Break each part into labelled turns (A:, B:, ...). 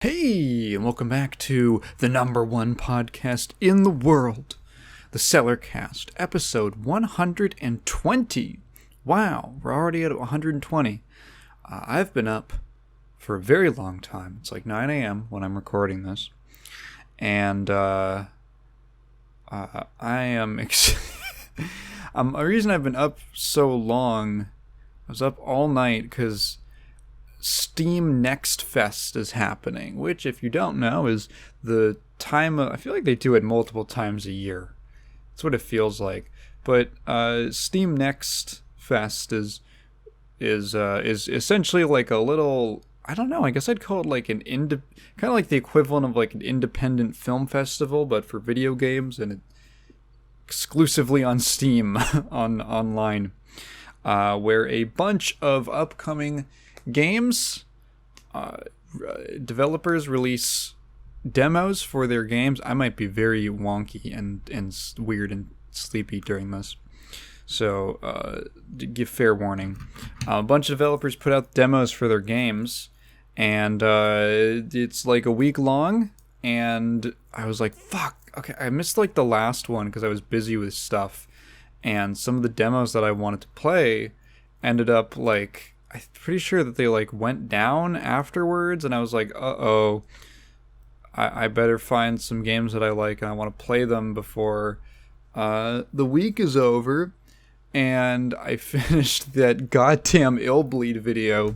A: Hey, and welcome back to the number one podcast in the world, the Cellarcast, episode 120. Wow, we're already at 120. I've been up for a very long time. It's like 9 a.m. when I'm recording this. And I am... the reason I've been up so long, I was up all night because Steam Next Fest is happening, which, if you don't know, is the time I feel like they do it multiple times a year. That's what it feels like. But Steam Next Fest is essentially like a little, I don't know, I guess I'd call it like kind of like the equivalent of like an independent film festival, but for video games and exclusively on Steam online, where a bunch of upcoming games, developers release demos for their games. I might be very wonky and weird and sleepy during this, so give fair warning. A bunch of developers put out demos for their games, and it's like a week long, and I was like, fuck, okay, I missed like the last one because I was busy with stuff, and some of the demos that I wanted to play ended up like, I'm pretty sure that they like went down afterwards, and I was like, uh-oh, I better find some games that I like and I want to play them before the week is over. And I finished that goddamn Illbleed video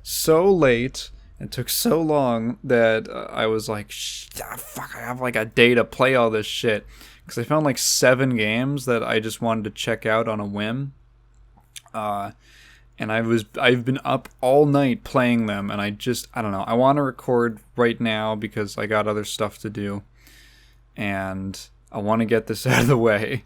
A: so late and took so long that I was like, fuck, I have like a day to play all this shit, because I found like 7 games that I just wanted to check out on a whim. And I've been up all night playing them, and I don't know. I want to record right now because I got other stuff to do, and I want to get this out of the way.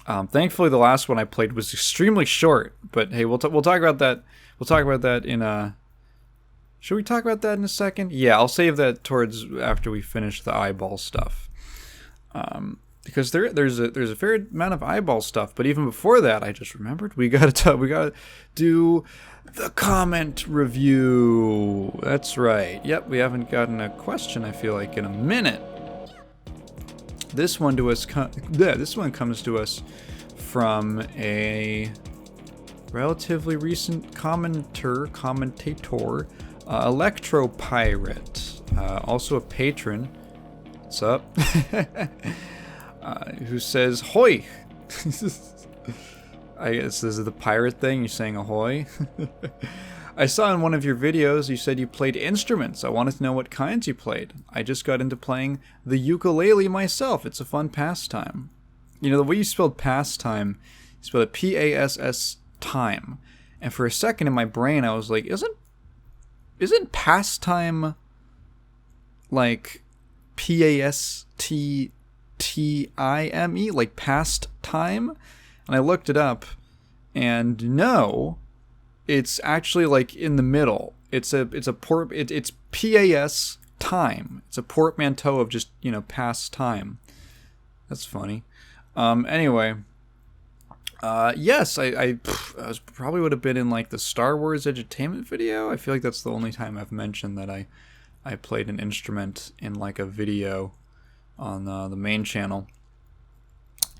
A: Thankfully, the last one I played was extremely short, but hey, we'll talk about that. We'll talk about that in a. Should we talk about that in a second? Yeah, I'll save that towards after we finish the eyeball stuff. Because there's a fair amount of eyeball stuff, but even before that, I just remembered we gotta do the comment review. That's right. Yep, we haven't gotten a question, I feel like, in a minute. This one comes to us from a relatively recent commentator, Electropirate, also a patron. What's up? Who says, "Hoi!" I guess this is the pirate thing, you're saying ahoy. I saw in one of your videos you said you played instruments. I wanted to know what kinds you played. I just got into playing the ukulele myself. It's a fun pastime. You know, the way you spelled pastime, you spelled it P-A-S-S time. And for a second in my brain I was like, isn't pastime like P-A-S-T-T-I-M-E, like past time? And I looked it up, and no, it's actually like in the middle. It's P-A-S time. It's a portmanteau of just, past time. That's funny. Anyway, yes, I probably would have been in like the Star Wars edutainment video. I feel like that's the only time I've mentioned that I played an instrument in like a video on the main channel.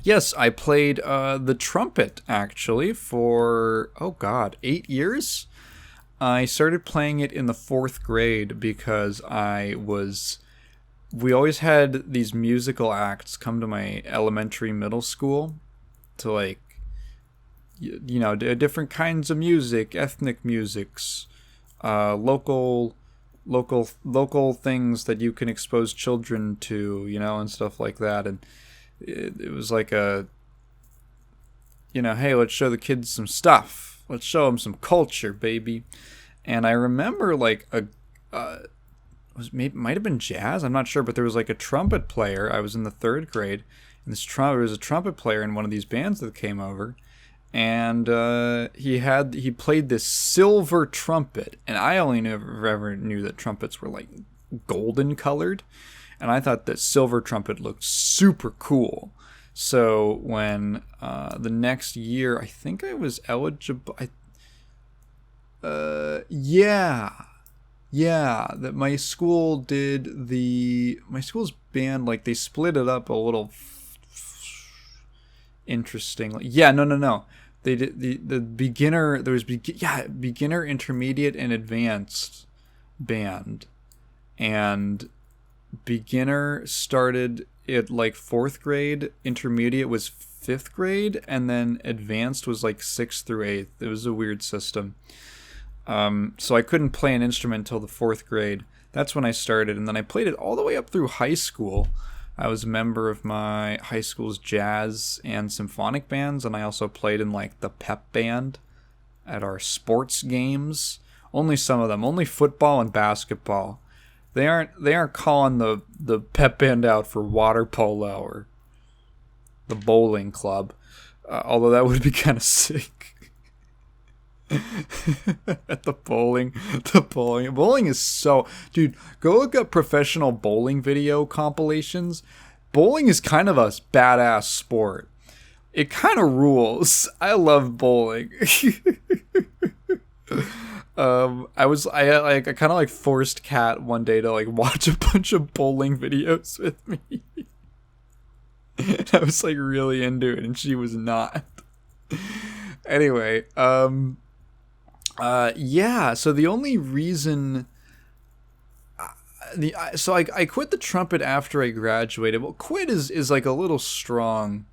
A: Yes, I played the trumpet actually for 8 years. I started playing it in the 4th grade because we always had these musical acts come to my middle school to like, different kinds of music, ethnic musics, local things that you can expose children to, and stuff like that. And it was like a, hey, let's show the kids some stuff. Let's show them some culture, baby. And I remember like might have been jazz, I'm not sure, but there was like a trumpet player. I was in the 3rd grade, and there was a trumpet player in one of these bands that came over. And he played this silver trumpet, and I only ever knew that trumpets were like golden colored, and I thought that silver trumpet looked super cool. So when the next year, I think I was eligible. Yeah. Yeah, that my school did my school's band, like, they split it up a little interestingly. Yeah, no. They did the beginner, there was beginner, intermediate, and advanced band. And beginner started at like 4th grade, intermediate was 5th grade, and then advanced was like 6th through 8th. It was a weird system. So I couldn't play an instrument until the 4th grade. That's when I started, and then I played it all the way up through high school. I was a member of my high school's jazz and symphonic bands, and I also played in like the pep band at our sports games. Only some of them, only football and basketball. They aren't calling the pep band out for water polo or the bowling club, although that would be kind of sick. At the bowling is so, dude, go look up professional bowling video compilations. Bowling is kind of a badass sport. It kind of rules. I love bowling. I kind of like forced Kat one day to like watch a bunch of bowling videos with me. I was like really into it, and she was not. Anyway, yeah, so the only reason I quit the trumpet after I graduated. Well, quit is like a little strong.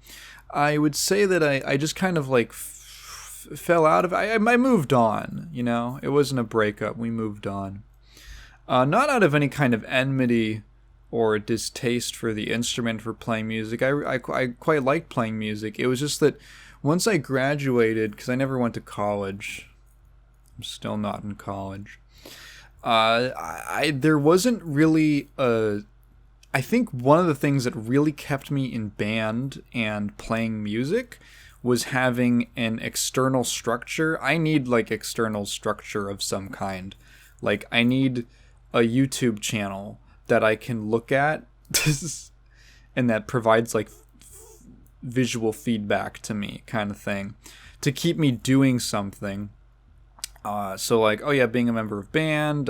A: I would say that I just kind of like fell out of it. I moved on, you know. It wasn't a breakup. We moved on. Not out of any kind of enmity or distaste for the instrument, for playing music. I quite liked playing music. It was just that once I graduated, because I never went to college, I'm still not in college. There wasn't really I think one of the things that really kept me in band and playing music was having an external structure. I need like external structure of some kind. Like I need a YouTube channel that I can look at and that provides like visual feedback to me, kind of thing, to keep me doing something. So like, oh yeah, being a member of band,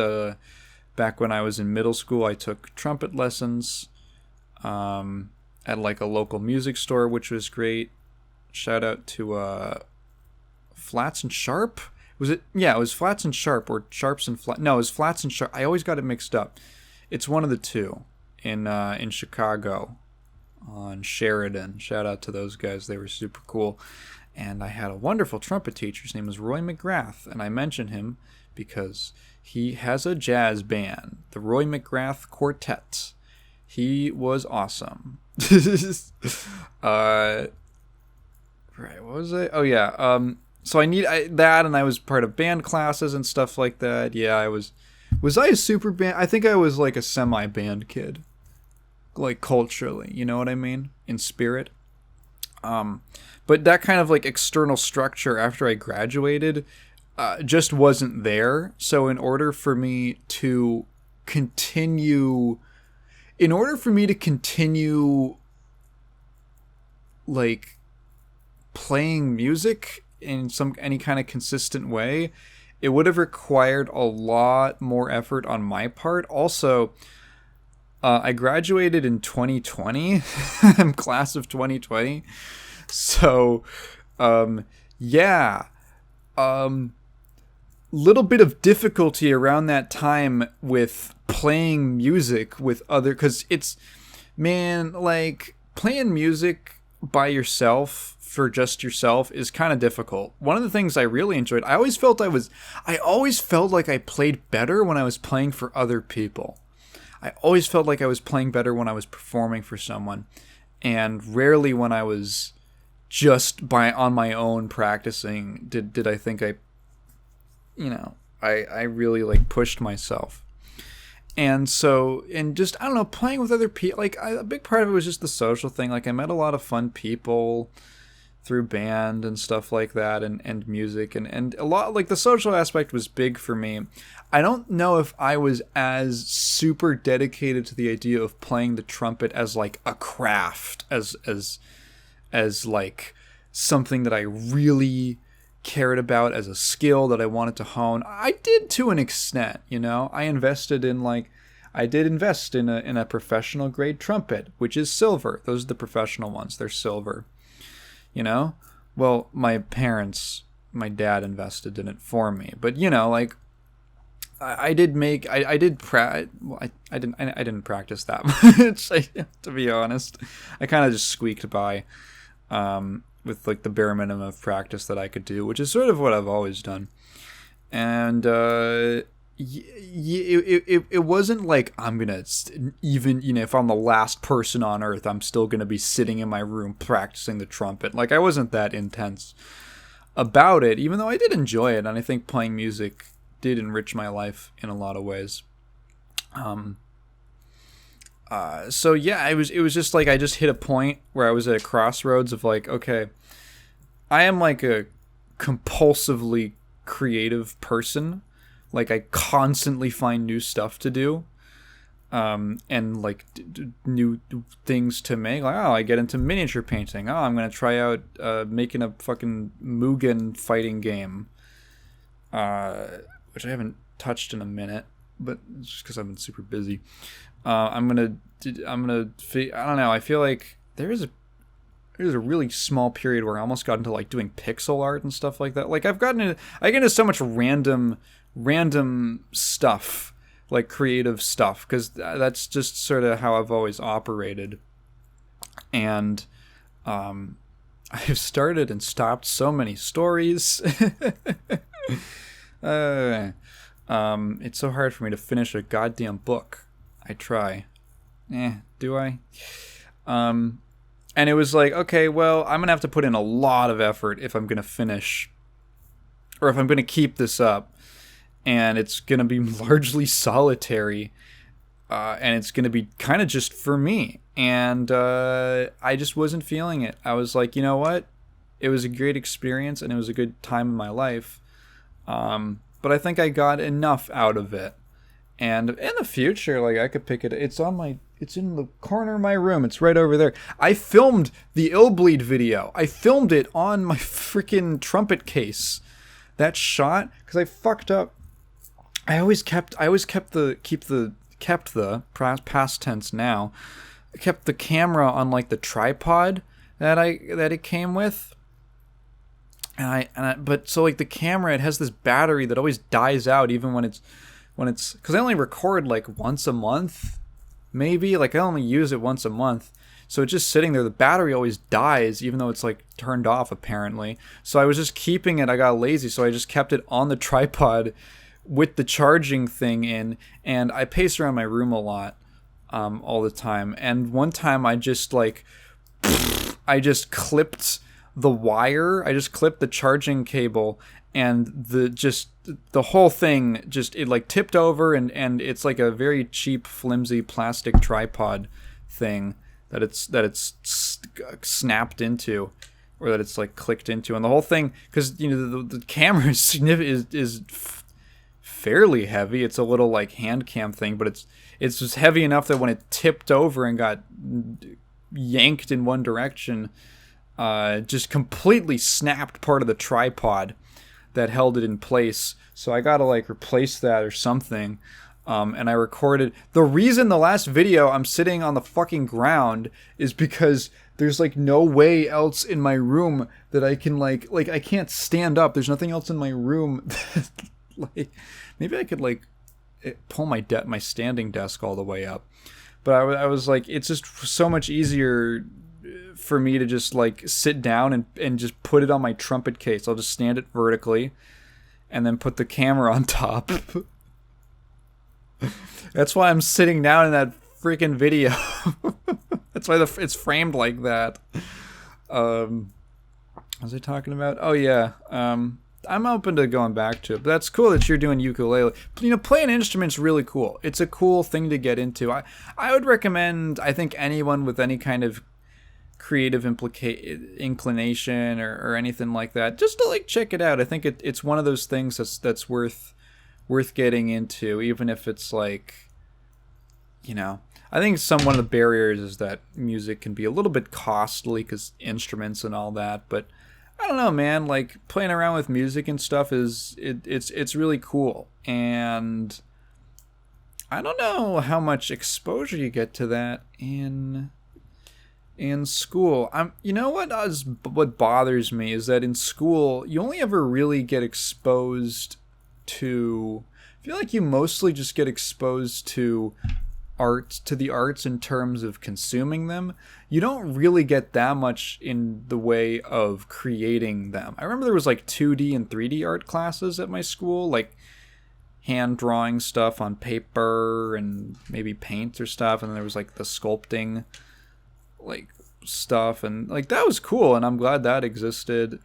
A: back when I was in middle school, I took trumpet lessons, at like a local music store, which was great. Shout out to, Flats and Sharp? Was it? Yeah, it was Flats and Sharp, or Sharps and Flats. No, it was Flats and Sharp. I always got it mixed up. It's one of the two in Chicago on Sheridan. Shout out to those guys. They were super cool. And I had a wonderful trumpet teacher. His name was Roy McGrath, and I mention him because he has a jazz band, the Roy McGrath Quartet. He was awesome. Right, what was it? Oh yeah. So I need that, and I was part of band classes and stuff like that. Yeah, I was. Was I a super band? I think I was like a semi-band kid, like culturally. You know what I mean? In spirit. But that kind of like external structure after I graduated just wasn't there. So in order for me to continue like playing music in any kind of consistent way, it would have required a lot more effort on my part. Also, I graduated in 2020. I'm class of 2020. So, yeah. Little bit of difficulty around that time with playing music with other... Because it's... Man, like, playing music by yourself, for just yourself, is kind of difficult. One of the things I really enjoyed... I always felt like I played better when I was playing for other people. I always felt like I was playing better when I was performing for someone, and rarely when I was just on my own practicing did I think I really like pushed myself. And so, and just, I don't know, playing with other people, like a big part of it was just the social thing. Like I met a lot of fun people through band and stuff like that, and music, and a lot, like the social aspect was big for me. I don't know if I was as super dedicated to the idea of playing the trumpet as like a craft, as like something that I really cared about as a skill that I wanted to hone. I did to an extent, you know. I did invest in a professional grade trumpet, which is silver. Those are the professional ones. They're silver, you know. Well, my dad invested in it for me, but you know, like I didn't practice that much. To be honest, I kind of just squeaked by. With like the bare minimum of practice that I could do, which is sort of what I've always done. And it wasn't like I'm gonna even, you know, if I'm the last person on earth, I'm still gonna be sitting in my room practicing the trumpet. Like I wasn't that intense about it, even though I did enjoy it, and I think playing music did enrich my life in a lot of ways. So yeah, it was just like I just hit a point where I was at a crossroads of like, okay, I am like a compulsively creative person. Like I constantly find new stuff to do, and like new things to make. Like, oh, I get into miniature painting. Oh, I'm gonna try out making a fucking Mugen fighting game, which I haven't touched in a minute, but it's just because I've been super busy. I don't know. I feel like there's a really small period where I almost got into like doing pixel art and stuff like that. Like I get into so much random stuff, like creative stuff, because that's just sort of how I've always operated. And I've started and stopped so many stories. It's so hard for me to finish a goddamn book. I try. Do I? And it was like, okay, well, I'm going to have to put in a lot of effort if I'm going to finish, or if I'm going to keep this up. And it's going to be largely solitary. And it's going to be kind of just for me. And I just wasn't feeling it. I was like, you know what? It was a great experience, and it was a good time in my life. But I think I got enough out of it. And in the future, like I could pick it. It's in the corner of my room. It's right over there. I filmed the Illbleed video. I filmed it on my freaking trumpet case. That shot, because I fucked up. I always kept the past tense now. I kept the camera on like the tripod that it came with. But so like the camera, it has this battery that always dies out even when it's because I only record like once a month, maybe. Like I only use it once a month, so it's just sitting there. The battery always dies even though it's like turned off apparently. So I was just keeping it. I got lazy, so I just kept it on the tripod with the charging thing in, and I pace around my room a lot, all the time. And one time I just clipped the wire. I just clipped the charging cable, and the whole thing it like tipped over, and it's like a very cheap, flimsy plastic tripod thing that it's snapped into, or that it's like clicked into, and the whole thing, because you know the camera is fairly heavy. It's a little like hand cam thing, but it's just heavy enough that when it tipped over and got yanked in one direction, just completely snapped part of the tripod that held it in place. So I gotta like replace that or something. And I recorded. The reason the last video I'm sitting on the fucking ground is because there's like no way else in my room that I can like I can't stand up. There's nothing else in my room that, like, maybe I could like pull my standing desk all the way up. But I was like, it's just so much easier for me to just like sit down and just put it on my trumpet case. I'll just stand it vertically and then put the camera on top. That's why I'm sitting down in that freaking video. That's why it's framed like that. What was I talking about? Oh yeah. I'm open to going back to it, but that's cool that you're doing ukulele. You know, playing an instrument's really cool. It's a cool thing to get into. I would recommend, I think, anyone with any kind of creative inclination or anything like that, just to like check it out. I think it's one of those things that's worth getting into, even if it's like, you know, I think one of the barriers is that music can be a little bit costly because instruments and all that, but I don't know, man. Like playing around with music and stuff it's really cool, and I don't know how much exposure you get to that in school. You know what bothers me is that in school you only ever really get exposed to. I feel like you mostly just get exposed to the arts in terms of consuming them. You don't really get that much in the way of creating them. I remember there was like 2D and 3D art classes at my school, like hand drawing stuff on paper and maybe paint or stuff, and then there was like the sculpting like stuff, and like that was cool, and I'm glad that existed.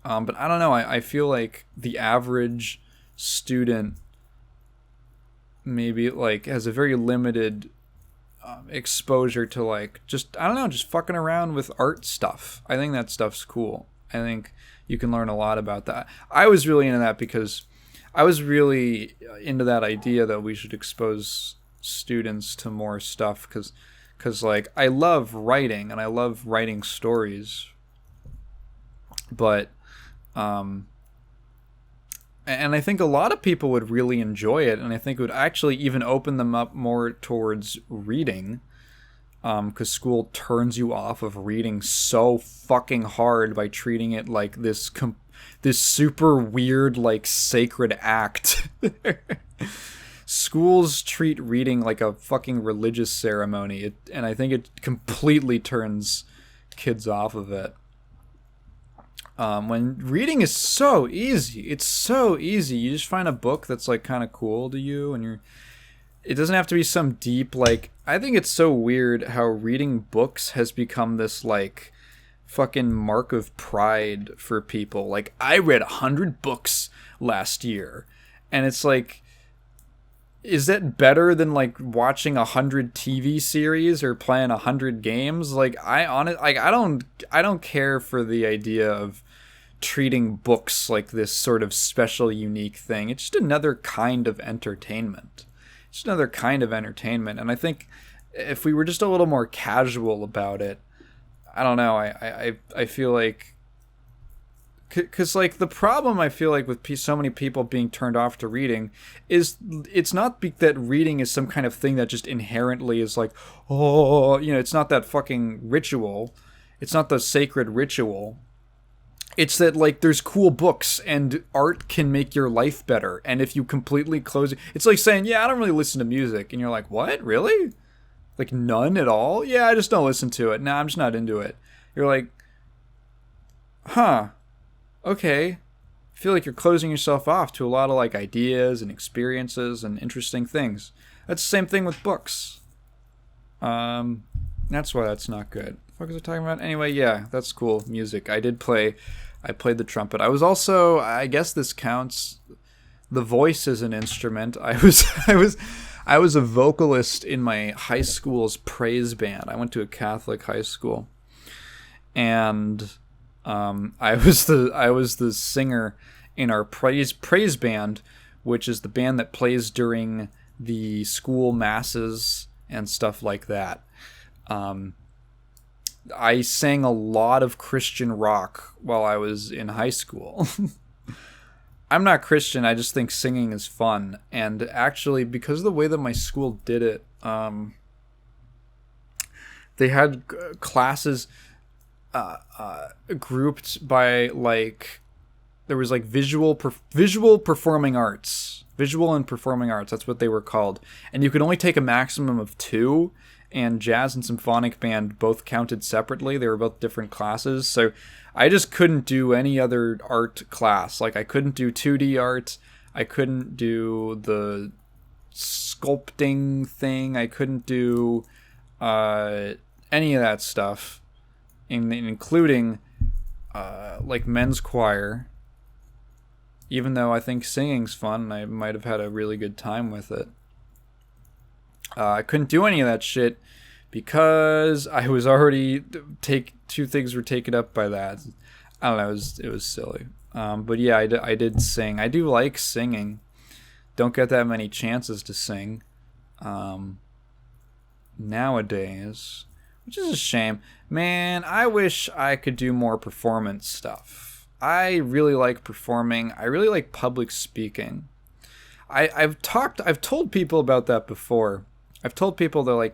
A: But I don't know, I feel like the average student maybe like has a very limited exposure to like just I don't know, just fucking around with art stuff. I think that stuff's cool. I think you can learn a lot about that. I was really into that because I was really into that idea that we should expose students to more stuff because like I love writing and I love writing stories, but and I think a lot of people would really enjoy it, and I think it would actually even open them up more towards reading, because school turns you off of reading so fucking hard by treating it like this super weird, like, sacred act. Schools treat reading like a fucking religious ceremony, and I think it completely turns kids off of it. When reading is so easy. It's so easy. You just find a book that's like kind of cool to you, and it doesn't have to be some deep, like, I think it's so weird how reading books has become this like fucking mark of pride for people. Like, I read 100 books last year, and it's like, is that better than like watching 100 TV series or playing 100 games? Like, I don't care for the idea of treating books like this sort of special, unique thing. It's just another kind of entertainment. And I think if we were just a little more casual about it, I don't know, I feel like, because like the problem I feel like with so many people being turned off to reading is it's not that reading is some kind of thing that just inherently is like, oh, you know, it's not that fucking ritual. It's not the sacred ritual. It's that like there's cool books and art can make your life better. And if you completely close it, it's like saying, yeah, I don't really listen to music. And you're like, what? Really? Like none at all? Yeah, I just don't listen to it. Nah, I'm just not into it. You're like, huh. Okay, I feel like you're closing yourself off to a lot of like ideas and experiences and interesting things. That's the same thing with books. That's why that's not good. What was I talking about? Anyway, yeah, that's cool. Music. I played the trumpet. I was also, I guess this counts. The voice is an instrument. I was a vocalist in my high school's praise band. I went to a Catholic high school, and I was the singer in our praise band, which is the band that plays during the school masses and stuff like that. I sang a lot of Christian rock while I was in high school. I'm not Christian, I just think singing is fun. And actually, because of the way that my school did it, they had classes grouped by like, there was like visual and performing arts, that's what they were called, and you could only take a maximum of 2, and jazz and symphonic band both counted separately. They were both different classes, so I just couldn't do any other art class. Like, I couldn't do 2D art, I couldn't do the sculpting thing, I couldn't do any of that stuff, including like men's choir. Even though I think singing's fun, I might have had a really good time with it. I couldn't do any of that shit because I was already 2 things were taken up by that. I don't know, it was silly. But yeah, I did sing. I do like singing. Don't get that many chances to sing nowadays, which is a shame. Man, I wish I could do more performance stuff. I really like performing. I really like public speaking. I've told people about that before. I've told people that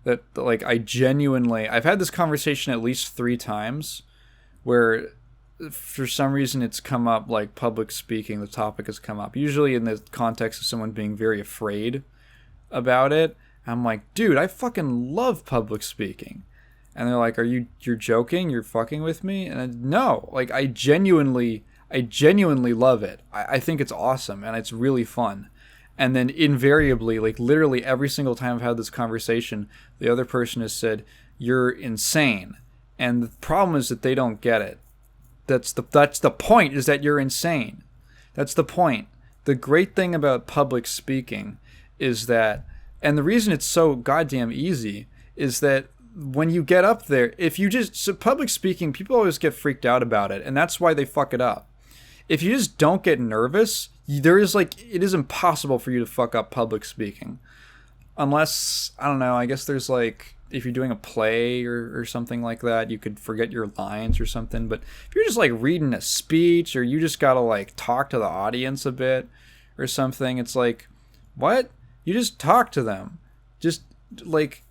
A: I've had this conversation at least 3 times where for some reason it's come up, like public speaking, the topic has come up, usually in the context of someone being very afraid about it. I'm like, dude, I fucking love public speaking. And they're like, you're joking? You're fucking with me? And no, like I genuinely love it. I think it's awesome and it's really fun. And then invariably, like literally every single time I've had this conversation, the other person has said, you're insane. And the problem is that they don't get it. That's the point, is that you're insane. That's the point. The great thing about public speaking is that, and the reason it's so goddamn easy, is that when you get up there, so public speaking, people always get freaked out about it, and that's why they fuck it up. If you just don't get nervous, it is impossible for you to fuck up public speaking. Unless, I don't know, I guess there's like, if you're doing a play or something like that, you could forget your lines or something. But if you're just like reading a speech, or you just gotta like talk to the audience a bit or something, it's like, what? You just talk to them. Just like,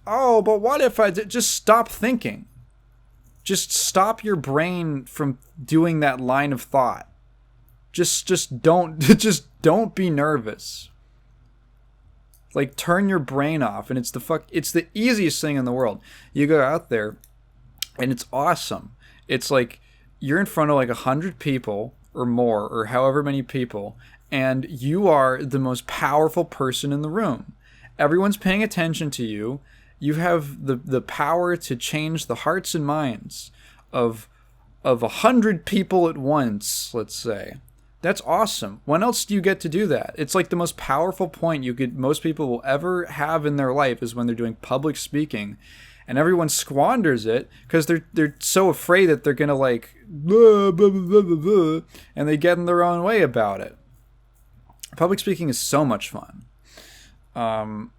A: oh, but what if just stop thinking? Just stop your brain from doing that line of thought. Just don't be nervous. Like, turn your brain off, and it's the easiest thing in the world. You go out there, and it's awesome. It's like you're in front of like 100 people or more, or however many people, and you are the most powerful person in the room. Everyone's paying attention to you. You have the power to change the hearts and minds of 100 people at once, let's say. That's awesome. When else do you get to do that? It's like the most powerful point most people will ever have in their life is when they're doing public speaking, and everyone squanders it because they're so afraid that they're gonna like blah, blah, blah, blah, blah, and they get in their own way about it. Public speaking is so much fun. And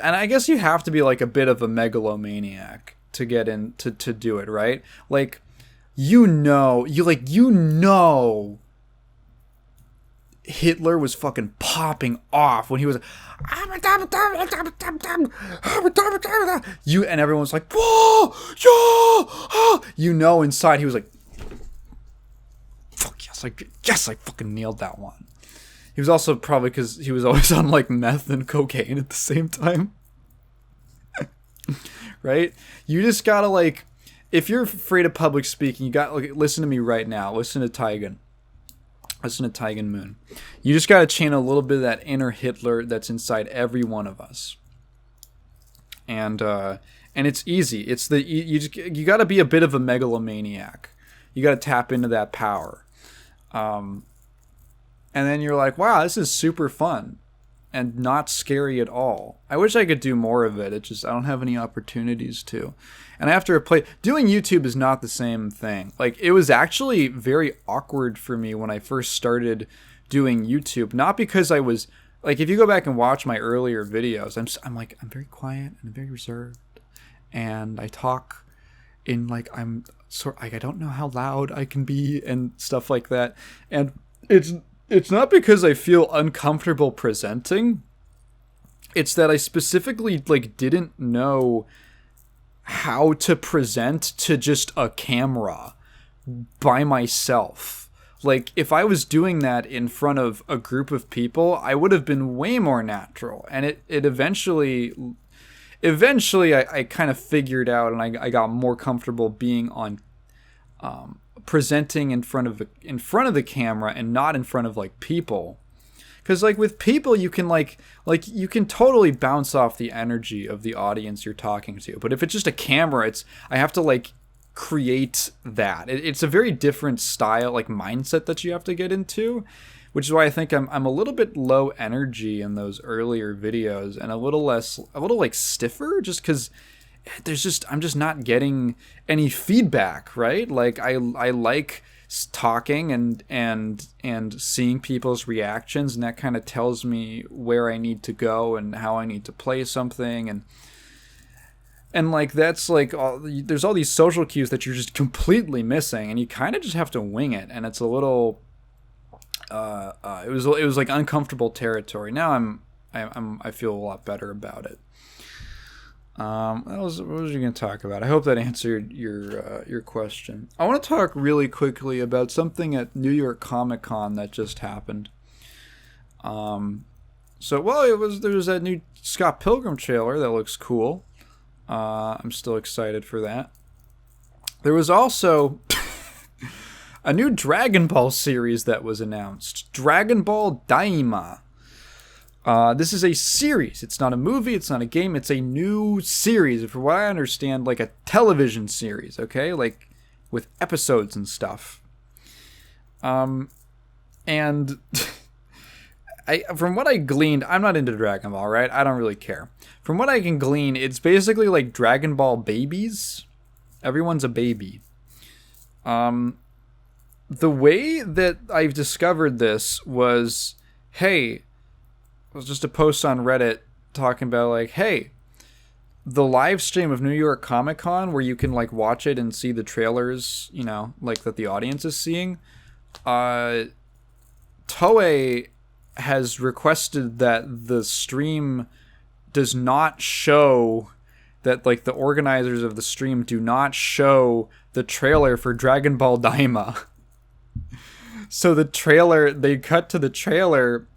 A: I guess you have to be like a bit of a megalomaniac to get in to do it, right? Like, you know Hitler was fucking popping off when he was and everyone's like, whoa, yeah, inside he was like, fuck yes, I fucking nailed that one. He was also probably because he was always on like meth and cocaine at the same time. Right? You just gotta like, if you're afraid of public speaking, you got like, listen to me right now. Listen to Taigen Moon. You just gotta channel a little bit of that inner Hitler that's inside every one of us. And it's easy. It's you gotta be a bit of a megalomaniac. You gotta tap into that power. And then you're like, wow, this is super fun and not scary at all. I wish I could do more of it. It's just I don't have any opportunities to. And after doing YouTube is not the same thing. Like, it was actually very awkward for me when I first started doing YouTube. Not because I was like, if you go back and watch my earlier videos, I'm very quiet and very reserved, and I talk in like I don't know how loud I can be and stuff like that. And it's not because I feel uncomfortable presenting. It's that I specifically like didn't know how to present to just a camera by myself. Like, if I was doing that in front of a group of people, I would have been way more natural. And it eventually I kind of figured out, and I got more comfortable being on presenting in front of the camera and not in front of like people. Because like with people, you can like you can totally bounce off the energy of the audience you're talking to. But if it's just a camera, I have to like create that. It's a very different style, like mindset that you have to get into, which is why I think I'm a little bit low energy in those earlier videos and a little like stiffer, just because I'm just not getting any feedback, right? Like I like talking and seeing people's reactions, and that kind of tells me where I need to go and how I need to play something, and like that's like there's all these social cues that you're just completely missing, and you kind of just have to wing it, and it's a little it was like uncomfortable territory. Now I feel a lot better about it. What was you gonna talk about? I hope that answered your question. I want to talk really quickly about something at New York Comic Con that just happened. There was that new Scott Pilgrim trailer that looks cool. I'm still excited for that. There was also a new Dragon Ball series that was announced. Dragonball Daima. This is a series. It's not a movie. It's not a game. It's a new series. From what I understand, like a television series, okay? Like with episodes and stuff. And from what I gleaned, I'm not into Dragon Ball, right? I don't really care. From what I can glean, it's basically like Dragon Ball babies. Everyone's a baby. The way that I've discovered this was, hey, it was just a post on Reddit talking about like, hey, the live stream of New York Comic Con where you can like watch it and see the trailers, you know, like that the audience is seeing. Toei has requested that the stream does not show that, like, the organizers of the stream do not show the trailer for Dragon Ball Daima. So the trailer, they cut to the trailer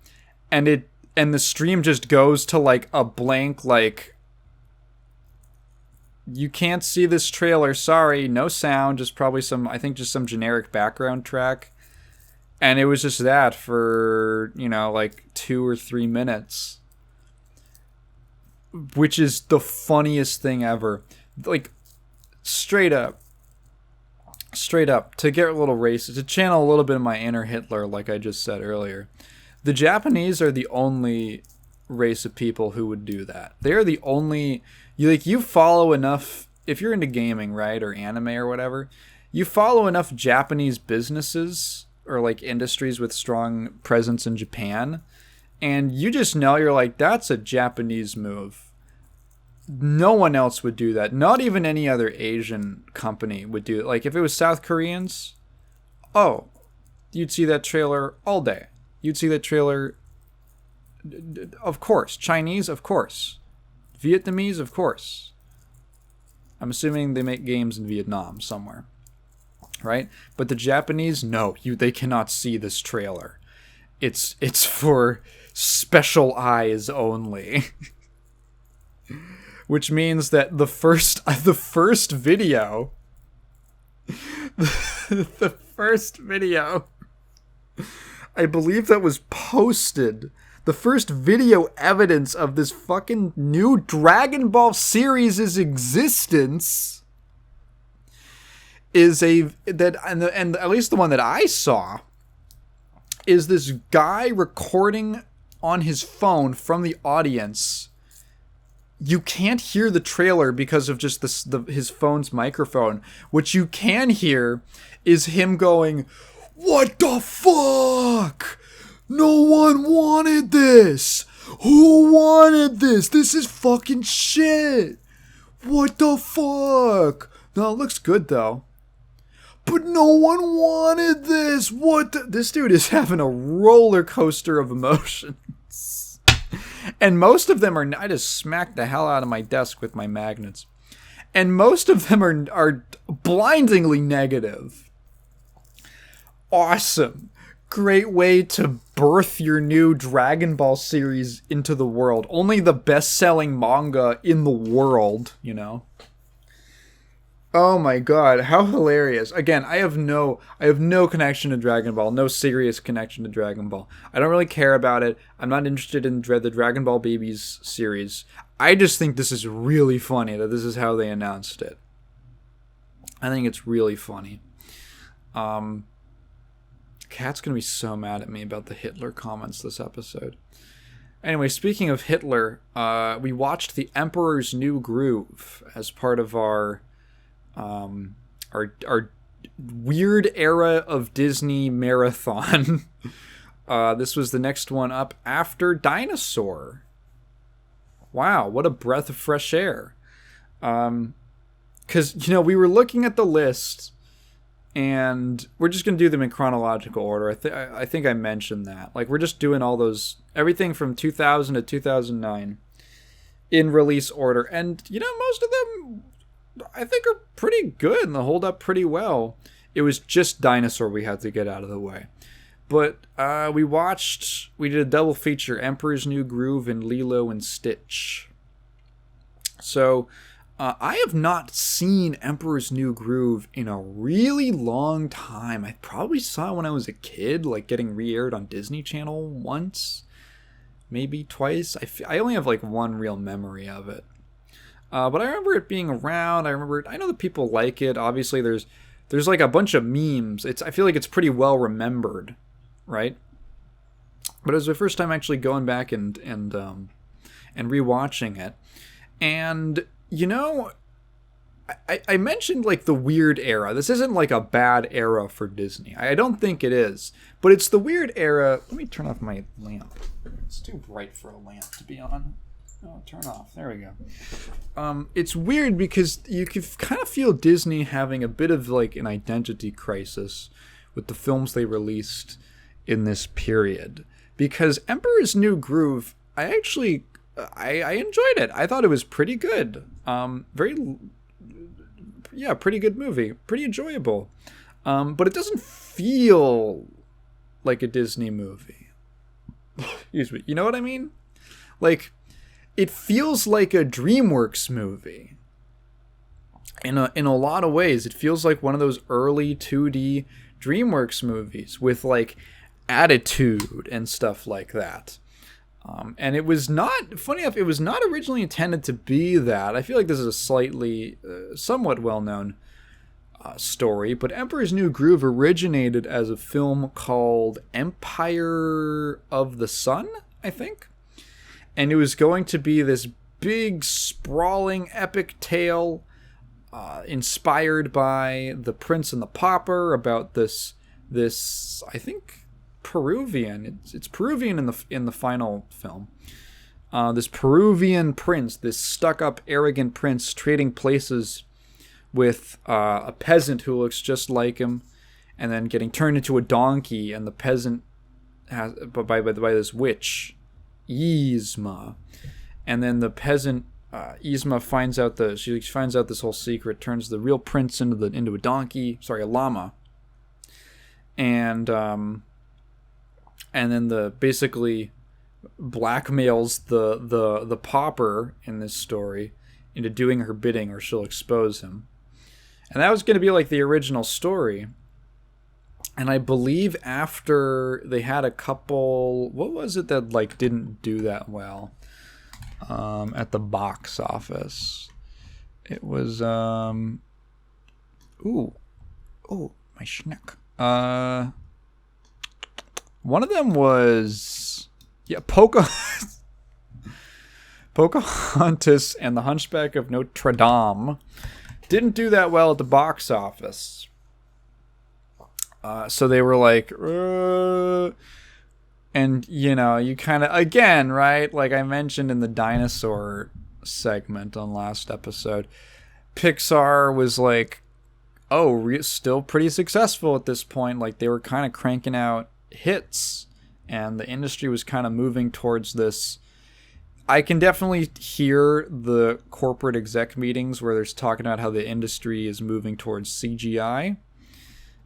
A: and the stream just goes to like a blank, like, you can't see this trailer, sorry, no sound, just probably some generic background track. And it was just that for, you know, like 2 or 3 minutes. Which is the funniest thing ever. Like, straight up, to get a little racist, to channel a little bit of my inner Hitler, like I just said earlier. The Japanese are the only race of people who would do that. They're the only... You follow enough... If you're into gaming, right, or anime or whatever, you follow enough Japanese businesses or like industries with strong presence in Japan, and you just know, you're like, that's a Japanese move. No one else would do that. Not even any other Asian company would do it. Like, if it was South Koreans, oh, you'd see that trailer all day. You'd see that trailer, of course. Chinese, of course. Vietnamese, of course. I'm assuming they make games in Vietnam somewhere. Right? But the Japanese, no, they cannot see this trailer. It's for special eyes only. Which means that the first video the first video I believe that was posted, the first video evidence of this fucking new Dragon Ball series' existence is and at least the one that I saw is this guy recording on his phone from the audience. You can't hear the trailer because of just his phone's microphone. What you can hear is him going, "What the fuck? No one wanted this. Who wanted this? This is fucking shit. What the fuck?" No, it looks good though. But no one wanted this. This dude is having a roller coaster of emotions. And most of them are... I just smacked the hell out of my desk with my magnets. And most of them are blindingly negative. Awesome. Great way to birth your new Dragon Ball series into the world. Only the best-selling manga in the world, you know. Oh my god, how hilarious. Again, I have no connection to Dragon Ball, no serious connection to Dragon Ball. I don't really care about it. I'm not interested in the Dragon Ball Babies series. I just think this is really funny that this is how they announced it. I think it's really funny. Kat's gonna be so mad at me about the Hitler comments this episode. Anyway, speaking of Hitler, we watched The Emperor's New Groove as part of our weird era of Disney marathon. This was the next one up after Dinosaur. Wow, what a breath of fresh air. Because, we were looking at the list, and we're just going to do them in chronological order. I think I mentioned that. Like, we're just doing all those, everything from 2000 to 2009 in release order. And, most of them, I think, are pretty good and they hold up pretty well. It was just Dinosaur we had to get out of the way. But we did a double feature, Emperor's New Groove and Lilo and Stitch. So I have not seen Emperor's New Groove in a really long time. I probably saw it when I was a kid, like getting re-aired on Disney Channel once, maybe twice. I only have like one real memory of it. But I remember it being around. I know that people like it. Obviously, there's like a bunch of memes. I feel like it's pretty well remembered. Right, but it was my first time actually going back and rewatching it, and I mentioned like the weird era. This isn't like a bad era for Disney. I don't think it is, but it's the weird era. Let me turn off my lamp. It's too bright for a lamp to be on. Oh, turn off. There we go. It's weird because you can kind of feel Disney having a bit of like an identity crisis with the films they released in this period, because Emperor's New Groove, I enjoyed it. I thought it was pretty good. Pretty good movie, pretty enjoyable. But it doesn't feel like a Disney movie. Excuse me. You know what I mean? Like, it feels like a DreamWorks movie. In a lot of ways, it feels like one of those early 2D DreamWorks movies with like attitude and stuff like that. And it was not, funny enough, it was not originally intended to be that. I feel like this is a slightly, somewhat well-known story, but Emperor's New Groove originated as a film called Empire of the Sun, I think. And it was going to be this big, sprawling, epic tale inspired by The Prince and the Pauper about this I think Peruvian. It's Peruvian in the final film. This Peruvian prince, this stuck-up, arrogant prince, trading places with a peasant who looks just like him, and then getting turned into a donkey. And the peasant has by this witch, Yzma, and then the peasant Yzma finds out this whole secret, turns the real prince into a donkey, a llama, and then basically blackmails the pauper in this story into doing her bidding, or she'll expose him. And that was going to be like the original story. And I believe after they had a couple, what was it that like didn't do that well at the box office? It was my schneck. One of them was Pocahontas and the Hunchback of Notre Dame didn't do that well at the box office. So they were like, and you kind of, again, right? Like I mentioned in the dinosaur segment on last episode, Pixar was like, still pretty successful at this point. Like they were kind of cranking out hits, and the industry was kind of moving towards this. I can definitely hear the corporate exec meetings where there's talking about how the industry is moving towards CGI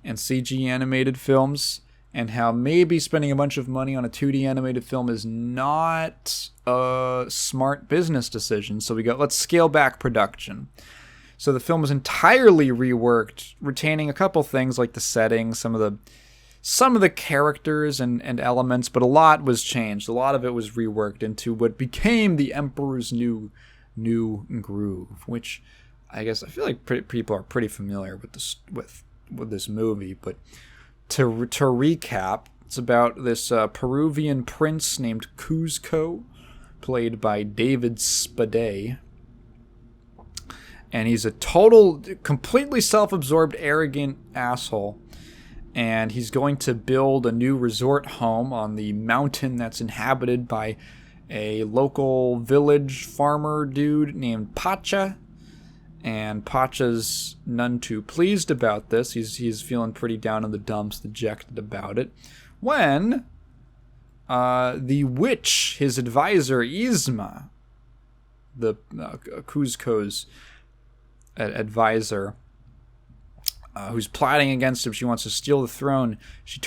A: and CG animated films, and how maybe spending a bunch of money on a 2D animated film is not a smart business decision. So let's scale back production. So the film was entirely reworked, retaining a couple things like the setting, some of the characters and elements, but a lot was changed. A lot of it was reworked into what became the Emperor's New Groove, which I guess I feel like people are pretty familiar with this movie. But to recap, it's about this Peruvian prince named Cuzco, played by David Spade. and he's a total, completely self-absorbed, arrogant asshole. And he's going to build a new resort home on the mountain that's inhabited by a local village farmer dude named Pacha. And Pacha's none too pleased about this. He's feeling pretty down in the dumps, dejected about it. When the witch, his advisor, Yzma, the Kuzco's advisor, who's plotting against him, she wants to steal the throne. She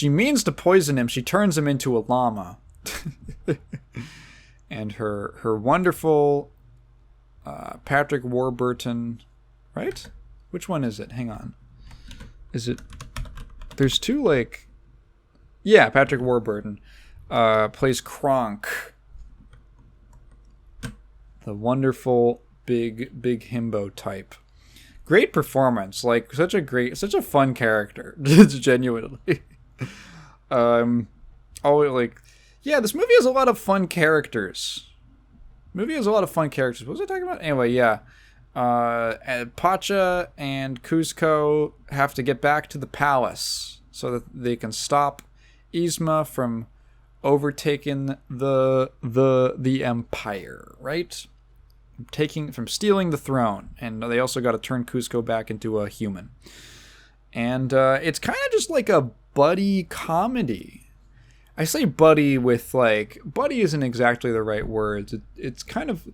A: means to poison him. She turns him into a llama. And her wonderful Patrick Warburton, right? Which one is it? Hang on. Is it? There's two, like... Yeah, Patrick Warburton plays Kronk. The wonderful big himbo type. Great performance, like such a fun character. Genuinely. This movie has a lot of fun characters. What was I talking about? Anyway, yeah. Pacha and Kuzco have to get back to the palace so that they can stop Yzma from overtaking the empire, right? From stealing the throne, and they also got to turn Kuzco back into a human. And it's kind of just like a buddy comedy. I say buddy with, like, buddy isn't exactly the right word. It's kind of,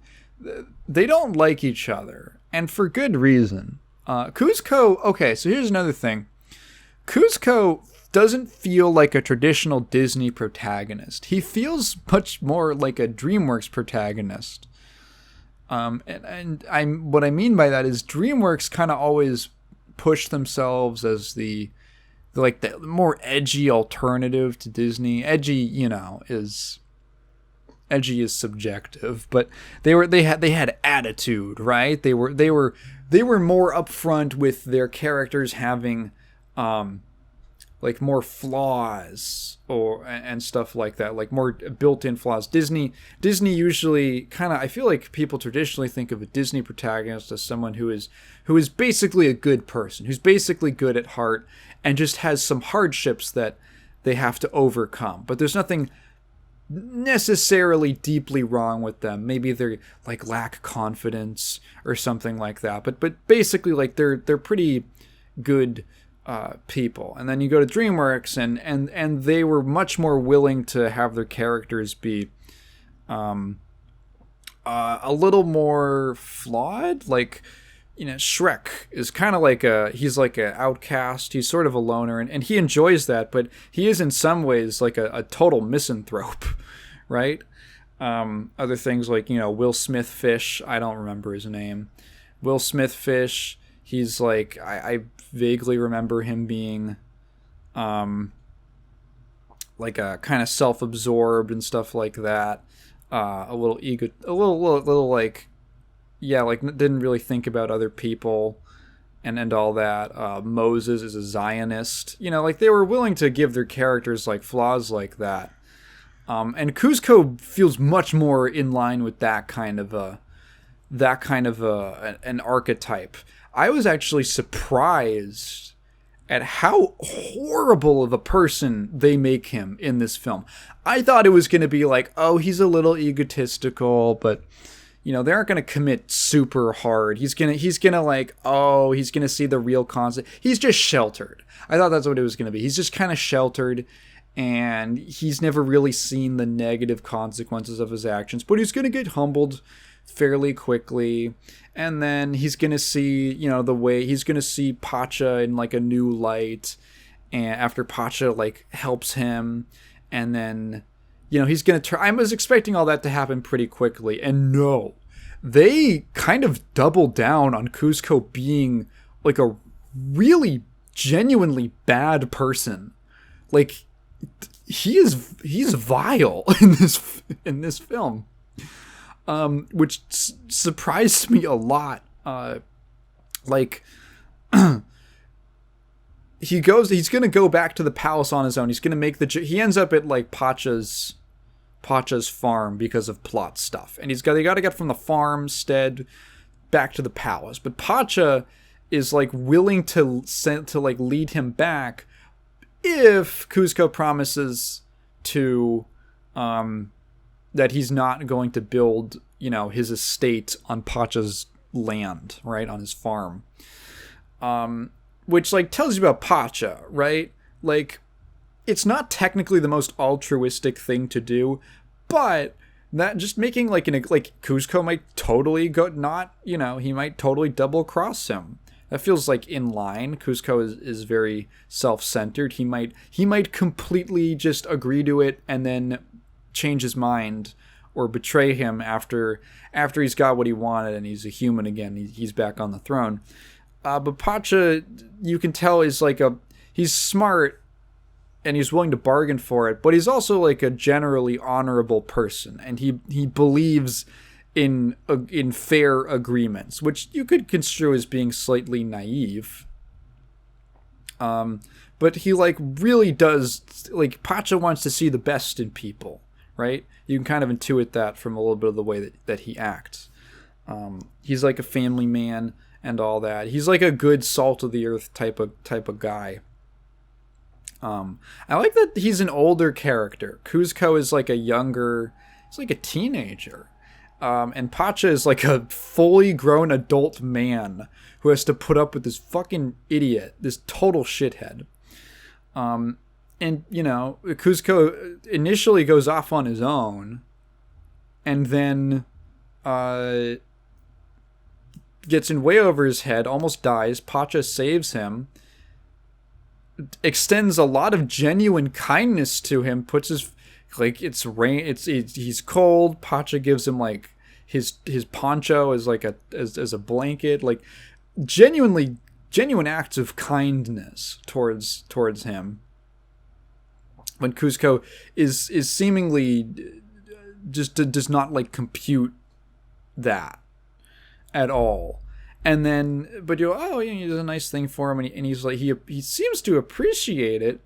A: they don't like each other, and for good reason. Kuzco, okay, so here's another thing. Kuzco doesn't feel like a traditional Disney protagonist. He feels much more like a DreamWorks protagonist. What I mean by that is DreamWorks kind of always push themselves as the more edgy alternative to Disney. Edgy is subjective, but they had attitude, right? They were more upfront with their characters having like more flaws and stuff like that, like more built-in flaws. Disney usually kind of, I feel like people traditionally think of a Disney protagonist as someone who is basically a good person, who's basically good at heart, and just has some hardships that they have to overcome. But there's nothing necessarily deeply wrong with them. Maybe they're like lack confidence or something like that. But basically, like they're pretty good people. And then you go to DreamWorks, and they were much more willing to have their characters be a little more flawed. Like, Shrek is kind of he's like an outcast. He's sort of a loner, and he enjoys that, but he is in some ways like a total misanthrope, right? Other things like, Will Smith Fish, I don't remember his name. Will Smith Fish, he's like, I vaguely remember him being like a kind of self-absorbed and stuff like that. A little like, yeah, like didn't really think about other people and all that. Moses is a Zionist. Like they were willing to give their characters like flaws like that. And Kuzco feels much more in line with that kind of an archetype. I was actually surprised at how horrible of a person they make him in this film. I thought it was going to be like, oh, he's a little egotistical, but they aren't going to commit super hard. He's going to see the real concept. He's just sheltered. I thought that's what it was going to be. He's just kind of sheltered, and he's never really seen the negative consequences of his actions, but he's going to get humbled fairly quickly. And then he's going to see, he's going to see Pacha in like a new light, and after Pacha like helps him, and then, he's going to turn. I was expecting all that to happen pretty quickly, and no, they kind of double down on Kuzco being like a really genuinely bad person. Like he's vile in this film. Which surprised me a lot. He's going to go back to the palace on his own. He's going to he ends up at like Pacha's Pacha's farm because of plot stuff, and they got to get from the farmstead back to the palace. But Pacha is like willing to like lead him back if Kuzco promises to that he's not going to build, his estate on Pacha's land, right, on his farm. Which like tells you about Pacha, right? Like, it's not technically the most altruistic thing to do, but that just making like Kuzco might totally he might totally double cross him. That feels like in line. Kuzco is very self-centered. He might completely just agree to it and then change his mind or betray him after he's got what he wanted and he's a human again. He's back on the throne. But Pacha, you can tell, is like he's smart and he's willing to bargain for it, but he's also like a generally honorable person, and he believes in fair agreements, which you could construe as being slightly naive. But he like really does, like, Pacha wants to see the best in people, right? You can kind of intuit that from a little bit of the way that he acts. He's like a family man and all that. He's like a good salt of the earth type of guy. I like that he's an older character. Kuzco is like he's like a teenager. And Pacha is like a fully grown adult man who has to put up with this fucking idiot, this total shithead. And, Kuzco initially goes off on his own and then gets in way over his head, almost dies. Pacha saves him, extends a lot of genuine kindness to him, puts his, like, it's rain, he's cold. Pacha gives him like his poncho as like as a blanket, like genuine acts of kindness towards him. When Kuzco is seemingly just does not like compute that at all. And then, but you go, he does a nice thing for him, and he's like, he seems to appreciate it.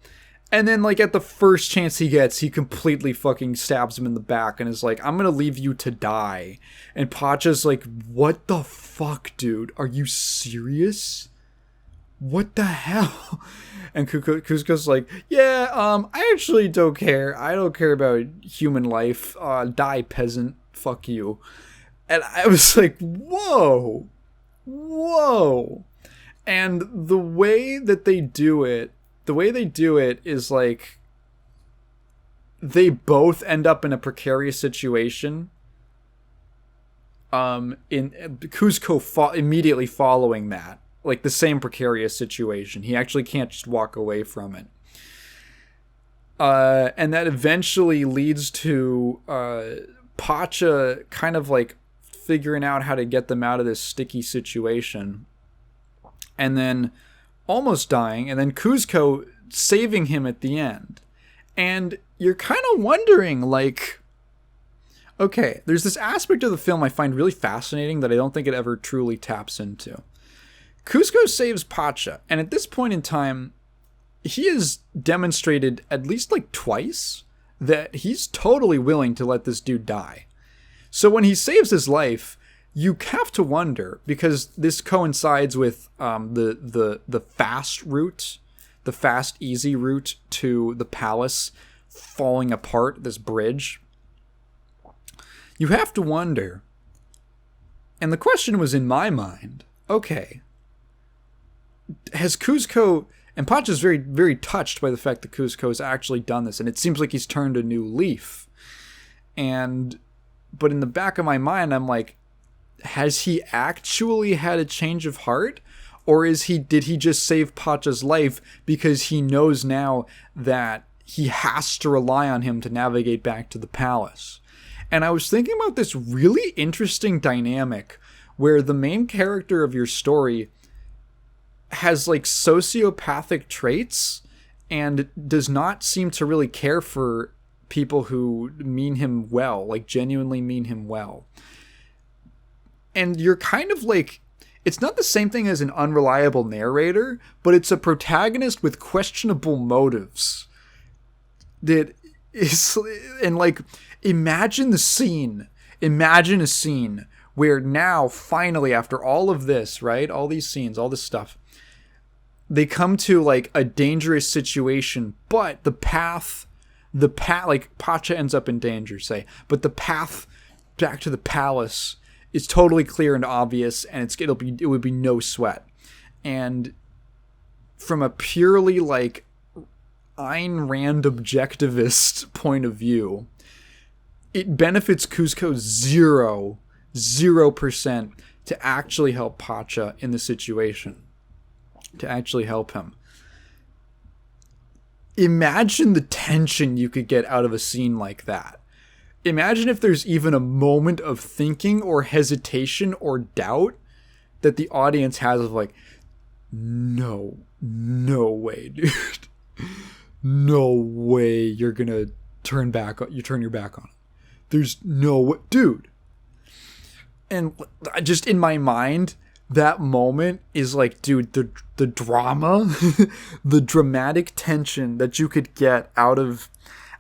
A: And then, like, at the first chance he gets, he completely fucking stabs him in the back and is like, I'm gonna leave you to die. And Pacha's like, what the fuck, dude? Are you serious? What the hell? And Kuzco's like, yeah, I actually don't care. I don't care about human life. Die, peasant. Fuck you. And I was like, whoa. And the way they do it is like they both end up in a precarious situation. In Kuzco immediately following that, like the same precarious situation. He actually can't just walk away from it. And that eventually leads to Pacha kind of like figuring out how to get them out of this sticky situation, and then almost dying, and then Kuzco saving him at the end. And you're kind of wondering, like, okay, there's this aspect of the film I find really fascinating that I don't think it ever truly taps into. Kuzco saves Pacha, and at this point in time, he has demonstrated at least like twice that he's totally willing to let this dude die. So when he saves his life, you have to wonder, because this coincides with the fast route, the fast, easy route to the palace falling apart, this bridge. You have to wonder, and the question was in my mind, okay, has Kuzco, and Pacha's very, very touched by the fact that Kuzco has actually done this, and it seems like he's turned a new leaf. But in the back of my mind, I'm like, has he actually had a change of heart? Or did he just save Pacha's life because he knows now that he has to rely on him to navigate back to the palace? And I was thinking about this really interesting dynamic where the main character of your story has like sociopathic traits and does not seem to really care for people who mean him well, like genuinely mean him well. And you're kind of like, it's not the same thing as an unreliable narrator, but it's a protagonist with questionable motives that is, and like, imagine a scene where now finally, after all of this, right, all these scenes, all this stuff, they come to like a dangerous situation, but the path, like Pacha ends up in danger, say, but the path back to the palace is totally clear and obvious, and it would be no sweat. And from a purely like Ayn Rand objectivist point of view, it benefits Kuzco 0% to actually help Pacha in the situation, to actually help him. Imagine the tension you could get out of a scene like that. Imagine if there's even a moment of thinking or hesitation or doubt that the audience has of like, no way, dude. No way you're gonna turn your back on it. There's no way, dude. And just in my mind, that moment is like, dude, the drama, the dramatic tension that you could get out of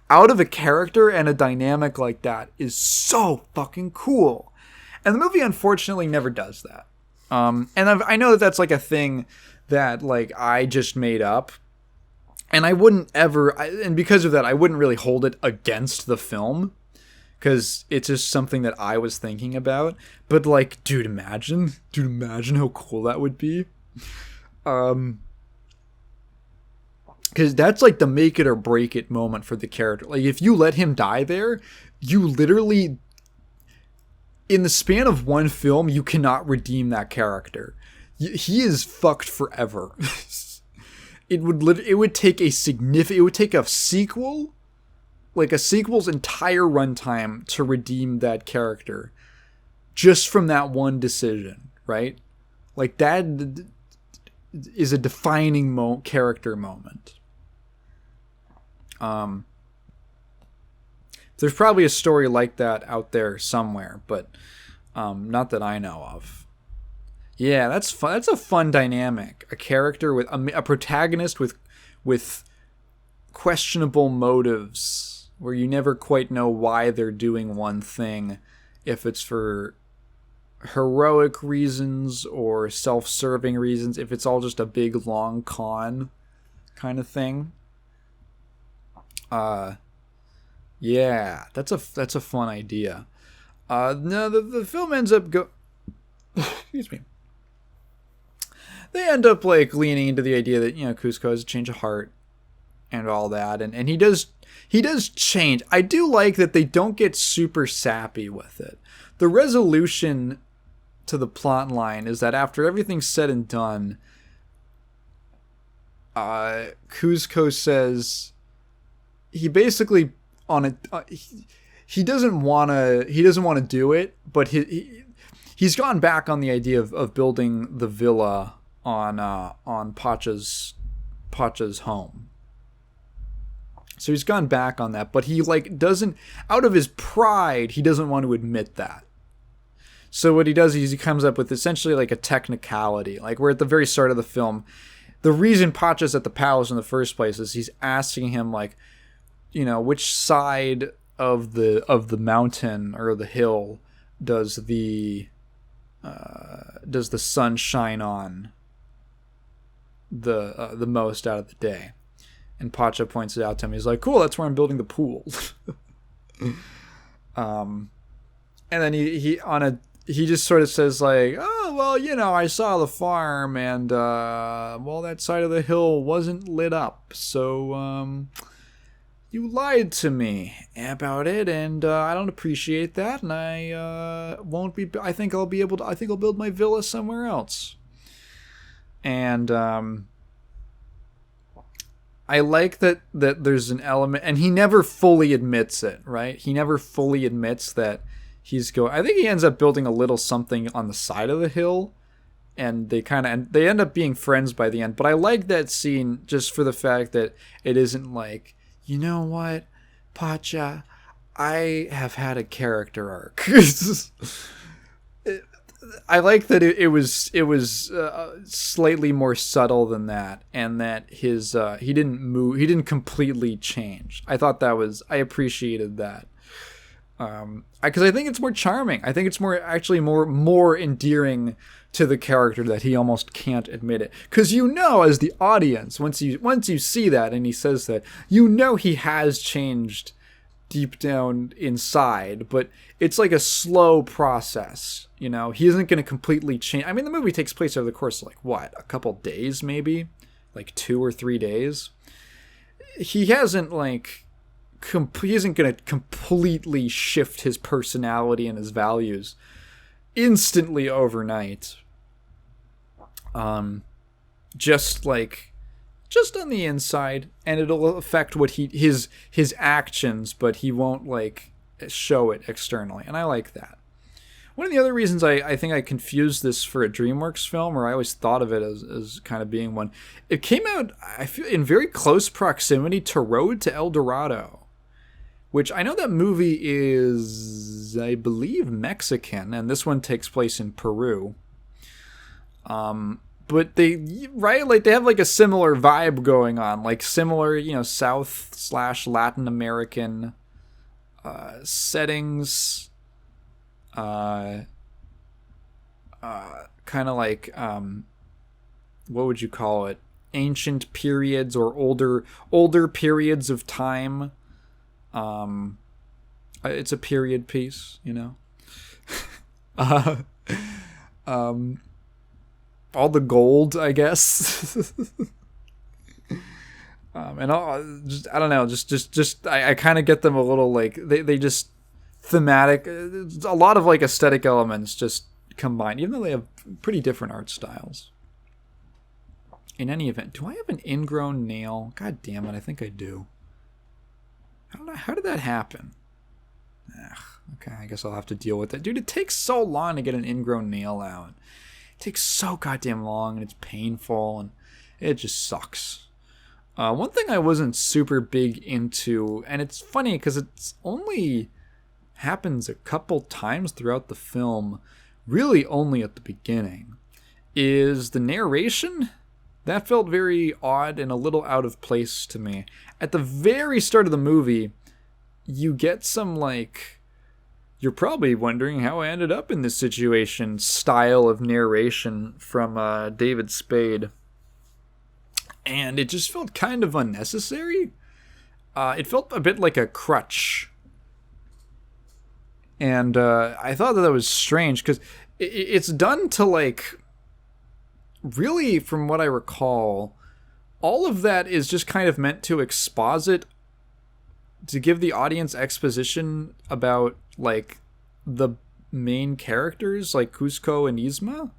A: a character and a dynamic like that is so fucking cool. And the movie unfortunately never does that. And I know that that's like a thing that like I just made up. And I wouldn't ever, and because of that, I wouldn't really hold it against the film, because it's just something that I was thinking about. But like, dude, imagine how cool that would be. Because that's like the make it or break it moment for the character. Like, if you let him die there, you literally, in the span of one film, you cannot redeem that character. He is fucked forever. It would take a sequel, like a sequel's entire runtime to redeem that character, just from that one decision, right? Like, that is a defining character moment. There's probably a story like that out there somewhere, but not that I know of. Yeah, that's fun. That's a fun dynamic. A character with a protagonist with questionable motives, where you never quite know why they're doing one thing, if it's for heroic reasons or self-serving reasons, if it's all just a big long con kind of thing. Yeah, that's a fun idea. No, the film ends up excuse me. They end up like leaning into the idea that, you know, Kuzco has a change of heart and all that, and he does change. I do like that they don't get super sappy with it. The resolution to the plot line is that after everything's said and done, Kuzco says he basically he doesn't want to do it, but he's gone back on the idea of building the villa on Pacha's home. So he's gone back on that, but he like doesn't, out of his pride, he doesn't want to admit that. So what he does is he comes up with essentially like a technicality. Like, we're at the very start of the film, the reason Pacha's at the palace in the first place is he's asking him, like, you know, which side of the mountain or the hill does the sun shine on the most out of the day. And Pacha points it out to him. He's like, cool, that's where I'm building the pool. And then he just sort of says like, oh, well, you know, I saw the farm and, well, that side of the hill wasn't lit up. So, you lied to me about it, and I don't appreciate that, and I think I'll build my villa somewhere else. And I like that there's an element, and he never fully admits it, right? He never fully admits that I think he ends up building a little something on the side of the hill, and they end up being friends by the end. But I like that scene just for the fact that it isn't like, you know what, Pacha, I have had a character arc. I like that it was slightly more subtle than that, and that his he didn't move, he didn't completely change. I appreciated that, because I think it's more charming. I think it's more endearing to the character that he almost can't admit it. Because as the audience, once you see that and he says that, he has changed deep down inside, but it's like a slow process. He isn't going to completely change. I mean, the movie takes place over the course of a couple days, maybe 2 or 3 days. He hasn't he isn't going to completely shift his personality and his values instantly overnight. Just on the inside, and it'll affect what his actions, but he won't show it externally, and I like that. One of the other reasons I think I confused this for a DreamWorks film, or I always thought of it as kind of being one, it came out, I feel, in very close proximity to Road to El Dorado, which I know that movie is, I believe, Mexican, and this one takes place in Peru. But they have a similar vibe going on, similar, South/Latin American settings, kind of what would you call it? Ancient periods or older periods of time. It's a period piece, all the gold, I guess. And I don't know, I kind of get them a little they just thematic, a lot of aesthetic elements just combined, even though they have pretty different art styles. In any event, do I have an ingrown nail? God damn it, I think I do. How did that happen? Okay, I guess I'll have to deal with it. Dude, it takes so long to get an ingrown nail out. It takes so goddamn long, and it's painful, and it just sucks. One thing I wasn't super big into, and it's funny because it's only happens a couple times throughout the film, really only at the beginning, is the narration. That felt very odd and a little out of place to me. At the very start of the movie, you get some you're probably wondering how I ended up in this situation style of narration from David Spade. And it just felt kind of unnecessary. It felt a bit like a crutch. And I thought that was strange because it's done to really, from what I recall, all of that is just kind of meant to exposit, to give the audience exposition about the main characters, Cusco and Yzma.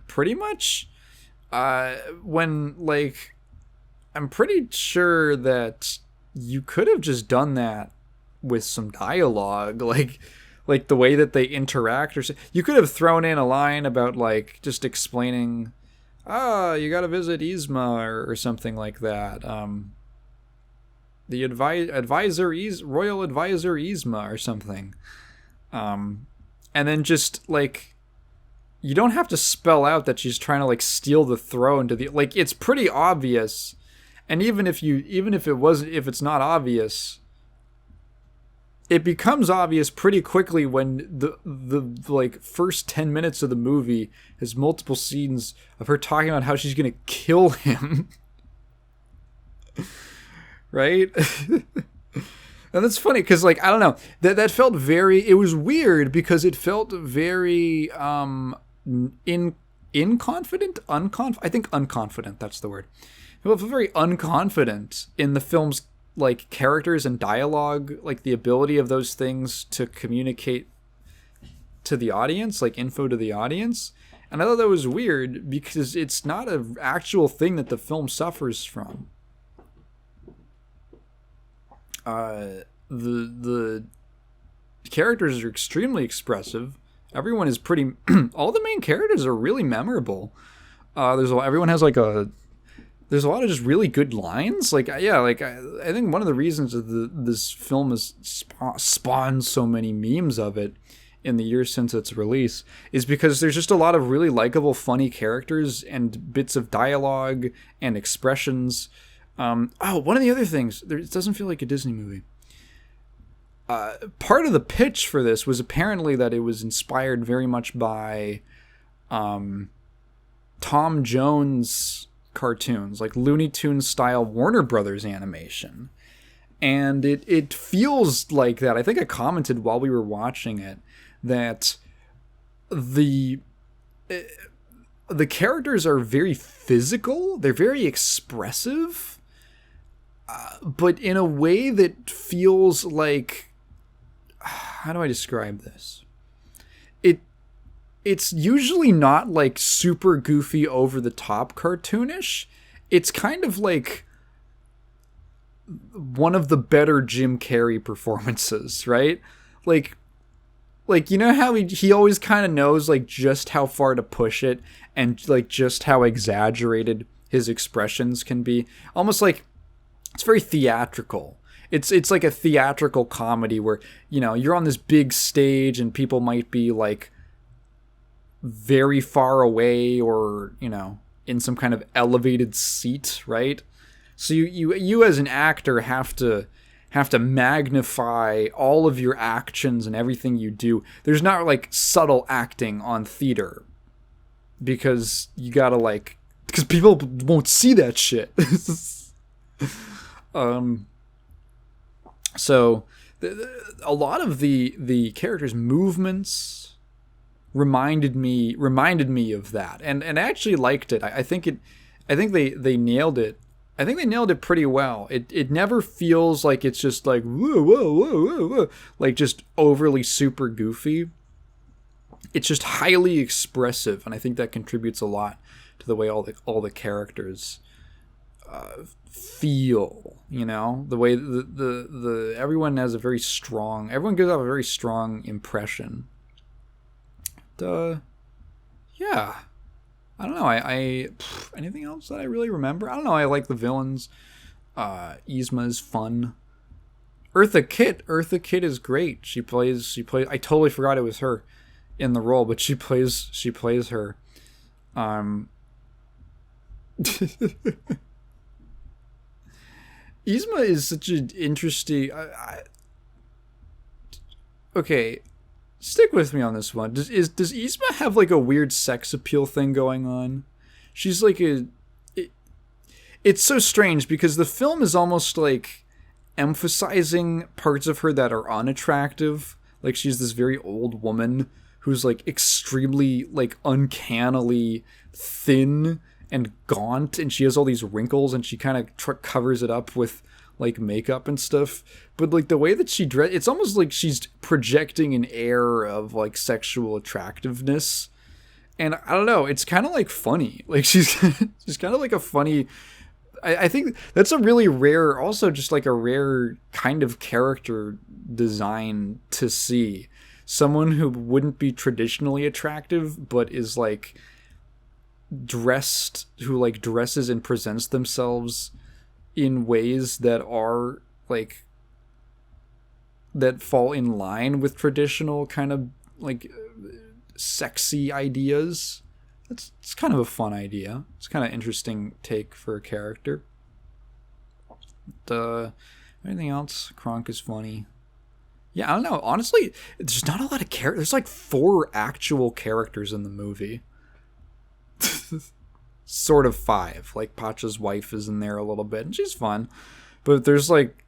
A: Pretty much. When I'm pretty sure that you could have just done that with some dialogue, like the way that they interact, or you could have thrown in a line about just explaining, you gotta visit Yzma or something like that. The royal advisor Yzma or something. And then just you don't have to spell out that she's trying to steal the throne to the it's pretty obvious. And even if it's not obvious, it becomes obvious pretty quickly when the first 10 minutes of the movie has multiple scenes of her talking about how she's gonna kill him. Right? And that's funny because I don't know, that felt very, it was weird because it felt very unconfident, that's the word. It felt very unconfident in the film's characters and dialogue, the ability of those things to communicate to the audience, info to the audience. And I thought that was weird because it's not an actual thing that the film suffers from. The characters are extremely expressive. Everyone is pretty. All the main characters are really memorable. Everyone has there's a lot of just really good lines. I think one of the reasons that this film has spawned so many memes of it in the years since its release, is because there's just a lot of really likable, funny characters and bits of dialogue and expressions. One of the other things, it doesn't feel like a Disney movie. Part of the pitch for this was apparently that it was inspired very much by Tom Jones cartoons, like Looney Tunes style Warner Brothers animation. And it feels like that. I think I commented while we were watching it that the characters are very physical, they're very expressive, but in a way that feels like, how do I describe this? It's usually not like super goofy, over the top cartoonish. It's kind of like one of the better Jim Carrey performances, right? Like you know how he always kind of knows like just how far to push it and like just how exaggerated his expressions can be. Almost like it's very theatrical. It's like a theatrical comedy where, you know, you're on this big stage and people might be like very far away or, you know, in some kind of elevated seat, right? So you as an actor have to magnify all of your actions and everything you do. There's not like subtle acting on theater because you gotta like, because people won't see that shit. So a lot of the characters' movements reminded me of that, and I actually liked it. I think they nailed it. I think they nailed it pretty well. It never feels like it's just like whoa whoa whoa whoa whoa, like just overly super goofy. It's just highly expressive, and I think that contributes a lot to the way all the characters feel. You know, the way the everyone gives off a very strong impression. Yeah, I don't know. I anything else that I really remember? I don't know. I like the villains. Yzma is fun. Eartha Kitt is great. She plays. I totally forgot it was her in the role, but she plays her. Yzma is such an interesting. Okay, stick with me on this one. Does Yzma have like a weird sex appeal thing going on? She's like it's so strange because the film is almost like emphasizing parts of her that are unattractive. Like she's this very old woman who's like extremely like uncannily thin and gaunt, and she has all these wrinkles, and she kind of covers it up with like makeup and stuff. But like the way that she dress, it's almost like she's projecting an air of like sexual attractiveness. And I don't know, it's kind of like funny. Like she's kind of like a funny. I think that's a really rare, also just like a rare kind of character design to see. Someone who wouldn't be traditionally attractive, but is like who like dresses and presents themselves in ways that are like that fall in line with traditional kind of like sexy ideas. It's kind of a fun idea. It's kind of interesting take for a character. Anything else? Kronk is funny. Yeah, I don't know. Honestly, there's not a lot of characters. There's like 4 actual characters in the movie. Sort of 5. Like Pacha's wife is in there a little bit, and she's fun. But there's like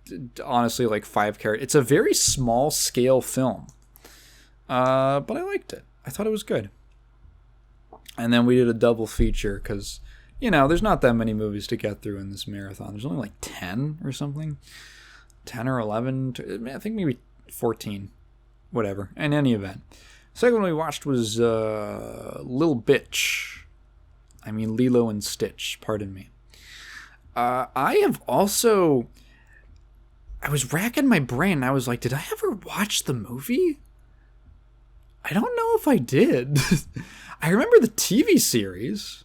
A: honestly like 5 characters. It's a very small scale film. But I liked it. I thought it was good. And then we did a double feature because, you know, there's not that many movies to get through in this marathon. There's only like 10 or something. 10 or 11. I think maybe 14. Whatever. In any event. Second one we watched was Lil Bitch. I mean Lilo and Stitch. Pardon me. I was racking my brain and I was like, did I ever watch the movie? I don't know if I did. I remember the TV series.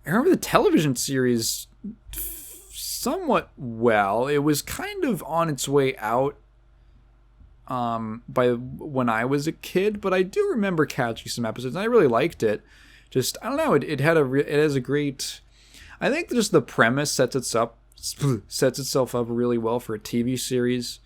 A: I remember the television series somewhat well. It was kind of on its way out by when I was a kid, but I do remember catching some episodes, and I really liked it. Just, I don't know, it has a great, I think just the premise sets itself up really well for a TV series.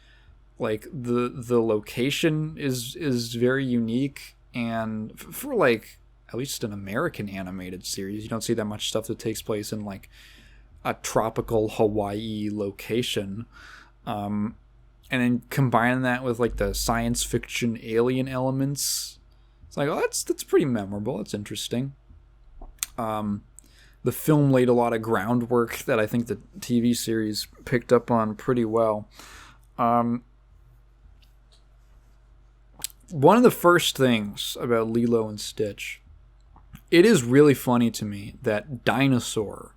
A: Like the location is very unique, and for like at least an American animated series, you don't see that much stuff that takes place in like a tropical Hawaii location. And then combine that with like the science fiction alien elements. It's like, oh, that's pretty memorable. That's interesting. The film laid a lot of groundwork that I think the TV series picked up on pretty well. One of the first things about Lilo and Stitch, it is really funny to me that Dinosaur,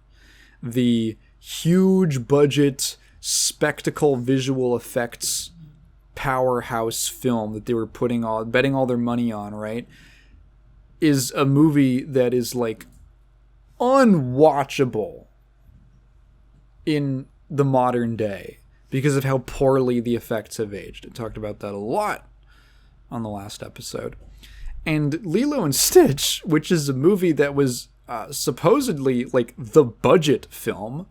A: the huge budget spectacle visual effects powerhouse film that they were betting all their money on, right, is a movie that is like unwatchable in the modern day because of how poorly the effects have aged. I talked about that a lot on the last episode. And Lilo and Stitch, which is a movie that was supposedly like the budget film,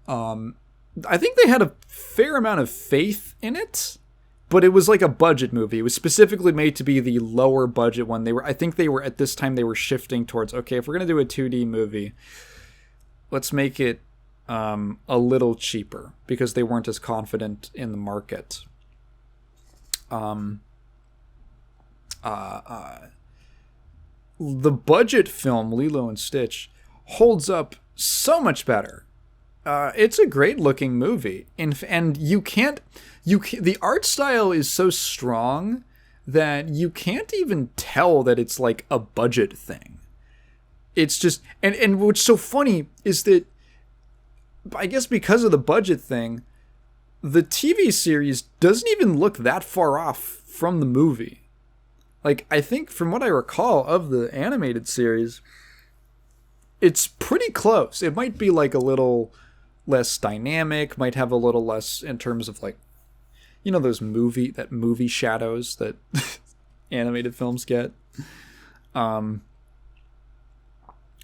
A: I think they had a fair amount of faith in it, but it was like a budget movie. It was specifically made to be the lower budget one. I think they were at this time they were shifting towards, okay, if we're gonna do a 2D movie, let's make it a little cheaper, because they weren't as confident in the market. The budget film Lilo and Stitch holds up so much better. It's a great looking movie, and the art style is so strong that you can't even tell that it's like a budget thing. It's just, and what's so funny is that, I guess because of the budget thing, the TV series doesn't even look that far off from the movie. Like, I think from what I recall of the animated series, it's pretty close. It might be like a little less dynamic, might have a little less in terms of like, you know, those movie shadows that animated films get.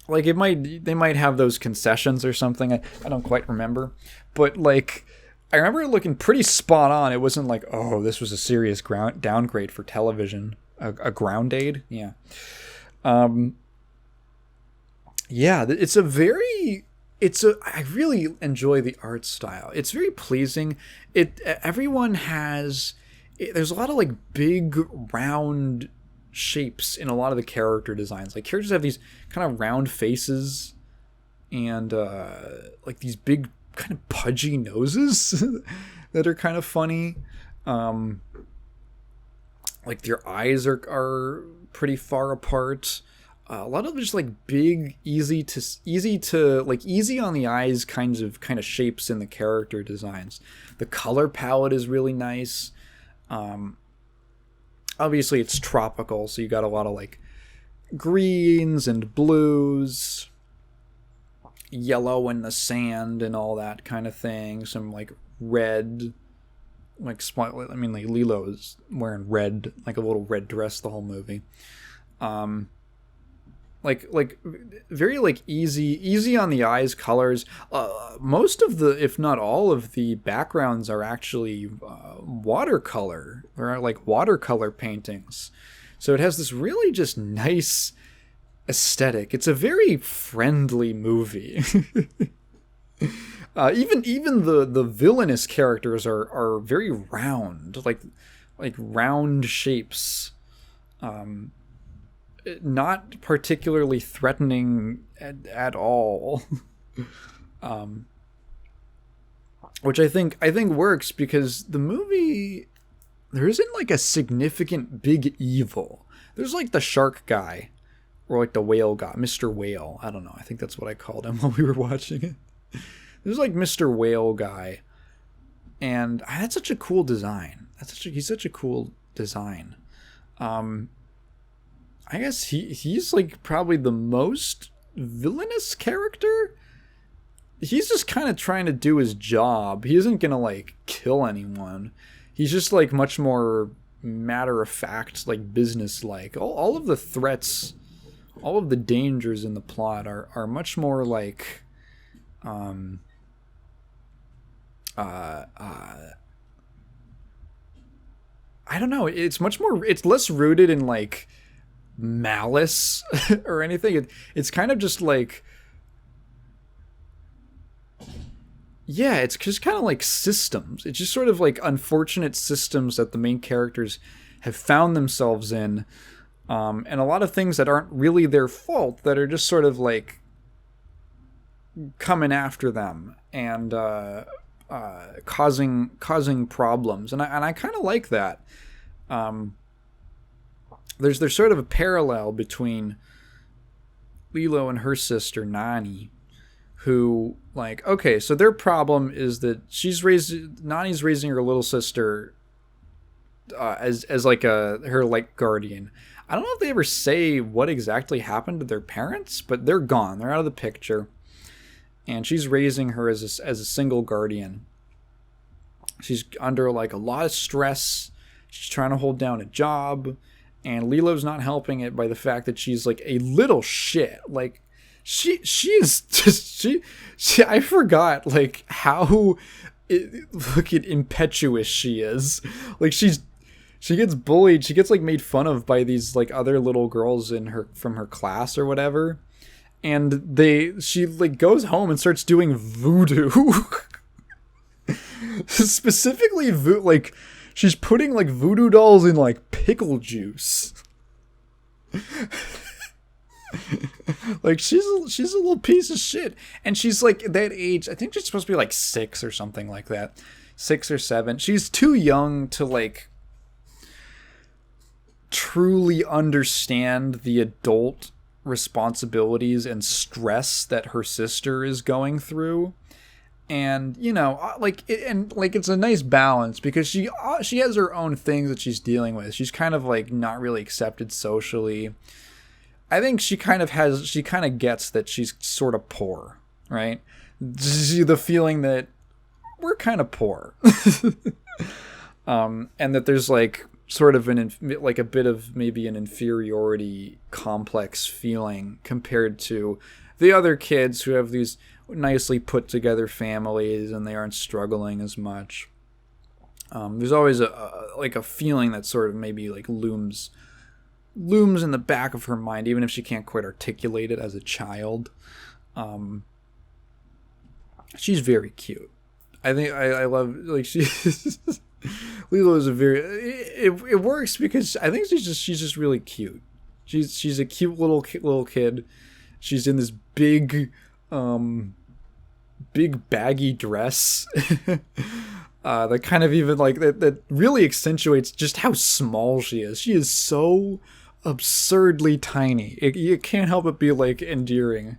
A: Like they might have those concessions or something. I don't quite remember, but like I remember it looking pretty spot on. It wasn't like, oh, this was a serious downgrade for television, a ground aid. Yeah. Yeah, I really enjoy the art style. It's very pleasing. There's a lot of like big round shapes in a lot of the character designs. Like characters have these kind of round faces and like these big kind of pudgy noses that are kind of funny. Like their eyes are pretty far apart. A lot of just like big, easy on the eyes kind of shapes in the character designs. The color palette is really nice. Obviously it's tropical, so you got a lot of like greens and blues, yellow in the sand and all that kind of thing. Some like red, like Lilo is wearing red, like a little red dress the whole movie. Like very like easy on the eyes colors. Most of the, if not all of the backgrounds are actually watercolor. They're like watercolor paintings. So it has this really just nice aesthetic. It's a very friendly movie. Even the villainous characters are very round, like round shapes. Not particularly threatening at all. Which I think works because the movie, there isn't like a significant big evil. There's like the shark guy or like the whale guy, Mr. Whale. I don't know. I think that's what I called him while we were watching it. There's like Mr. Whale guy, and that's such a cool design. He's such a cool design. I guess he's like probably the most villainous character. He's just kind of trying to do his job. He isn't gonna like kill anyone. he's just like much more matter of fact, like business like. All of the threats, all of the dangers in the plot are much more like I don't know. It's much more. It's less rooted in like malice or anything. It's kind of just like, yeah, it's just kind of like systems. It's just sort of like unfortunate systems that the main characters have found themselves in, and a lot of things that aren't really their fault that are just sort of like coming after them and causing problems. And I kind of like that. There's sort of a parallel between Lilo and her sister Nani, who, like, okay, so their problem is that Nani's raising her little sister as like her like guardian. I don't know if they ever say what exactly happened to their parents, but they're gone. They're out of the picture, and she's raising her as a single guardian. She's under like a lot of stress. She's trying to hold down a job, and Lilo's not helping it by the fact that she's like a little shit. Like she is just she I forgot like how fucking impetuous she is. Like she gets bullied. She gets like made fun of by these like other little girls from her class or whatever. And she like goes home and starts doing voodoo. Specifically like she's putting like voodoo dolls in like pickle juice. Like she's a little piece of shit, and she's like that age. I think she's supposed to be like 6 or something like that, 6 or 7. She's too young to like truly understand the adult responsibilities and stress that her sister is going through. And you know, like it's a nice balance because she has her own things that she's dealing with. She's kind of like not really accepted socially. I think she kind of gets that she's sort of poor, right? The feeling that we're kind of poor, and that there's like sort of like a bit of maybe an inferiority complex feeling compared to the other kids who have these nicely put together families and they aren't struggling as much. There's always a feeling that sort of maybe like looms in the back of her mind, even if she can't quite articulate it as a child. She's very cute. I think I love, like, she Lilo is a very it works because I think she's just really cute. She's a cute little kid. She's in this big baggy dress that kind of even like that really accentuates just how small she is. She is so absurdly tiny. You can't help but be like endearing.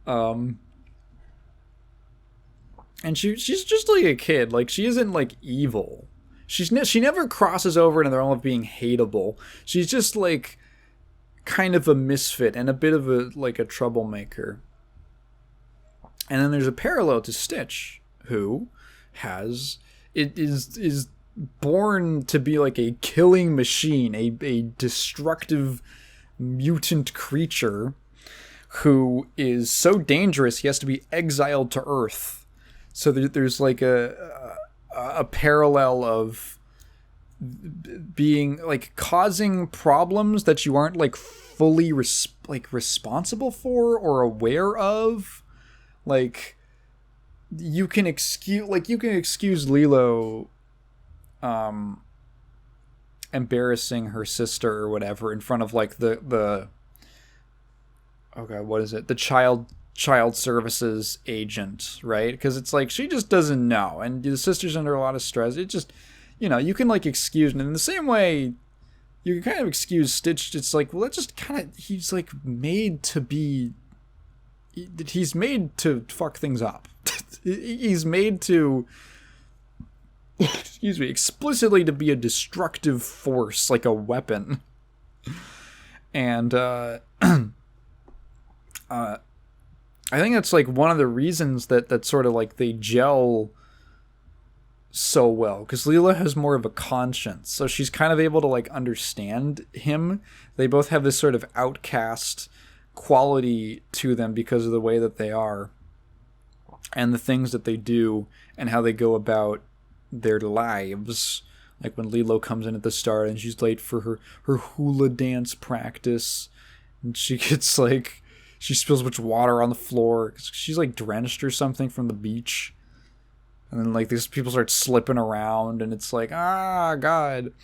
A: And she's just like a kid. Like she isn't like evil. She never crosses over into the realm of being hateable. She's just like kind of a misfit and a bit of a troublemaker. And then there's a parallel to Stitch, who is born to be like a killing machine, a destructive mutant creature who is so dangerous he has to be exiled to Earth. So there's like a parallel of being like causing problems that you aren't like fully responsible for or aware of. Like you can excuse Lilo embarrassing her sister or whatever in front of like the what is it, the child services agent, right? Because it's like she just doesn't know, and the sister's under a lot of stress. It just, you know, you can like excuse, and in the same way you can kind of excuse Stitch. It's like, well, that's just kind of, he's like made to be, he's made to fuck things up. He's made to, excuse me, explicitly to be a destructive force, like a weapon. And I think that's like one of the reasons that sort of like they gel so well because Lilo has more of a conscience, so she's kind of able to like understand him. They both have this sort of outcast quality to them because of the way that they are and the things that they do and how they go about their lives. Like when Lilo comes in at the start and she's late for her hula dance practice, and she gets like, she spills a bunch of water on the floor. She's like drenched or something from the beach. And then like these people start slipping around and it's like, ah, God.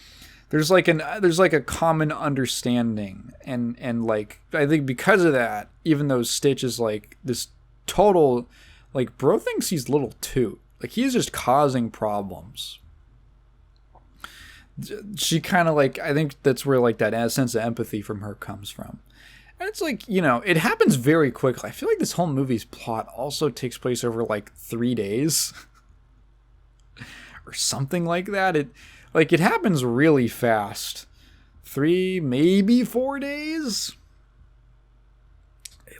A: There's like a common understanding. And like, I think because of that, even though Stitch is like this total, like, bro thinks he's little toot. Like, he's just causing problems. She kind of like, I think that's where like that sense of empathy from her comes from. And it's like, you know, it happens very quickly. I feel like this whole movie's plot also takes place over like 3 days or something like that. It happens really fast. 3, maybe 4 days.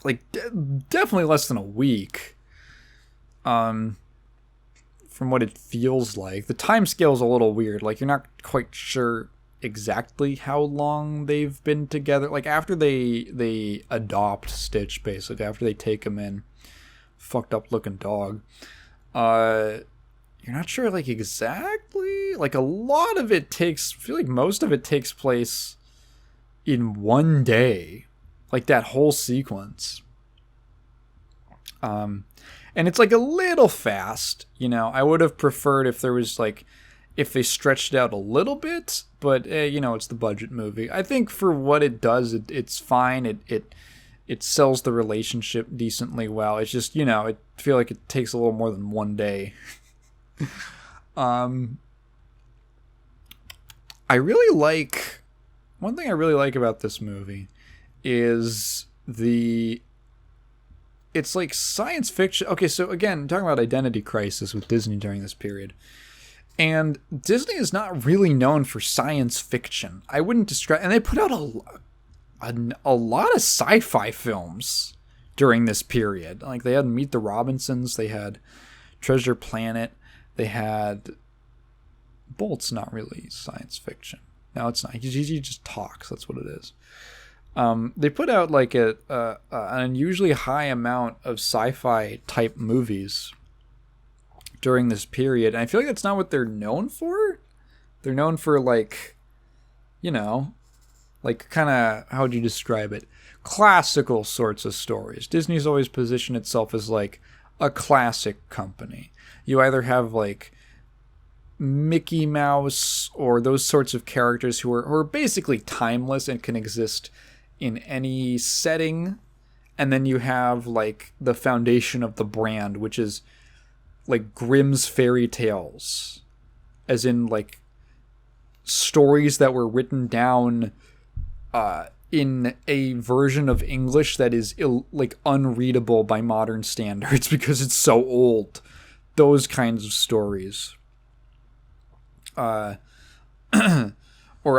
A: Like definitely less than a week. From what it feels like. The time scale's a little weird. Like, you're not quite sure exactly how long they've been together. Like, after they adopt Stitch, basically, after they take him in, fucked up looking dog, you're not sure, like, exactly. Like, a lot of it takes, I feel like most of it takes place in one day. Like, that whole sequence. And it's like a little fast, you know. I would have preferred if there was like, if they stretched it out a little bit, but you know, it's the budget movie. I think for what it does, it's fine. It sells the relationship decently well. It's just, you know, I feel like it takes a little more than one day. I really like, one thing I really like about this movie is it's like science fiction. Okay, so again, talking about identity crisis with Disney during this period. And Disney is not really known for science fiction. I wouldn't describe... And they put out a lot of sci-fi films during this period. Like, they had Meet the Robinsons, they had Treasure Planet, they had... Bolt's not really science fiction. No, it's not. He just talks. That's what it is. They put out like an unusually high amount of sci-fi type movies during this period. And I feel like that's not what they're known for. They're known for like, you know, like kind of, how would you describe it? Classical sorts of stories. Disney's always positioned itself as like a classic company. You either have like Mickey Mouse or those sorts of characters who are basically timeless and can exist in any setting, and then you have like the foundation of the brand, which is like Grimm's fairy tales, as in like stories that were written down in a version of English that is like unreadable by modern standards because it's so old. Those kinds of stories. Or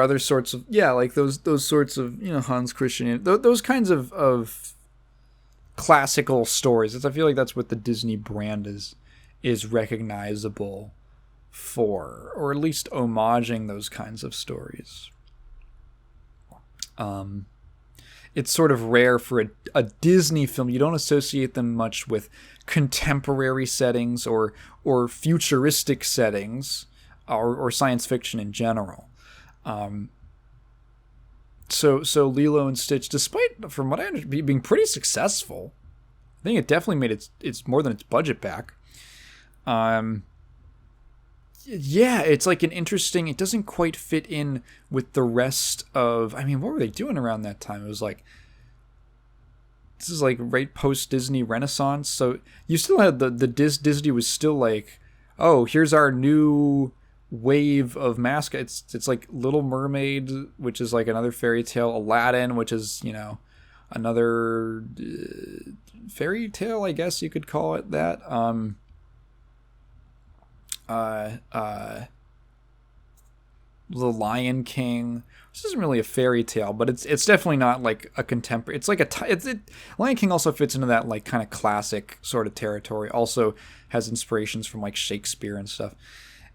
A: other sorts of, yeah, like those sorts of, you know, Hans Christian, those kinds of classical stories. I feel like that's what the Disney brand is recognizable for, or at least homaging those kinds of stories. It's sort of rare for a Disney film. You don't associate them much with contemporary settings or futuristic settings or science fiction in general. So Lilo and Stitch, despite, from what I understand, being pretty successful, I think it definitely made its more than its budget back. Yeah, it's like an interesting, it doesn't quite fit in with the rest of, I mean, what were they doing around that time? It was like, this is like right post Disney Renaissance. So you still had the Disney was still like, oh, here's our new wave of mascots. It's like Little Mermaid, which is like another fairy tale, Aladdin, which is, you know, another fairy tale, I guess you could call it that. The Lion King. This isn't really a fairy tale, but it's definitely not like a contemporary. It's like Lion King also fits into that like kind of classic sort of territory. Also has inspirations from like Shakespeare and stuff.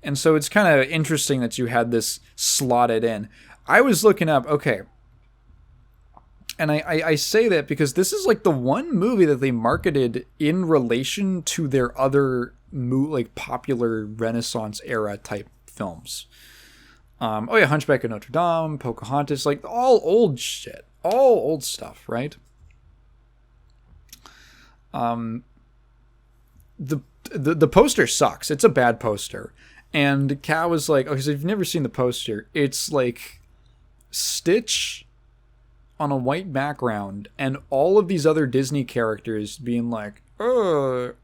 A: And so it's kind of interesting that you had this slotted in. I was looking up, okay, and I say that because this is like the one movie that they marketed in relation to their other like popular Renaissance era type films. Hunchback of Notre Dame, Pocahontas, like all old shit, all old stuff, right? The poster sucks. It's a bad poster. And Kat was like, okay, so if you've never seen the poster, it's like Stitch on a white background and all of these other Disney characters being like, ew,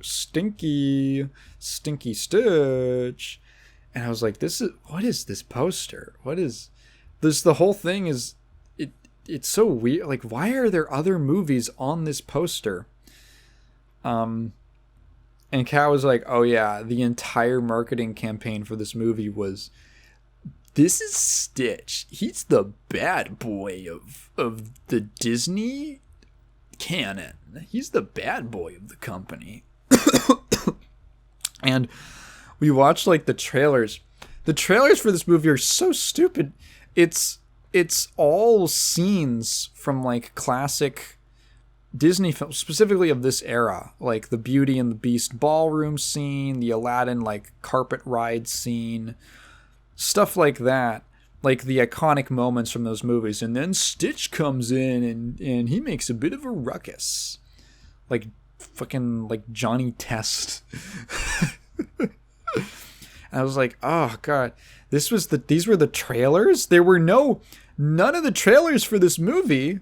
A: stinky Stitch. And I was like, what is this poster? What is this? The whole thing is, it's so weird. Like, why are there other movies on this poster? And Kat was like, oh yeah, the entire marketing campaign for this movie was, this is Stitch. He's the bad boy of the Disney canon. He's the bad boy of the company. And we watched like the trailers. The trailers for this movie are so stupid. It's all scenes from like classic Disney films, specifically of this era, like the Beauty and the Beast ballroom scene, the Aladdin like carpet ride scene, stuff like that, like the iconic moments from those movies. And then Stitch comes in and he makes a bit of a ruckus, like fucking like Johnny Test. And I was like, oh god, these were the trailers. None of the trailers for this movie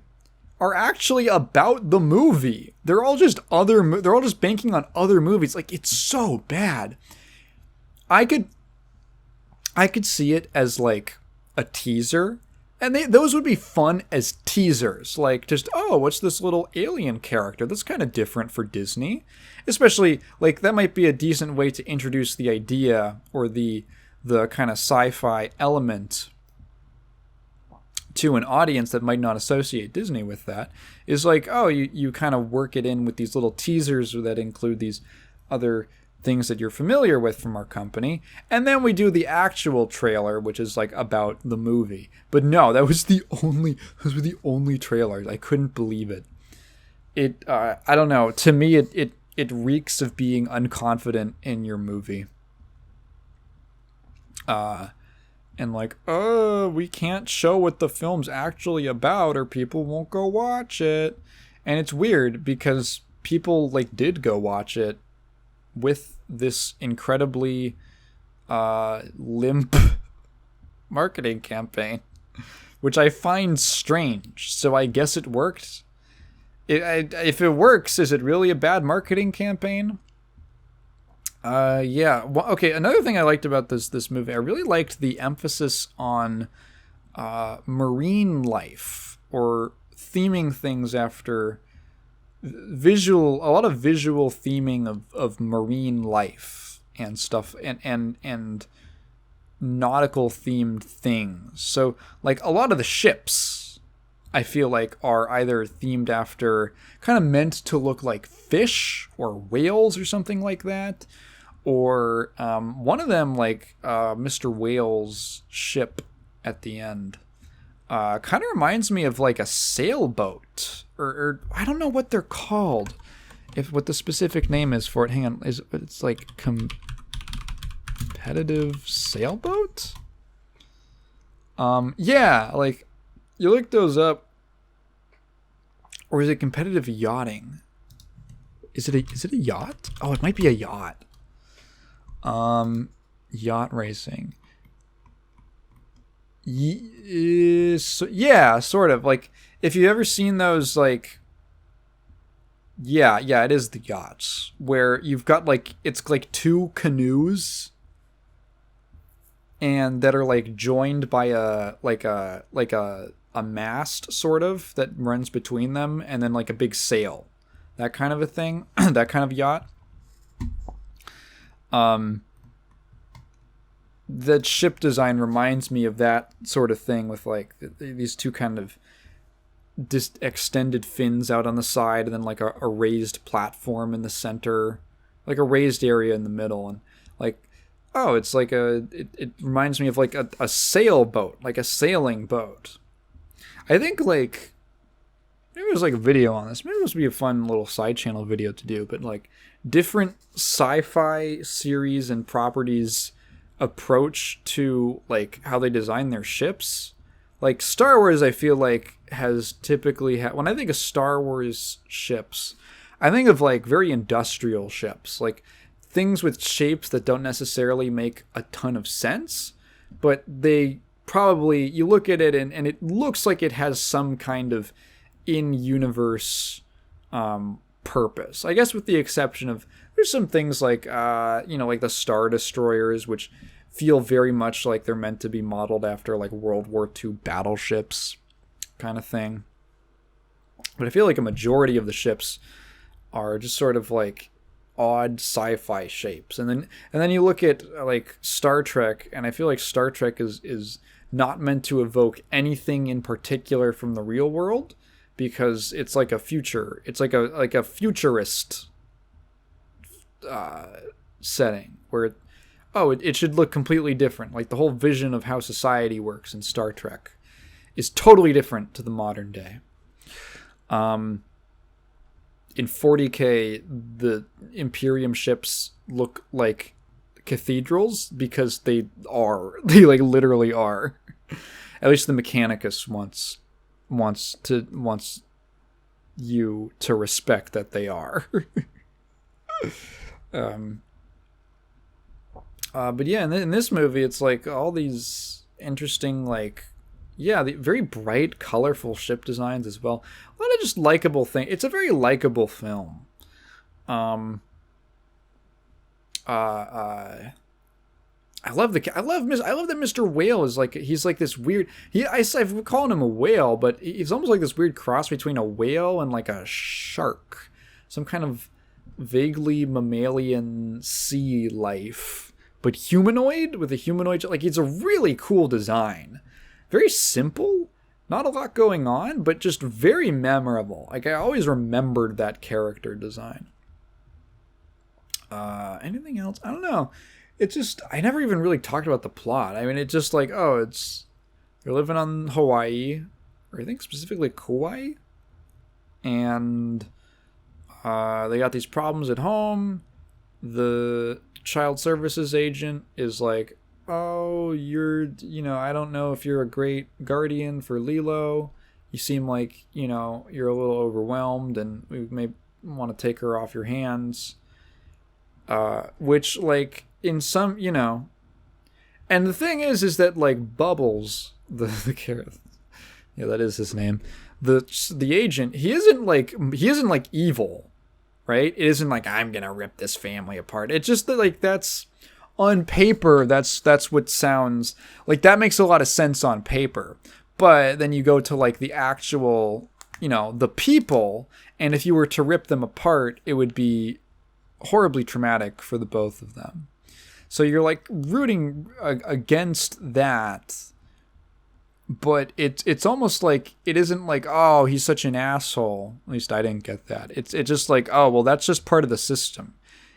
A: are actually about the movie. They're all just banking on other movies. Like, it's so bad. I could see it as like a teaser, and those would be fun as teasers. Like, just, oh, what's this little alien character? That's kind of different for Disney. Especially, like, that might be a decent way to introduce the idea or the kind of sci-fi element to an audience that might not associate Disney with that. Is like, oh, you kind of work it in with these little teasers that include these other things that you're familiar with from our company, and then we do the actual trailer, which is like about the movie. But no, those were the only trailers. I couldn't believe it. I don't know. To me, it reeks of being unconfident in your movie. And like, oh, we can't show what the film's actually about or people won't go watch it. And it's weird because people like did go watch it with this incredibly limp marketing campaign, which I find strange. So I guess it worked. If it works, is it really a bad marketing campaign? Yeah. Well, okay. Another thing I liked about this movie, I really liked the emphasis on marine life, or theming things after a lot of visual theming of marine life and stuff, and nautical themed things. So like a lot of the ships, I feel like, are either themed after, kind of meant to look like fish or whales or something like that. Or one of them, like Mr. Whale's ship at the end, kind of reminds me of like a sailboat, or I don't know what they're called, what the specific name is for it. Hang on, it's like competitive sailboat? Yeah, like you look those up, or is it competitive yachting? Is it a yacht? Oh, it might be a yacht. Yacht racing. Yeah, sort of. Like, if you've ever seen those, like, yeah, it is the yachts, where you've got like, it's like two canoes, and that are like joined by a mast sort of that runs between them, and then like a big sail, that kind of a thing. That kind of yacht. That ship design reminds me of that sort of thing, with like these two kind of extended fins out on the side, and then like a raised platform in the center, like a raised area in the middle, and like, oh, it's like it reminds me of like a sailboat, like a sailing boat. I think like maybe there's like a video on this. Maybe this would be a fun little side channel video to do, but like different sci-fi series and properties approach to like how they design their ships. Like Star Wars, I feel like has typically when I think of Star Wars ships, I think of like very industrial ships, like things with shapes that don't necessarily make a ton of sense, but they probably, you look at it and it looks like it has some kind of in-universe purpose. I guess with the exception of, there's some things like, like the Star Destroyers, which feel very much like they're meant to be modeled after like World War II battleships kind of thing. But I feel like a majority of the ships are just sort of like odd sci-fi shapes. And then you look at like Star Trek, and I feel like Star Trek is not meant to evoke anything in particular from the real world, because it's like a future. It's like a futurist setting where it should look completely different. Like the whole vision of how society works in Star Trek is totally different to the modern day. In 40K, the Imperium ships look like cathedrals because they like literally are. At least the Mechanicus wants you to respect that they are. But yeah, in this movie, it's like all these interesting, like, yeah, the very bright, colorful ship designs as well. A lot of just likable things. It's a very likable film. I love that Mr. Whale is like, he's like this weird. I've calling him a whale, but he's almost like this weird cross between a whale and like a shark, some kind of vaguely mammalian sea life, but humanoid with a humanoid. Like, it's a really cool design. Very simple, not a lot going on, but just very memorable. Like, I always remembered that character design. Anything else? I don't know. It's just, I never even really talked about the plot. I mean, it's just like, they're living on Hawaii, or I think specifically Kauai, and they got these problems at home. The child services agent is like, oh, I don't know if you're a great guardian for Lilo. You seem like, you're a little overwhelmed, and we may want to take her off your hands. Which, like, in some, and the thing is that, like, Bubbles, the character, yeah, that is his name, the agent, he isn't like evil, right? It isn't like, I'm gonna rip this family apart. It's just that, like, that's on paper, that's what sounds like, that makes a lot of sense on paper. But then you go to like the actual, the people, and if you were to rip them apart, it would be horribly traumatic for the both of them. So you're like rooting against that, but it's almost like, it isn't like, oh, he's such an asshole. At least I didn't get that. It's just like, oh, well, that's just part of the system.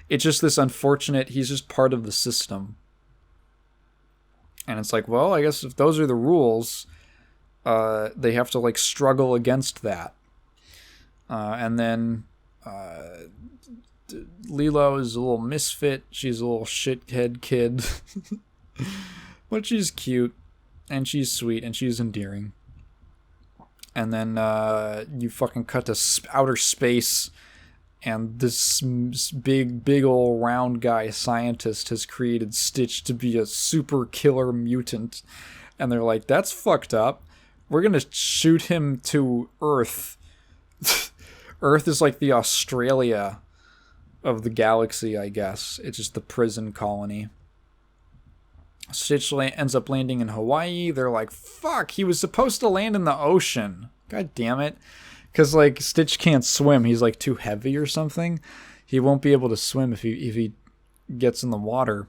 A: It's just this unfortunate, he's just part of the system. And it's like, well, I guess if those are the rules, they have to like struggle against that. And then Lilo is a little misfit. She's a little shithead kid. But she's cute, and she's sweet, and she's endearing. And then you fucking cut to outer space, and this big old round guy scientist has created Stitch to be a super killer mutant. And they're like, that's fucked up. We're gonna shoot him to Earth. Earth is like the Australia of the galaxy, I guess. It's just the prison colony. Stitch ends up landing in Hawaii. They're like, fuck, he was supposed to land in the ocean. God damn it. Because, like, Stitch can't swim. He's, like, too heavy or something. He won't be able to swim if he gets in the water.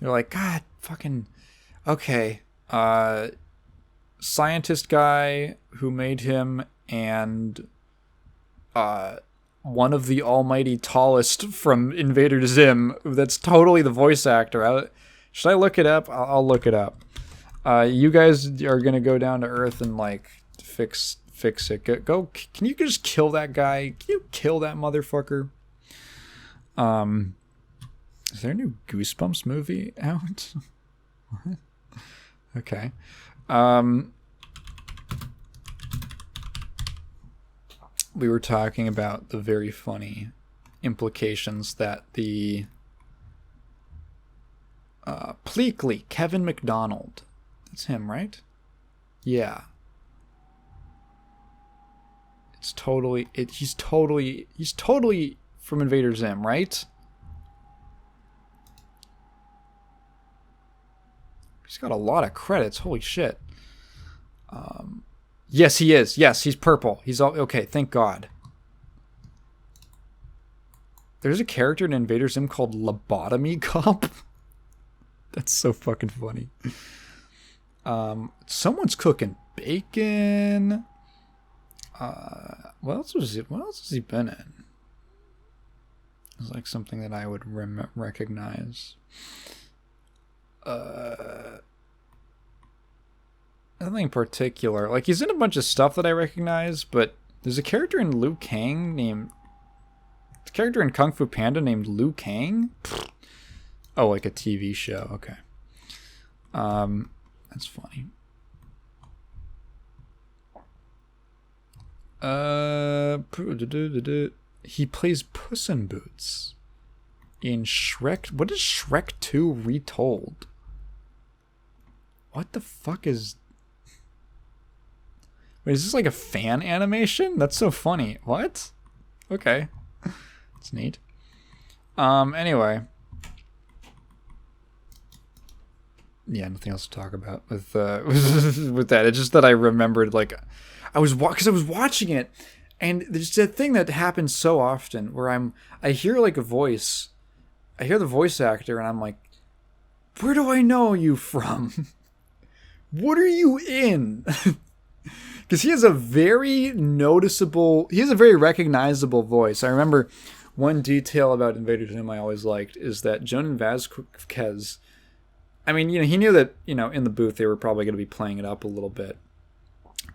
A: They're like, God, fucking... Okay. Scientist guy who made him and one of the almighty tallest from Invader Zim. That's totally the voice actor. Should I look it up? I'll look it up. You guys are gonna go down to Earth and like fix it. Go. Can you just kill that guy? Can you kill that motherfucker? Is there a new Goosebumps movie out? What? Okay. We were talking about the very funny implications that the Pleakley, Kevin McDonald. That's him, right? Yeah. It's totally he's totally from Invader Zim, right? He's got a lot of credits. Holy shit. Yes, he is. Yes, he's purple. He's all okay. Thank God. There's a character in Invader Zim called Lobotomy Cop. That's so fucking funny. Someone's cooking bacon. What else has he been in? It's like something that I would recognize. Nothing in particular. Like, he's in a bunch of stuff that I recognize, but there's a character in Liu Kang named... a character in Kung Fu Panda named Liu Kang? Oh, like a TV show. Okay. That's funny. He plays Puss in Boots in Shrek. What is Shrek 2 Retold? What the fuck is... Wait, is this like a fan animation? That's so funny. What? Okay. That's neat. Anyway. Yeah, nothing else to talk about with with that. It's just that I remembered, like, I was watching it, and there's that thing that happens so often where I hear like a voice, I hear the voice actor, and I'm like, where do I know you from? What are you in? Because he has a very recognizable voice. I remember one detail about Invader Zim I always liked is that Jonan Vasquez, I mean, you know, he knew that, you know, in the booth they were probably going to be playing it up a little bit.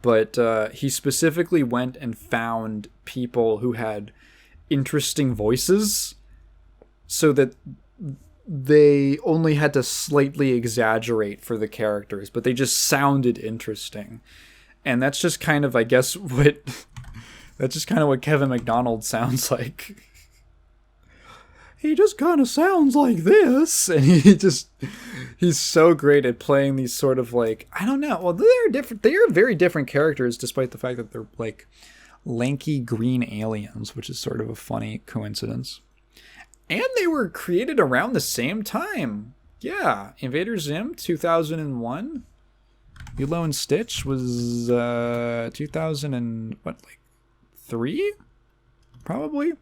A: But he specifically went and found people who had interesting voices so that they only had to slightly exaggerate for the characters, but they just sounded interesting. And that's just kind of, I guess, what Kevin McDonald sounds like. He just kind of sounds like this, and he's so great at playing these sort of, like, I don't know. Well, they are very different characters, despite the fact that they're like lanky green aliens, which is sort of a funny coincidence. And they were created around the same time. Yeah, Invader Zim 2001. Lilo and Stitch was 2003, probably.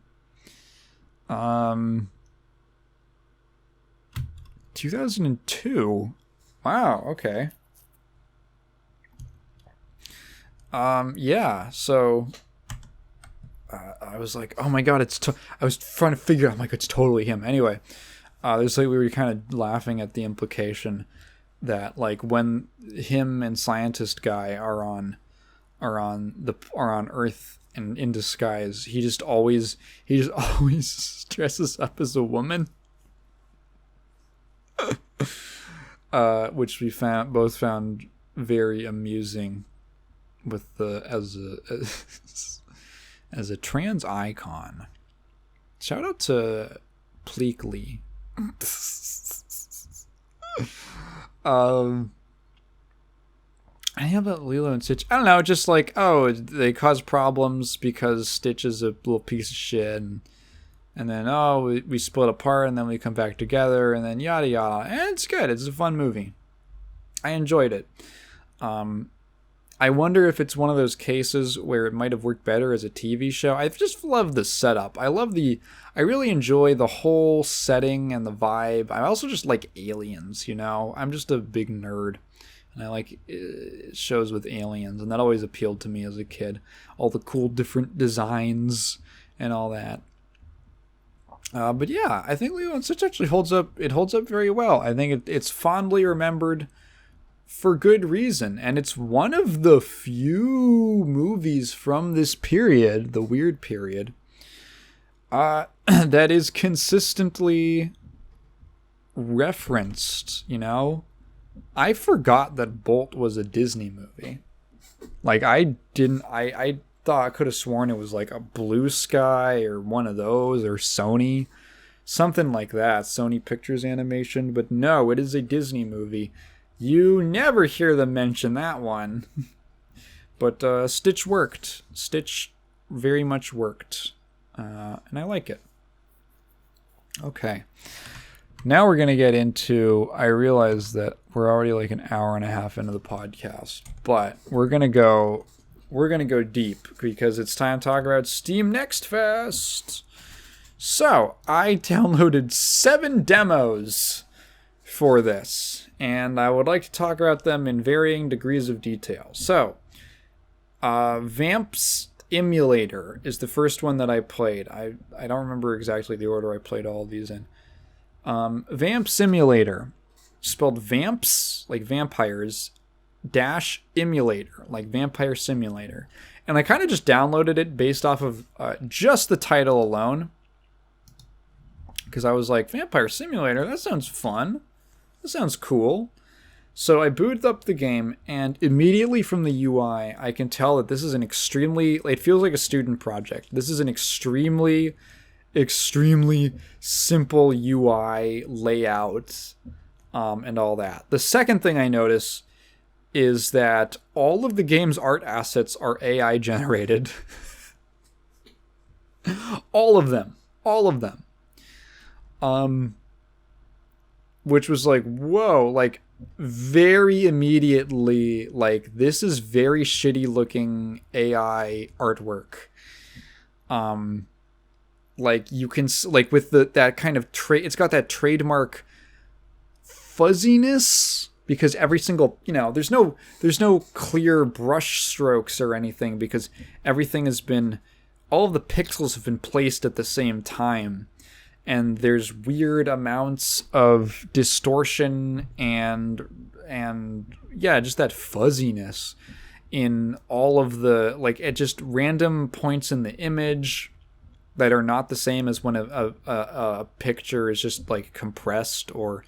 A: 2002. Wow. Okay. Yeah. So I was like, oh my god, I was trying to figure out. I'm like, it's totally him. Anyway, there's like we were kind of laughing at the implication that like when him and scientist guy are on Earth and in disguise, he just always dresses up as a woman. Which we both found very amusing with as a trans icon. Shout out to Pleakley. I have about Lilo and Stitch. I don't know, just like, oh, they cause problems because Stitch is a little piece of shit, and then, oh, we split apart, and then we come back together, and then yada yada. And it's good. It's a fun movie. I enjoyed it. I wonder if it's one of those cases where it might have worked better as a TV show. I just love the setup. I really enjoy the whole setting and the vibe. I also just like aliens, you know? I'm just a big nerd. And I like shows with aliens, and that always appealed to me as a kid. All the cool different designs and all that. But yeah, I think Lilo and Stitch actually holds up. It holds up very well. I think it's fondly remembered for good reason, and it's one of the few movies from this period, the weird period, that is consistently referenced. I forgot that Bolt was a Disney movie. Like, I thought I could have sworn it was like a Blue Sky or one of those, or Sony, something like that, Sony Pictures Animation. But no, it is a Disney movie. You never hear them mention that one. But Stitch worked. Stitch very much worked. And I like it. Okay. Now we're going to get into, I realize that we're already like an hour and a half into the podcast, but we're going to go deep because it's time to talk about Steam Next Fest. So I downloaded 7 demos for this, and I would like to talk about them in varying degrees of detail. So, Vamps-Imulator is the first one that I played. I don't remember exactly the order I played all of these in. Vamps-Imulator, spelled Vamps, like vampires, dash Imulator, like Vampire Simulator. And I kind of just downloaded it based off of just the title alone. Because I was like, Vampire Simulator, that sounds fun. That sounds cool. So I booted up the game, and immediately from the UI, I can tell that this is an extremely, it feels like a student project. This is an extremely simple UI layout, and all that. The second thing I notice is that all of the game's art assets are AI generated. All of them. Which was like, whoa, like very immediately, like this is very shitty looking AI artwork. Like you can, like with that kind of it's got that trademark fuzziness, because every single, there's no clear brush strokes or anything, because everything has been, all of the pixels have been placed at the same time, and there's weird amounts of distortion and yeah, just that fuzziness in all of the, like, at just random points in the image that are not the same as when a picture is just like compressed or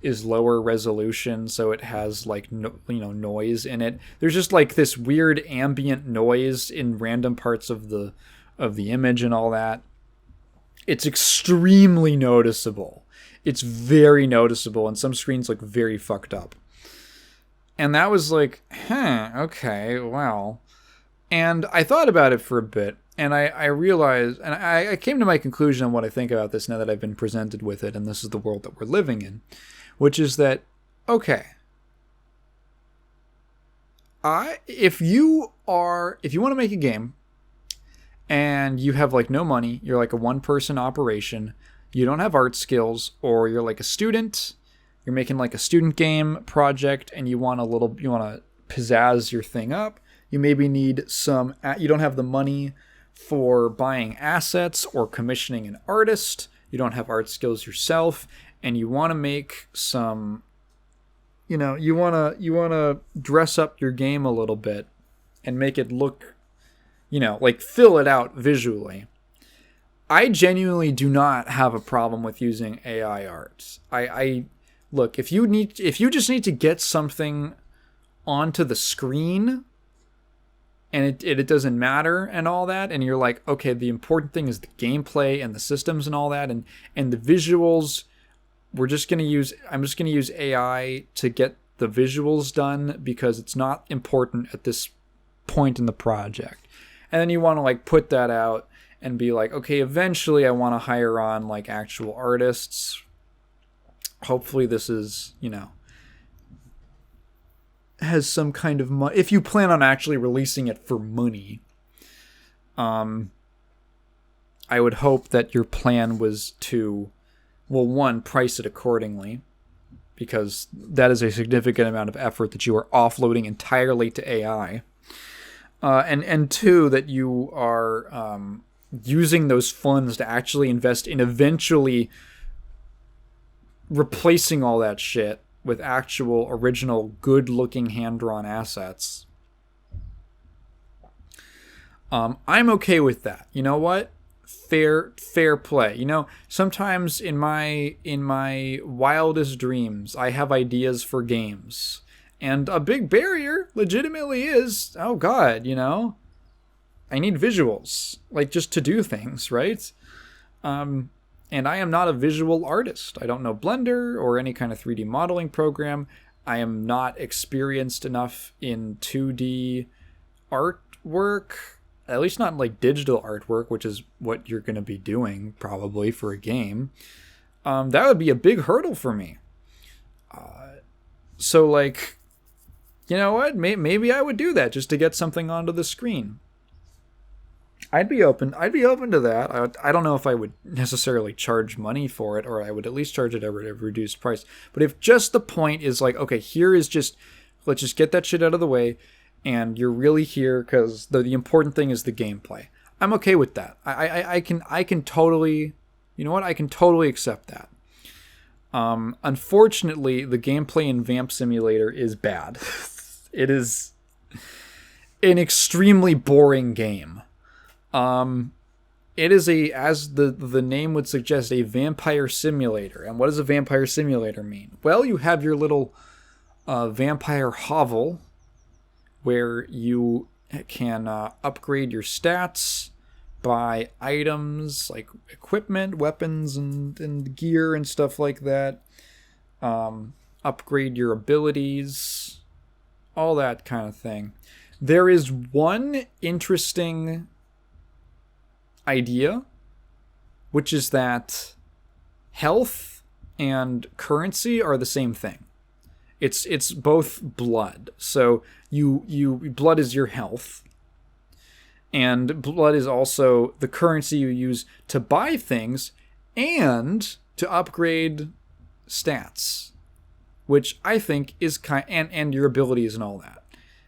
A: is lower resolution, so it has like noise in it. There's just like this weird ambient noise in random parts of the image and all that. It's extremely noticeable. It's very noticeable, and some screens look very fucked up. And that was like, okay, well. And I thought about it for a bit, and I realized, and I came to my conclusion on what I think about this now that I've been presented with it, and this is the world that we're living in, which is that, okay, if you want to make a game, and you have like no money, you're like a one-person operation, you don't have art skills, or you're like a student, you're making like a student game project, and you want to pizzazz your thing up, you maybe need you don't have the money for buying assets or commissioning an artist, you don't have art skills yourself, and you want to make some, you want to dress up your game a little bit and make it look, like fill it out visually. I genuinely do not have a problem with using AI art. I look, if you just need to get something onto the screen and it doesn't matter and all that, and you're like, okay, the important thing is the gameplay and the systems and all that, and the visuals, I'm just going to use AI to get the visuals done because it's not important at this point in the project. And then you want to like put that out and be like, okay, eventually I want to hire on like actual artists. Hopefully this is, has some kind of money. If you plan on actually releasing it for money, I would hope that your plan was to, well, one, price it accordingly, because that is a significant amount of effort that you are offloading entirely to AI. And two, that you are using those funds to actually invest in eventually replacing all that shit with actual original good-looking hand-drawn assets. I'm okay with that. You know what? Fair play. You know, sometimes in my wildest dreams, I have ideas for games. And a big barrier legitimately is, oh god, you know, I need visuals, like, just to do things, right? And I am not a visual artist. I don't know Blender or any kind of 3D modeling program. I am not experienced enough in 2D artwork, at least not like digital artwork, which is what you're going to be doing probably for a game. That would be a big hurdle for me. So, like, you know what? Maybe I would do that just to get something onto the screen. I'd be open to that. I don't know if I would necessarily charge money for it, or I would at least charge it at a reduced price. But if just the point is like, okay, let's just get that shit out of the way, and you're really here because the important thing is the gameplay. I'm okay with that. I can totally, you know what? I can totally accept that. Unfortunately, the gameplay in Vamps-Imulator is bad. It is an extremely boring game. It is as the name would suggest, a vampire simulator. And what does a vampire simulator mean? Well, you have your little vampire hovel where you can upgrade your stats by items like equipment, weapons, and gear and stuff like that. Upgrade your abilities, all that kind of thing. There is one interesting idea, which is that health and currency are the same thing. It's both blood. So blood is your health, and blood is also the currency you use to buy things and to upgrade stats, which I think is and your abilities and all that.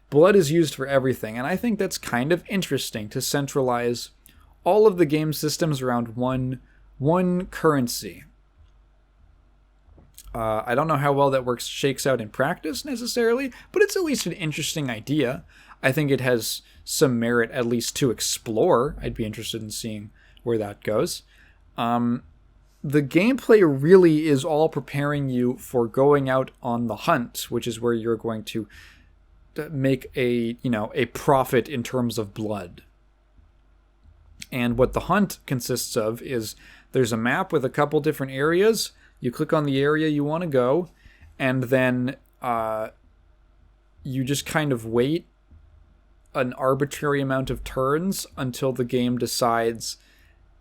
A: Blood is used for everything, and I think that's kind of interesting to centralize all of the game systems around one currency. I don't know how well that shakes out in practice necessarily, but it's at least an interesting idea. I think it has some merit at least to explore. I'd be interested in seeing where that goes. The gameplay really is all preparing you for going out on the hunt, which is where you're going to make a profit in terms of blood. And what the hunt consists of is there's a map with a couple different areas. You click on the area you want to go, and then you just kind of wait an arbitrary amount of turns until the game decides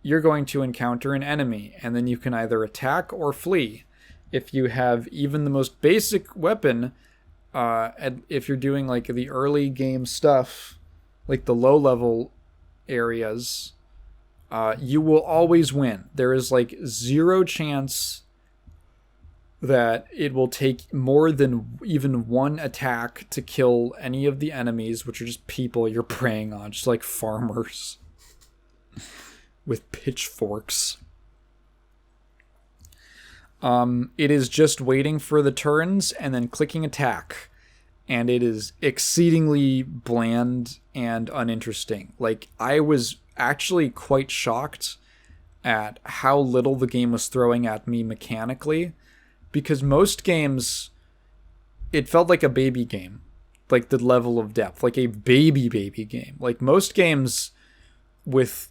A: you're going to encounter an enemy, and then you can either attack or flee. If you have even the most basic weapon, if you're doing like the early game stuff, like the low level areas, you will always win. There is like zero chance that it will take more than even one attack to kill any of the enemies, which are just people you're preying on, just like farmers with pitchforks. It is just waiting for the turns and then clicking attack, and it is exceedingly bland and uninteresting. Like, I was actually quite shocked at how little the game was throwing at me mechanically, because most games, it felt like a baby game, like the level of depth, like a baby game. Like most games with,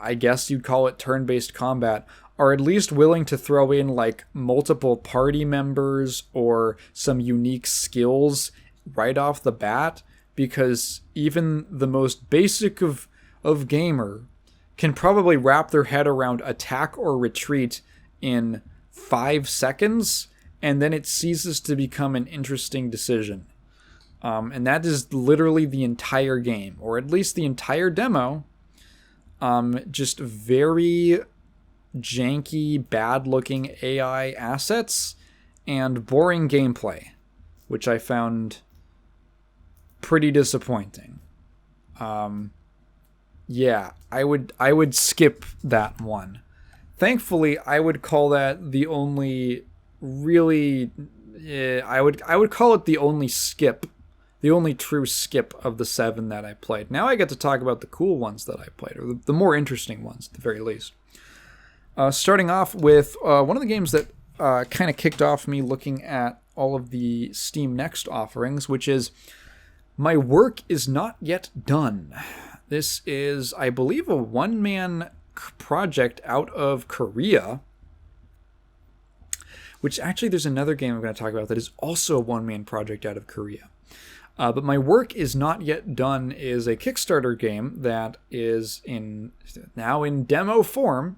A: I guess you'd call it turn-based combat, are at least willing to throw in like multiple party members or some unique skills right off the bat, because even the most basic of gamer can probably wrap their head around attack or retreat in 5 seconds, and then it ceases to become an interesting decision. And that is literally the entire game, or at least the entire demo. Just very janky, bad-looking AI assets and boring gameplay, which I found pretty disappointing. Yeah, I would skip that one. Thankfully, I would call that the only really. I would call it the only skip, the only true skip of the 7 that I played. Now I get to talk about the cool ones that I played, or the more interesting ones at the very least. Starting off with one of the games that kind of kicked off me looking at all of the Steam Next offerings, which is My Work Is Not Yet Done. This is, I believe, a one-man project out of Korea, which actually there's another game I'm going to talk about that is also a one-man project out of Korea. But My Work Is Not Yet Done is a Kickstarter game that is now in demo form,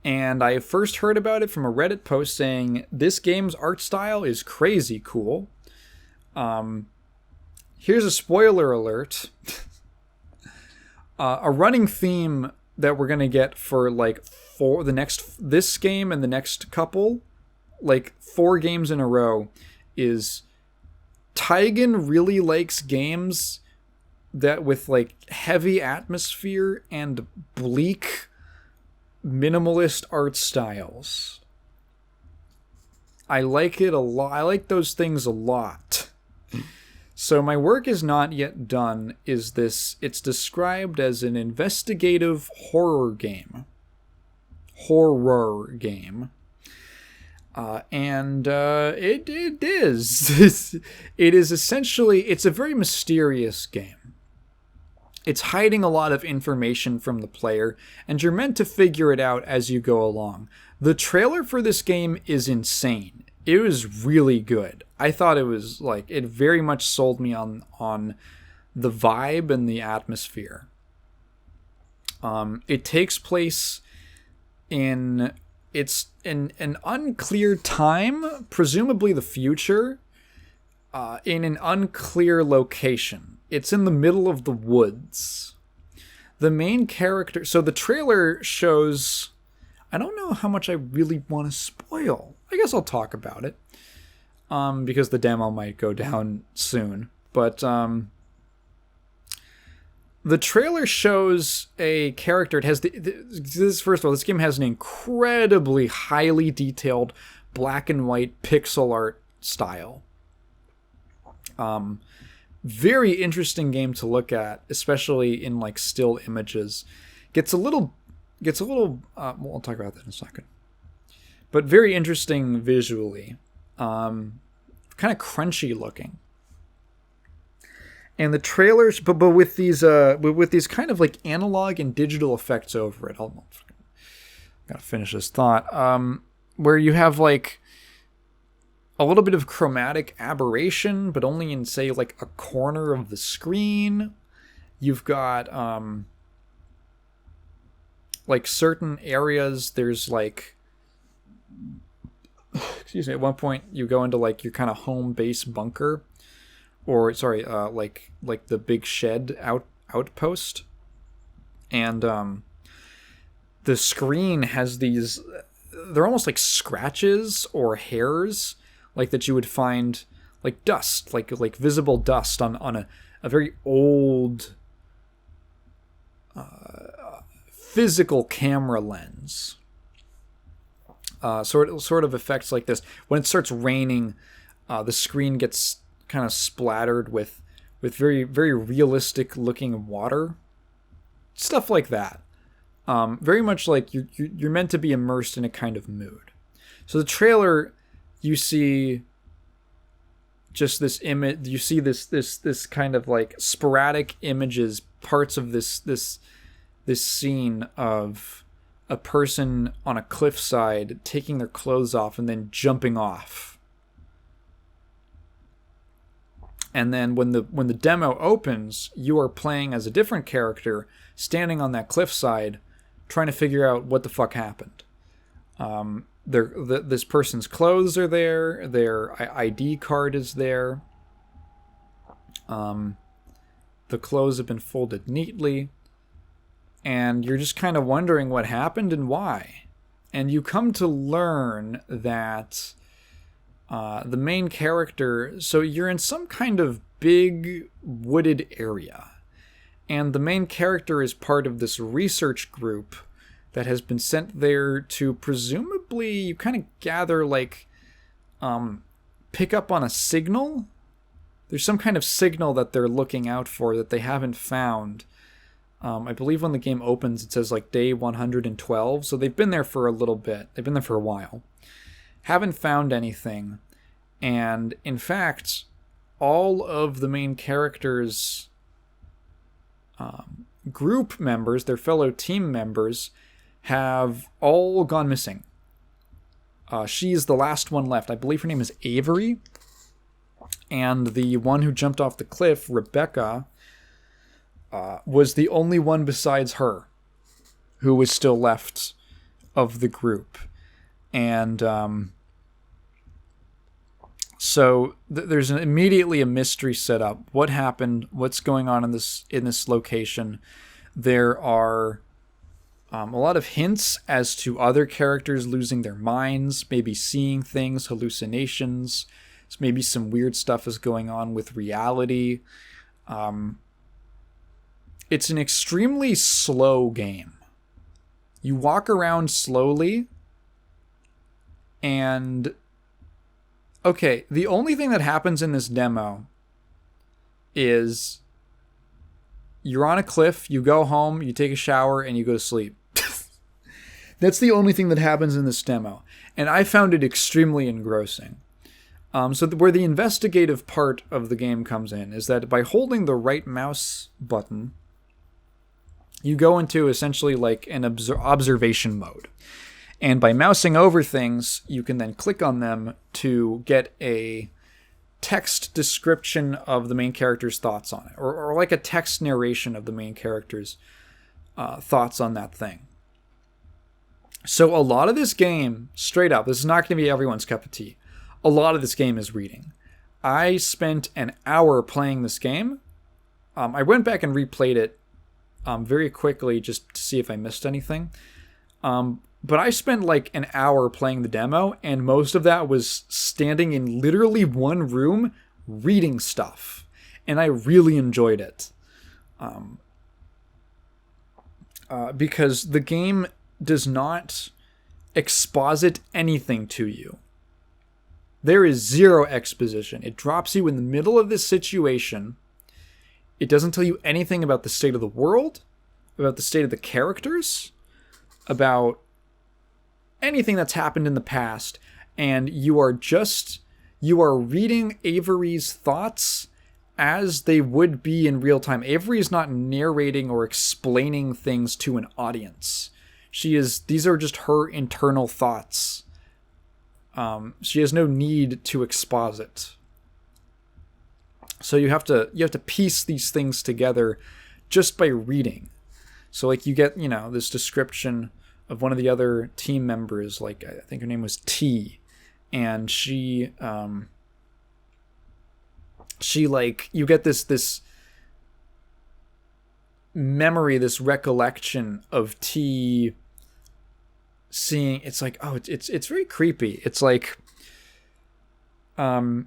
A: and I first heard about it from a Reddit post saying, this game's art style is crazy cool. Here's a spoiler alert. A running theme that we're going to get for this game and the next couple, 4 games in a row, is Taigen really likes games that with heavy atmosphere and bleak minimalist art styles. I like it a lot. I like those things a lot. So My Work Is Not Yet Done is this. It's described as an investigative horror game. And it is. It is essentially, it's a very mysterious game. It's hiding a lot of information from the player, and you're meant to figure it out as you go along. The trailer for this game is insane. It was really good. I thought it was it very much sold me on the vibe and the atmosphere. It takes place in an unclear time, presumably the future, in an unclear location. It's in the middle of the woods. The main character... So the trailer shows... I don't know how much I really want to spoil. I guess I'll talk about it. Because the demo might go down soon. But the trailer shows a character. It has first of all, this game has an incredibly highly detailed black and white pixel art style. Very interesting game to look at, especially in still images. Gets a little. Well, I'll talk about that in a second. But very interesting visually. Kind of crunchy looking. And the trailers, but with these kind of analog and digital effects over it. Gotta finish this thought. Where you have a little bit of chromatic aberration, but only in say a corner of the screen. You've got certain areas. There's excuse me. At one point, you go into your kind of home base bunker. Or sorry, the big shed outpost, and the screen has these. They're almost scratches or hairs, that you would find dust, like visible dust on a very old physical camera lens. Sort of effects like this. When it starts raining, the screen gets kind of splattered with very, very realistic looking water, stuff like that. Very much you're meant to be immersed in a kind of mood. So the trailer, you see just this image. You see this kind of sporadic images, parts of this scene of a person on a cliffside taking their clothes off and then jumping off. And then when the demo opens, you are playing as a different character standing on that cliffside trying to figure out what the fuck happened. This person's clothes are there. Their ID card is there. The clothes have been folded neatly. And you're just kind of wondering what happened and why. And you come to learn that the main character... So you're in some kind of big wooded area. and the main character is part of this research group that has been sent there to presumably, you kind of gather, like, pick up on a signal. There's some kind of signal that they're looking out for that they haven't found. I believe when the game opens, it says, like, day 112, so they've been there for a little bit. They've been there for a while. Haven't found anything, and, in fact, all of the main characters' group members, their fellow team members, have all gone missing. She's the last one left. I believe her name is Avery. And the one who jumped off the cliff, Rebecca, was the only one besides her who was still left of the group. And so there's immediately a mystery set up. What happened? What's going on in this location? There are a lot of hints as to other characters losing their minds, maybe seeing things, hallucinations. So maybe some weird stuff is going on with reality. It's an extremely slow game. You walk around slowly, and okay, the only thing that happens in this demo is you're on a cliff, you go home, you take a shower, and you go to sleep. That's the only thing that happens in this demo. And I found it extremely engrossing. So where the investigative part of the game comes in is that by holding the right mouse button, you go into essentially like an observation mode. And by mousing over things, you can then click on them to get a text description of the main character's thoughts on it. Or like a text narration of the main character's thoughts on that thing. So a lot of this game, straight up, this is not going to be everyone's cup of tea. A lot of this game is reading. I spent an hour playing this game. I went back and replayed it very quickly just to see if I missed anything. But I spent like an hour playing the demo, and most of that was standing in literally one room reading stuff. And I really enjoyed it. Because the game does not exposit anything to you. There is zero exposition. It drops you in the middle of this situation. It doesn't tell you anything about the state of the world, about the state of the characters, about anything that's happened in the past. And you are reading Avery's thoughts as they would be in real time. Avery is not narrating or explaining things to an audience. These are just her internal thoughts. She has no need to exposit. So you have to piece these things together just by reading. So like you get, this description of one of the other team members, like I think her name was T, and she like, you get this memory, this recollection of T seeing, it's like, oh, it's very creepy. It's like on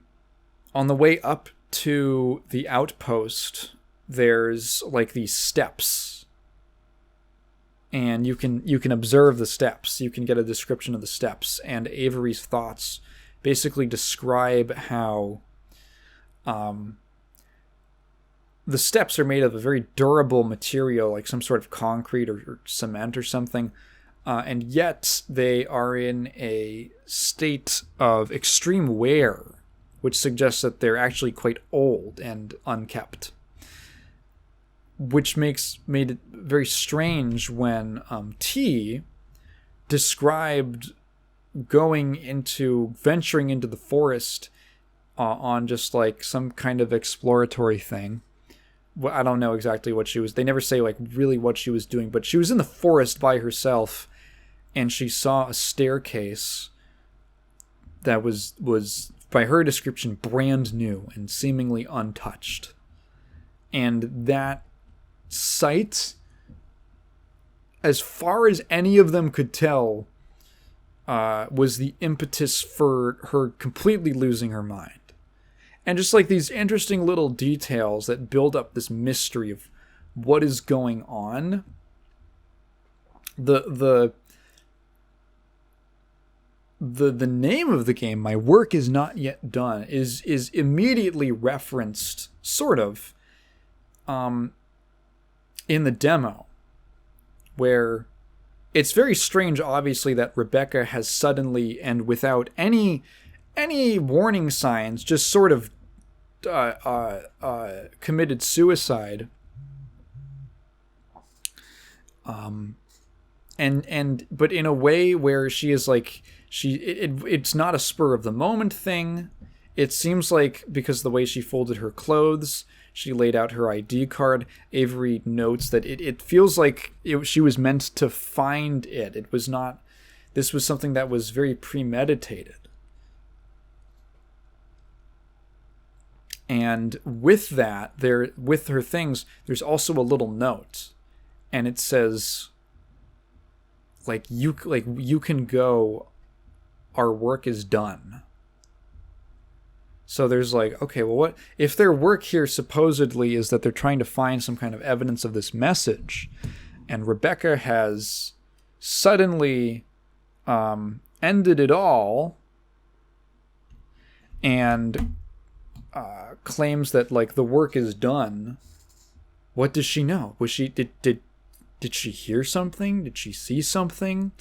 A: the way up to the outpost, there's like these steps, and you can observe the steps. You can get a description of the steps, and Avery's thoughts basically describe how the steps are made of a very durable material, like some sort of concrete or cement or something, and yet they are in a state of extreme wear, which suggests that they're actually quite old and unkept. Which made it very strange when T described venturing into the forest on just like some kind of exploratory thing. Well, I don't know exactly what she was. They never say like really what she was doing, but she was in the forest by herself, and she saw a staircase that was by her description brand new and seemingly untouched. And that sight, as far as any of them could tell, was the impetus for her completely losing her mind. And just like these interesting little details that build up this mystery of what is going on, the name of the game, My Work Is Not Yet Done, is immediately referenced, sort of, in the demo, where it's very strange, obviously, that Rebecca has suddenly, and without any warning signs, just sort of committed suicide. But in a way where she is like, it's not a spur of the moment thing. It seems like, because of the way she folded her clothes, she laid out her ID card. Avery notes that it feels like she was meant to find it. It was not. This was something that was very premeditated. And with that, with her things, there's also a little note, and it says, you can go. Our work is done. So there's like, okay, well, what if their work here supposedly is that they're trying to find some kind of evidence of this message, and Rebecca has suddenly ended it all and claims that like the work is done. What does she know? Was she did she hear something? Did she see something?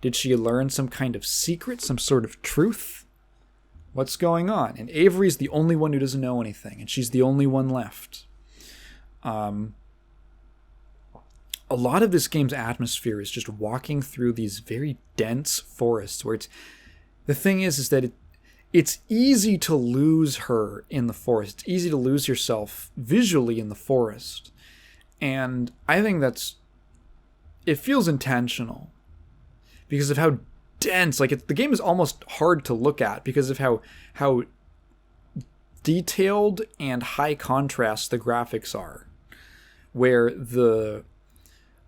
A: Did she learn some kind of secret, some sort of truth? What's going on? And Avery's the only one who doesn't know anything, and she's the only one left. A lot of this game's atmosphere is just walking through these very dense forests, where the thing is that it's easy to lose her in the forest. It's easy to lose yourself visually in the forest. And I think it feels intentional because of how dense, the game is almost hard to look at because of how detailed and high contrast the graphics are, where the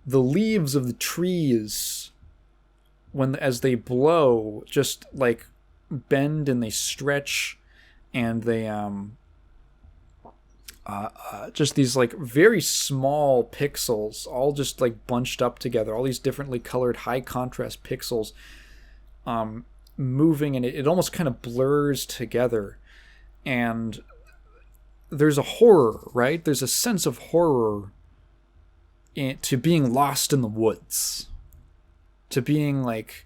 A: leaves of the trees, as they blow, just like bend and they stretch, and they just these like very small pixels all just like bunched up together, all these differently colored high contrast pixels moving, and it almost kind of blurs together. And there's a horror, right? There's a sense of horror to being lost in the woods, to being like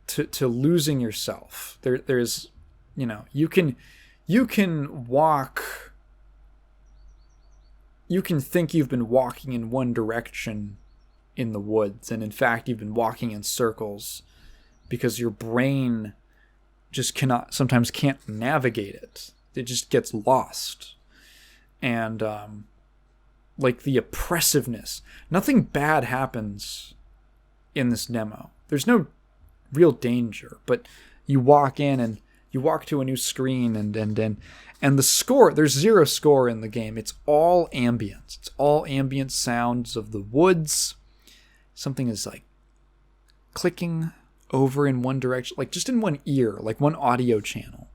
A: to losing yourself. There's you can walk, you can think you've been walking in one direction in the woods, and in fact you've been walking in circles because your brain just sometimes can't navigate it. It just gets lost. And like the oppressiveness, nothing bad happens in this demo. There's no real danger, but you walk in and you walk to a new screen, and the score, there's zero score in the game. It's all ambience. It's all ambient sounds of the woods. Something is like clicking over in one direction, like just in one ear, like one audio channel.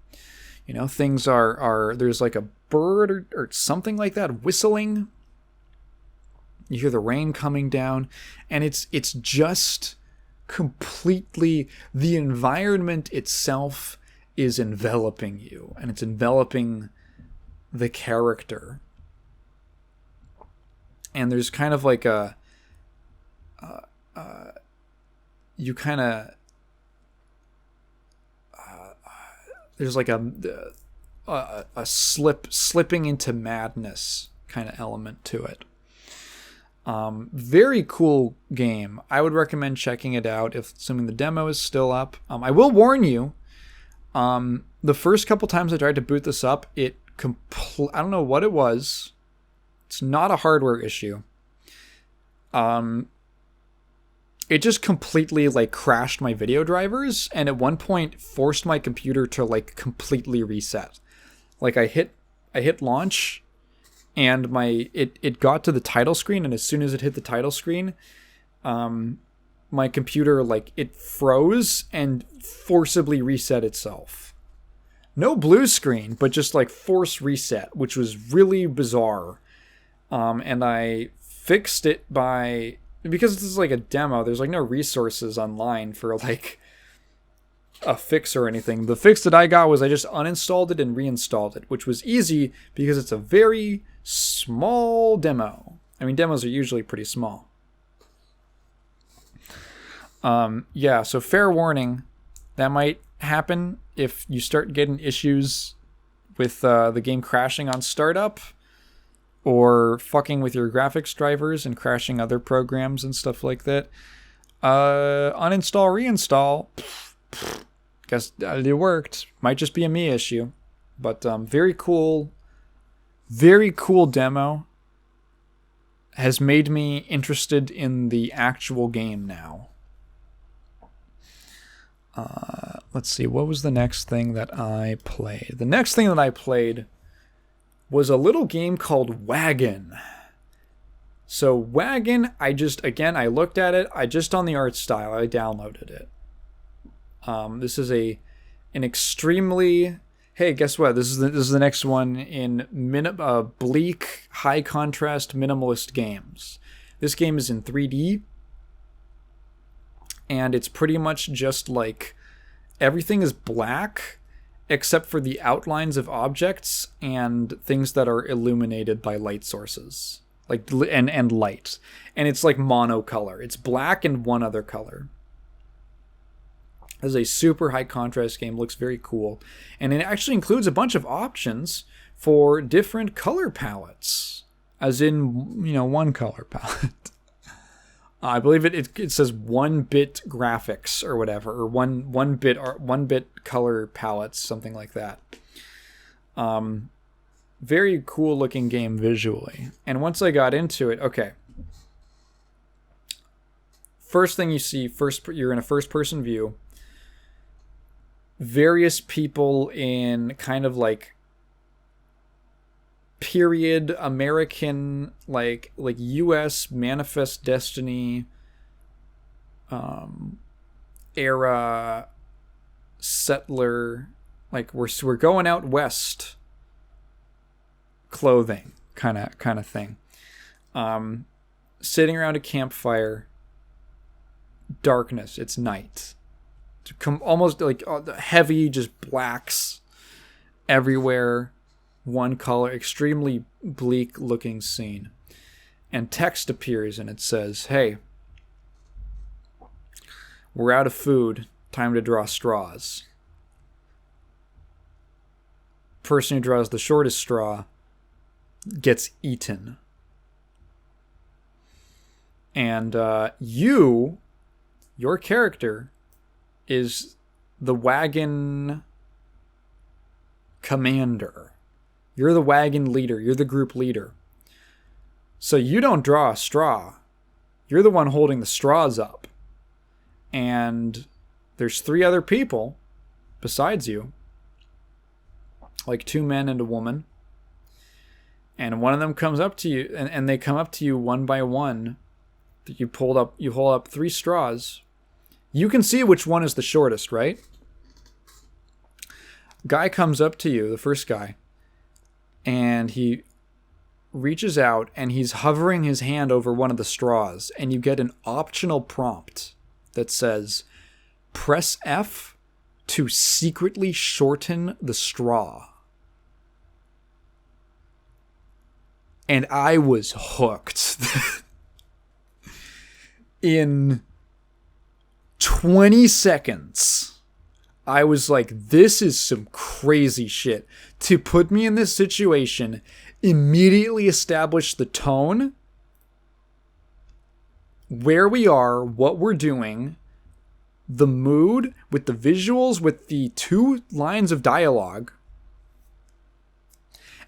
A: Things are there's like a bird or something like that whistling. You hear the rain coming down, and it's just completely, the environment itself is enveloping you, and it's enveloping the character. And there's kind of like you kind of there's like a slipping into madness kind of element to it. Very cool game. I would recommend checking it out, assuming the demo is still up. I will warn you, the first couple times I tried to boot this up, I don't know what it was. It's not a hardware issue. It just completely like crashed my video drivers, and at one point forced my computer to like completely reset. Like I hit launch, and it got to the title screen, and as soon as it hit the title screen, my computer, like, it froze and forcibly reset itself. No blue screen, but just like force reset, which was really bizarre. And I fixed it by, because this is like a demo, there's like no resources online for like a fix or anything. The fix that I got was I just uninstalled it and reinstalled it, which was easy because it's a very small demo. I mean, demos are usually pretty small. Yeah, so fair warning, that might happen if you start getting issues with the game crashing on startup, or fucking with your graphics drivers and crashing other programs and stuff like that. Uninstall, reinstall. Guess it worked. Might just be a me issue. But very cool demo. Has made me interested in the actual game now. Let's see, what was the next thing that I played? The next thing that I played was a little game called Wagon. So Wagon, I looked at it. I just on the art style, I downloaded it. This is an extremely, hey, guess what? This is the next one in bleak, high contrast, minimalist games. This game is in 3D, and it's pretty much just like everything is black except for the outlines of objects and things that are illuminated by light sources, like and light. And it's like monocolor. It's black and one other color. This is a super high contrast game, looks very cool. And it actually includes a bunch of options for different color palettes, as in, one color palette. I believe it says 1-bit graphics or whatever, or one bit color palettes, something like that. Very cool looking game visually. And once I got into it, okay. First thing you see, you're in a first person view. Various people in kind of like period American, like US Manifest Destiny era settler, like we're going out west clothing kind of thing. Sitting around a campfire, darkness, it's night. Almost like heavy, just blacks everywhere, one color, extremely bleak looking scene. And text appears and it says, hey, we're out of food, time to draw straws. Person who draws the shortest straw gets eaten. And your character is the wagon commander. You're the wagon leader. You're the group leader. So you don't draw a straw. You're the one holding the straws up. And there's 3 other people besides you. Like 2 men and a woman. And one of them comes up to you, and they come up to you one by one. You hold up 3 straws. You can see which one is the shortest, right? Guy comes up to you, the first guy, and he reaches out and he's hovering his hand over one of the straws, and you get an optional prompt that says, press F to secretly shorten the straw. And I was hooked. In 20 seconds, I was like, this is some crazy shit. To put me in this situation, immediately establish the tone, where we are, what we're doing, the mood, with the visuals, with the 2 lines of dialogue,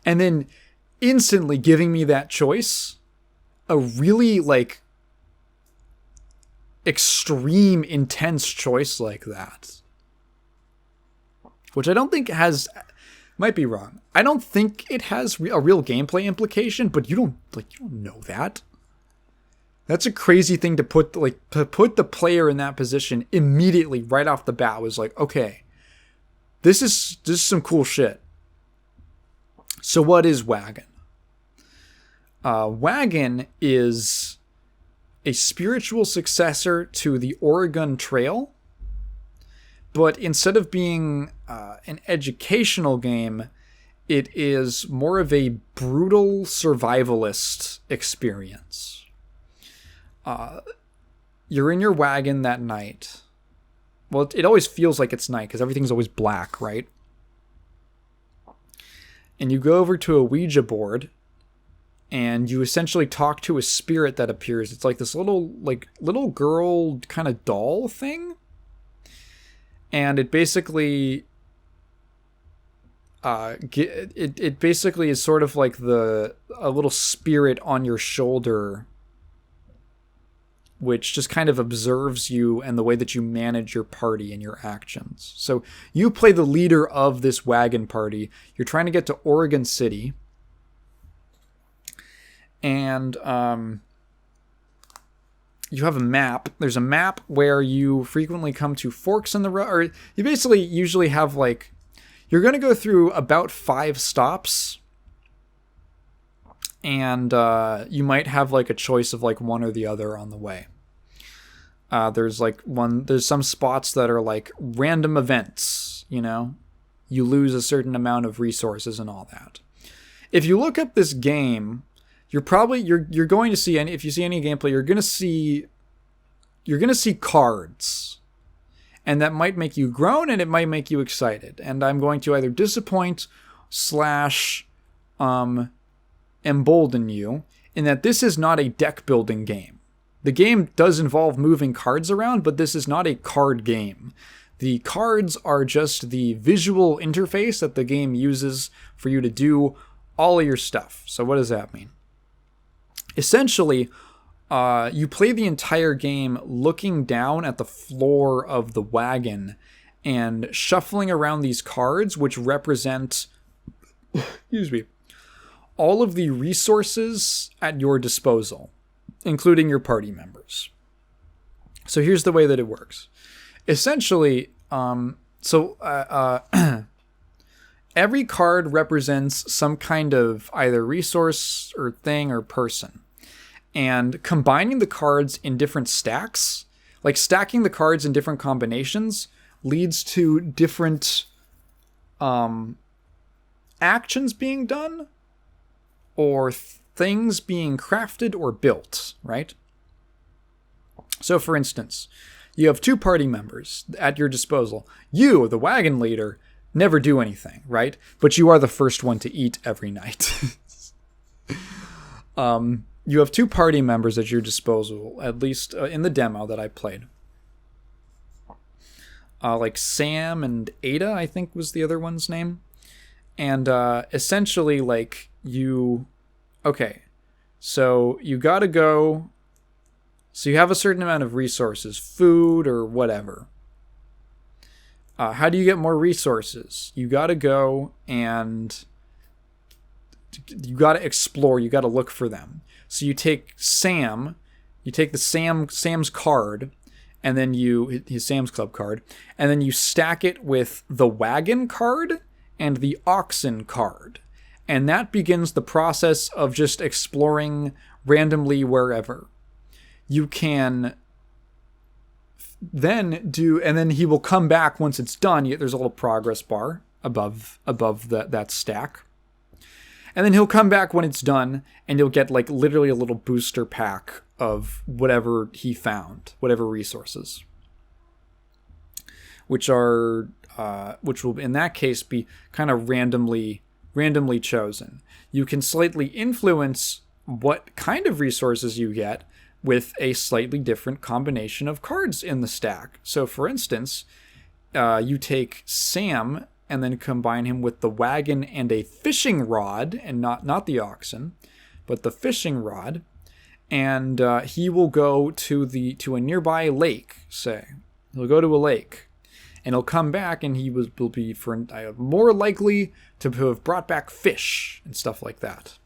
A: and then instantly giving me that choice, a really, like, extreme, intense choice like that. Which I don't think has... Might be wrong. I don't think it has a real gameplay implication, but you don't know that. That's a crazy thing to put the player in that position immediately right off the bat. Was like, okay, this is some cool shit. So what is Wagon? Wagon is a spiritual successor to the Oregon Trail, but instead of being an educational game, it is more of a brutal survivalist experience. You're in your wagon that night. Well, it always feels like it's night because everything's always black, right? And you go over to a Ouija board, and you essentially talk to a spirit that appears. It's like this little girl kind of doll thing. And it basically it basically is sort of like a little spirit on your shoulder, which just kind of observes you and the way that you manage your party and your actions. So you play the leader of this wagon party. You're trying to get to Oregon City. And you have a map. There's a map where you frequently come to forks in the road. Or you basically usually have like... You're going to go through about 5 stops. And you might have like a choice of like one or the other on the way. There's some spots that are like random events, you know? You lose a certain amount of resources and all that. If you look up this game, you're going to see if you see any gameplay, you're going to see cards. And that might make you groan and it might make you excited. And I'm going to either disappoint / embolden you in that this is not a deck building game. The game does involve moving cards around, but this is not a card game. The cards are just the visual interface that the game uses for you to do all of your stuff. So what does that mean? Essentially, you play the entire game looking down at the floor of the wagon and shuffling around these cards, which represent all of the resources at your disposal, including your party members. So here's the way that it works. Essentially, every card represents some kind of either resource or thing or person. And combining the cards in different stacks, like stacking the cards in different combinations, leads to different actions being done or things being crafted or built, right? So for instance, you have 2 party members at your disposal. You, the wagon leader, never do anything, right? But you are the first one to eat every night. You have 2 party members at your disposal, at least in the demo that I played. Like Sam and Ada, I think was the other one's name. And essentially, like, okay, so you gotta go, so you have a certain amount of resources, food or whatever. How do you get more resources? You gotta go and you gotta explore, you gotta look for them. So you take Sam's card, and then his Sam's Club card, and then you stack it with the wagon card and the oxen card. And that begins the process of just exploring randomly wherever. You can then and then he will come back once it's done. There's a little progress bar above that stack. And then he'll come back when it's done, and you'll get like literally a little booster pack of whatever he found, whatever resources, which will in that case be kind of randomly chosen. You can slightly influence what kind of resources you get with a slightly different combination of cards in the stack. So for instance, you take Sam and then combine him with the wagon and a fishing rod, and not the oxen, but the fishing rod, and he will go to a nearby lake, say. He'll go to a lake, and he'll come back, and he will be more likely to have brought back fish and stuff like that.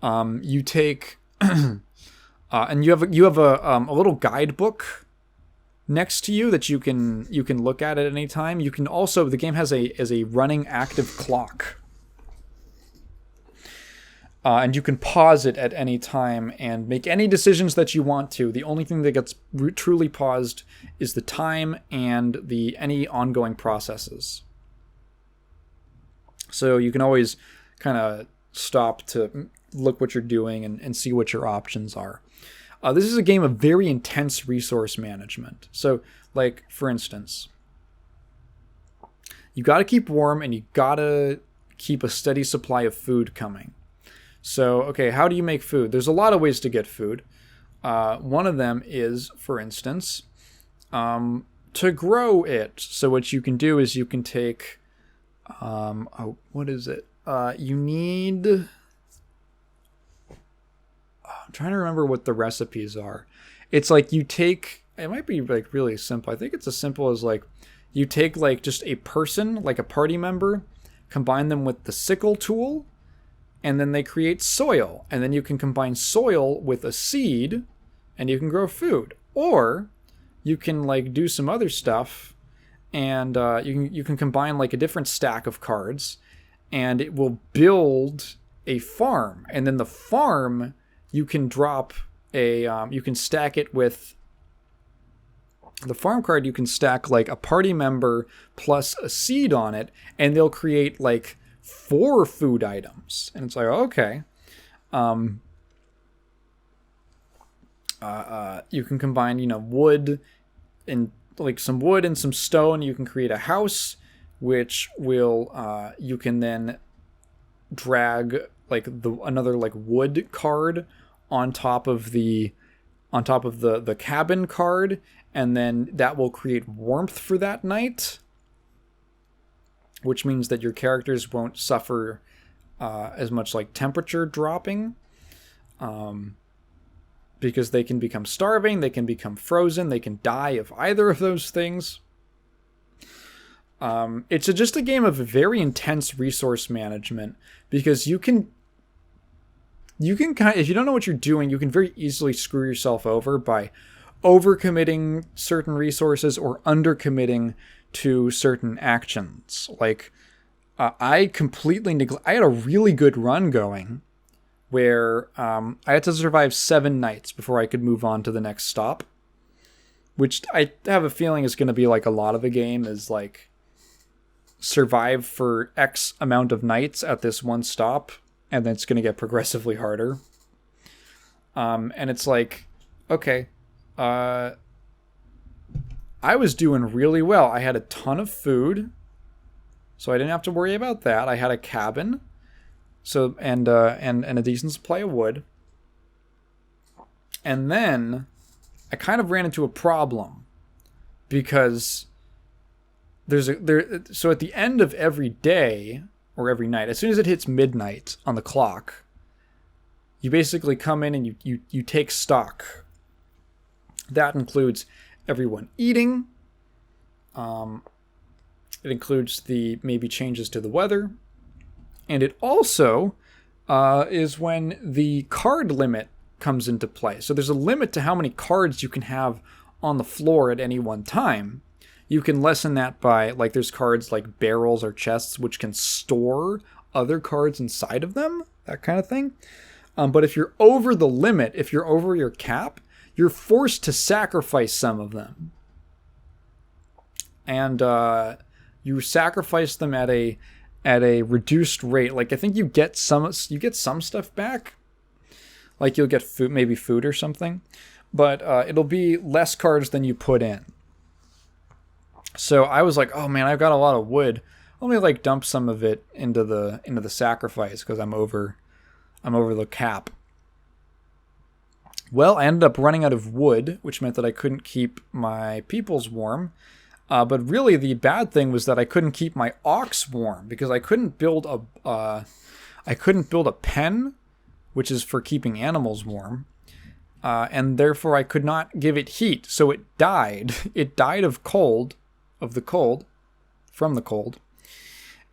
A: You take, and you have a little guidebook next to you that you can look at any time. You can also, the game has a running active clock. and you can pause it at any time and make any decisions that you want to. The only thing that gets truly paused is the time and any ongoing processes. So you can always kind of stop to look what you're doing and see what your options are. This is a game of very intense resource management. So, like, for instance, you got to keep warm and you got to keep a steady supply of food coming. So, okay, how do you make food? There's a lot of ways to get food. One of them is, for instance, to grow it. So what you can do is you can take, what is it? You need, I'm trying to remember what the recipes are. It's like you take, it might be like really simple. I think it's as simple as like, you take like just a person, like a party member, combine them with the sickle tool, and then they create soil. And then you can combine soil with a seed, and you can grow food. Or you can like do some other stuff, and you can combine like a different stack of cards, and it will build a farm. And then the farm, you can drop you can stack it with the farm card. You can stack like a party member plus a seed on it, and they'll create like 4 food items. And it's like, okay. You can combine, wood and like some wood and some stone. You can create a house, which will, you can then drag like another like wood card on top of the cabin card, and then that will create warmth for that night, which means that your characters won't suffer as much like temperature dropping, because they can become starving, they can become frozen, they can die of either of those things. It's just a game of very intense resource management, because you can kind of, if you don't know what you're doing, you can very easily screw yourself over by overcommitting certain resources or undercommitting to certain actions. Like, I completely I had a really good run going where I had to survive 7 nights before I could move on to the next stop, which I have a feeling is going to be like a lot of the game is like survive for X amount of nights at this one stop, and then it's going to get progressively harder. And it's like, okay, I was doing really well. I had a ton of food, so I didn't have to worry about that. I had a cabin, so and a decent supply of wood. And then I kind of ran into a problem, because so at the end of every day or every night, as soon as it hits midnight on the clock, you basically come in and you take stock. That includes everyone eating. It includes the maybe changes to the weather. And it also is when the card limit comes into play. So there's a limit to how many cards you can have on the floor at any one time. You can lessen that by, like, there's cards like barrels or chests which can store other cards inside of them, that kind of thing. But if you're over the limit, if you're over your cap, you're forced to sacrifice some of them. And you sacrifice them at a reduced rate. Like, I think you get some stuff back. Like, you'll get food, maybe food or something. But it'll be less cards than you put in. So I was like, oh man, I've got a lot of wood. Let me like dump some of it into the sacrifice, because I'm over the cap. Well, I ended up running out of wood, which meant that I couldn't keep my peoples warm. But really, the bad thing was that I couldn't keep my ox warm, because I couldn't build a pen, which is for keeping animals warm, and therefore I could not give it heat. So it died. It died of the cold,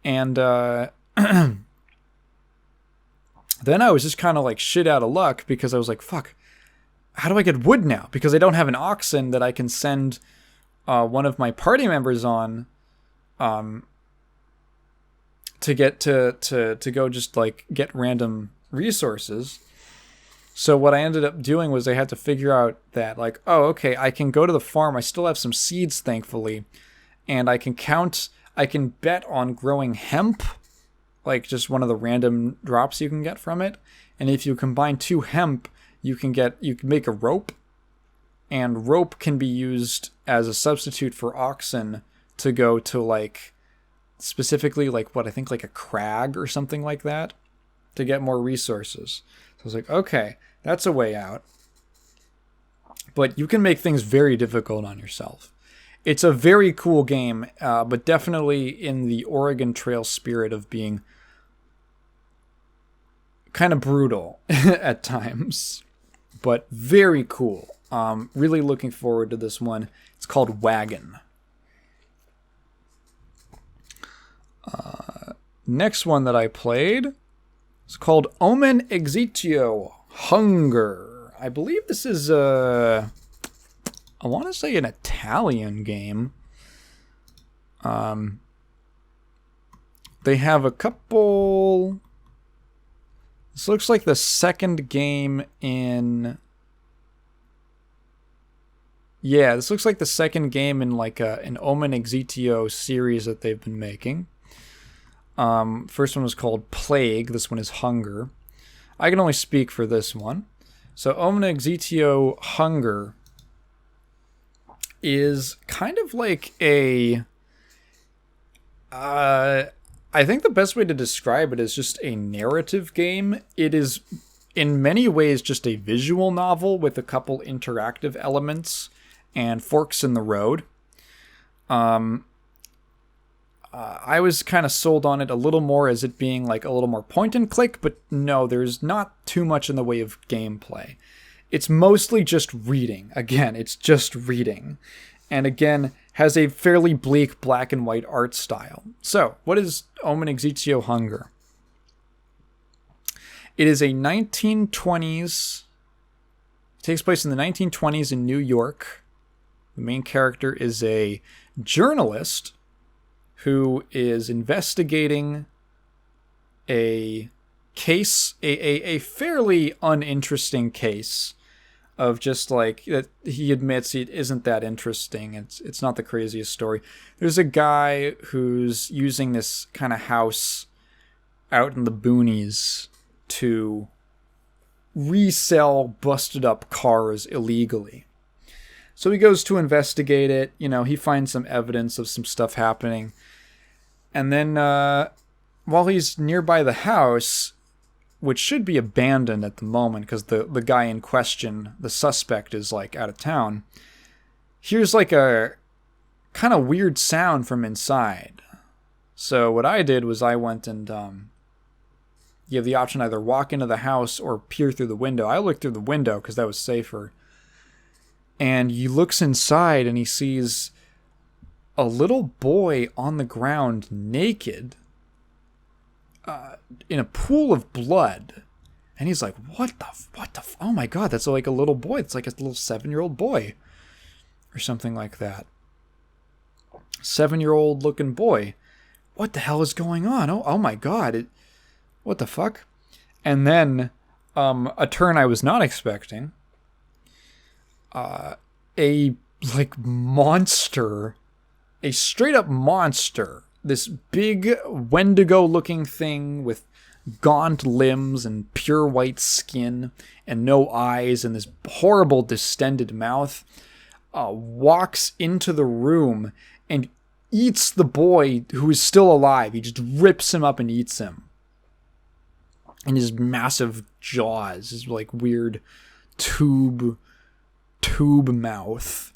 A: and then I was just kind of like shit out of luck, because I was like, fuck, how do I get wood now? Because I don't have an oxen that I can send one of my party members on to get to go just like get random resources. So what I ended up doing was I had to figure out that, like, oh, okay, I can go to the farm. I still have some seeds, thankfully. And I can bet on growing hemp, like just one of the random drops you can get from it. And if you combine 2 hemp, you can make a rope. And rope can be used as a substitute for oxen to go to, like, specifically, like, what I think, like a crag or something like that, to get more resources. So I was like, okay, that's a way out. But you can make things very difficult on yourself. It's a very cool game, but definitely in the Oregon Trail spirit of being kind of brutal at times. But very cool. Really looking forward to this one. It's called Wagon. Next one that I played is called Omen Exitio Hunger. I believe this is I want to say an Italian game. They have a couple. This looks like the second game in. Yeah, this looks like the second game in like an Omen Exitio series that they've been making. First one was called Plague. This one is Hunger. I can only speak for this one. So Omen Exitio Hunger is kind of like a... I think the best way to describe it is just a narrative game. It is in many ways just a visual novel with a couple interactive elements and forks in the road. I was kind of sold on it a little more as it being like a little more point and click, but no, there's not too much in the way of gameplay. It's mostly just reading. Again, it's just reading. And again, has a fairly bleak black and white art style. So, what is Omen Exitio Hunger? It is a 1920s... It takes place in the 1920s in New York. The main character is a journalist who is investigating a case, a fairly uninteresting case of just like, that he admits it isn't that interesting. It's not the craziest story. There's a guy who's using this kind of house out in the boonies to resell busted up cars illegally. So he goes to investigate it. You know, he finds some evidence of some stuff happening. And then while he's nearby the house, which should be abandoned at the moment because the guy in question, the suspect, is like out of town, hears like a kind of weird sound from inside. So what I did was I went and you have the option to either walk into the house or peer through the window. I looked through the window because that was safer. And he looks inside and he sees a little boy on the ground naked in a pool of blood. And he's like, what the oh my god, that's like a little boy. It's like a little 7-year-old boy or something like that. 7-year-old looking boy. What the hell is going on? Oh my god. What the fuck? And then a turn I was not expecting. A like monster, a straight up monster, this big Wendigo looking thing with gaunt limbs and pure white skin and no eyes and this horrible distended mouth, walks into the room and eats the boy who is still alive. He just rips him up and eats him. And his massive jaws, his like weird tube mouth.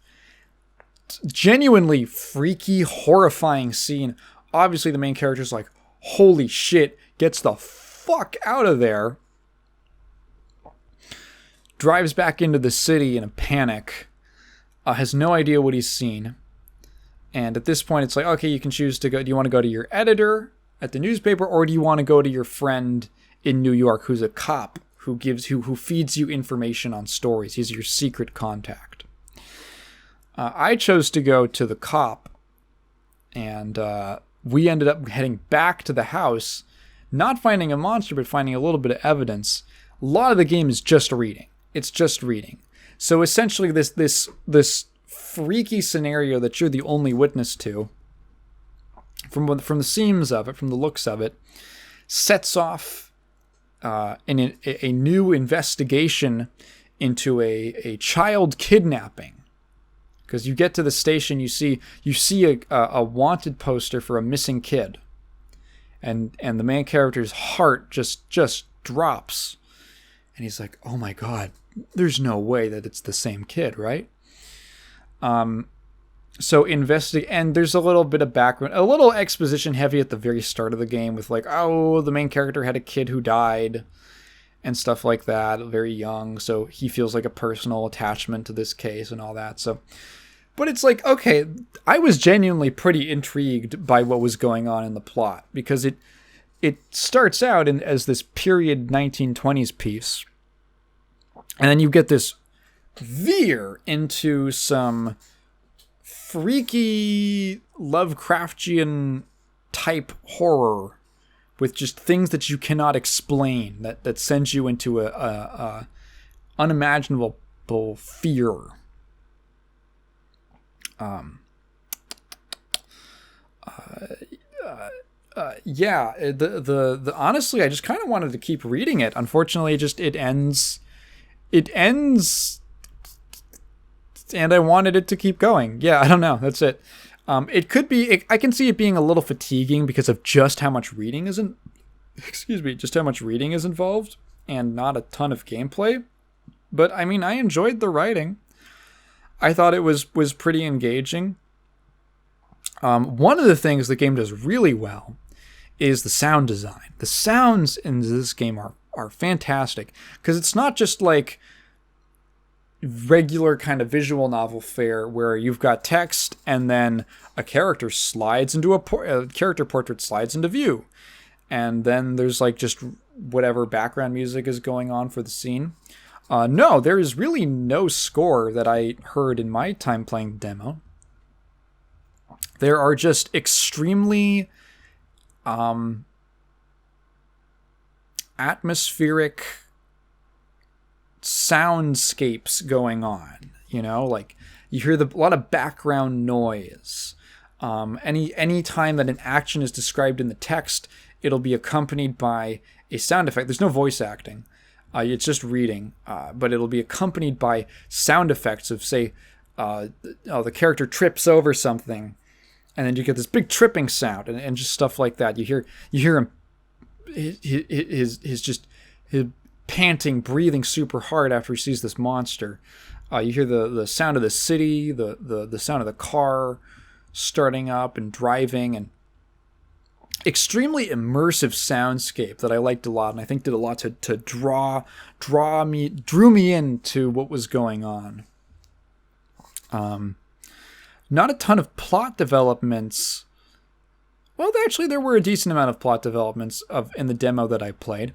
A: Genuinely freaky, horrifying scene. Obviously the main character's like, holy shit, gets the fuck out of there. Drives back into the city in a panic. Has no idea what he's seen. And at this point it's like, okay, you can choose to go. Do you want to go to your editor at the newspaper, or do you want to go to your friend in New York who's a cop who feeds you information on stories? He's your secret contact. I chose to go to the cop, and we ended up heading back to the house not finding a monster, but finding a little bit of evidence. A lot of the game is just reading. It's just reading. So essentially, this freaky scenario that you're the only witness to, from the seams of it, from the looks of it, sets off in a new investigation into a child kidnapping. Because you get to the station, you see a wanted poster for a missing kid, and the main character's heart just drops, and he's like, "Oh my god, there's no way that it's the same kid, right?" So investigate, and there's a little bit of background, a little exposition heavy at the very start of the game with like, oh, the main character had a kid who died, and stuff like that, very young, so he feels like a personal attachment to this case and all that. So, but it's like, okay, I was genuinely pretty intrigued by what was going on in the plot, because it starts out as this period 1920s piece, and then you get this veer into some freaky Lovecraftian type horror with just things that you cannot explain, that sends you into a unimaginable fear. Yeah, the honestly, I just kind of wanted to keep reading it. Unfortunately, it ends, and I wanted it to keep going. Yeah, I don't know. That's it. It could be. I can see it being a little fatiguing because of just how much reading isn't. Excuse me, just how much reading is involved, and not a ton of gameplay. But I mean, I enjoyed the writing. I thought it was pretty engaging. One of the things the game does really well is the sound design. The sounds in this game are fantastic, because it's not just like regular kind of visual novel fare where you've got text and then a character slides into a character portrait slides into view, and then there's like just whatever background music is going on for the scene. No, there is really no score that I heard in my time playing the demo. There are just extremely atmospheric soundscapes going on. You know, like you hear a lot of background noise. Any time that an action is described in the text, it'll be accompanied by a sound effect. There's no voice acting. It's just reading, but it'll be accompanied by sound effects of, say, the character trips over something, and then you get this big tripping sound, and just stuff like that. You hear him, his panting, breathing super hard after he sees this monster. You hear the sound of the city, the sound of the car starting up and driving, and extremely immersive soundscape that I liked a lot, and I think did a lot to drew me into what was going on. Not a ton of plot developments. Well, actually, there were a decent amount of plot developments in the demo that I played.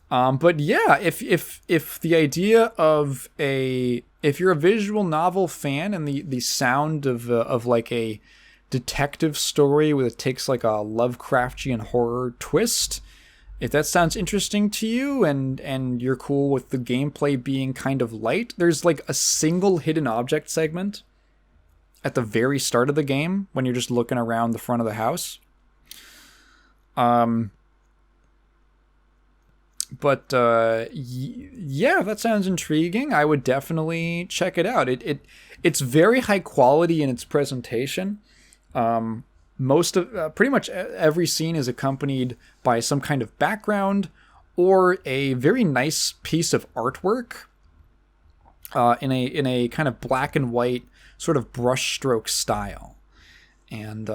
A: But yeah, if the idea of if you're a visual novel fan and the sound of like a detective story where it takes like a Lovecraftian horror twist, if that sounds interesting to you and you're cool with the gameplay being kind of light, there's like a single hidden object segment at the very start of the game when you're just looking around the front of the house. But yeah, that sounds intriguing. I would definitely check it out. It's very high quality in its presentation. Pretty much every scene is accompanied by some kind of background or a very nice piece of artwork in a kind of black and white sort of brushstroke style, and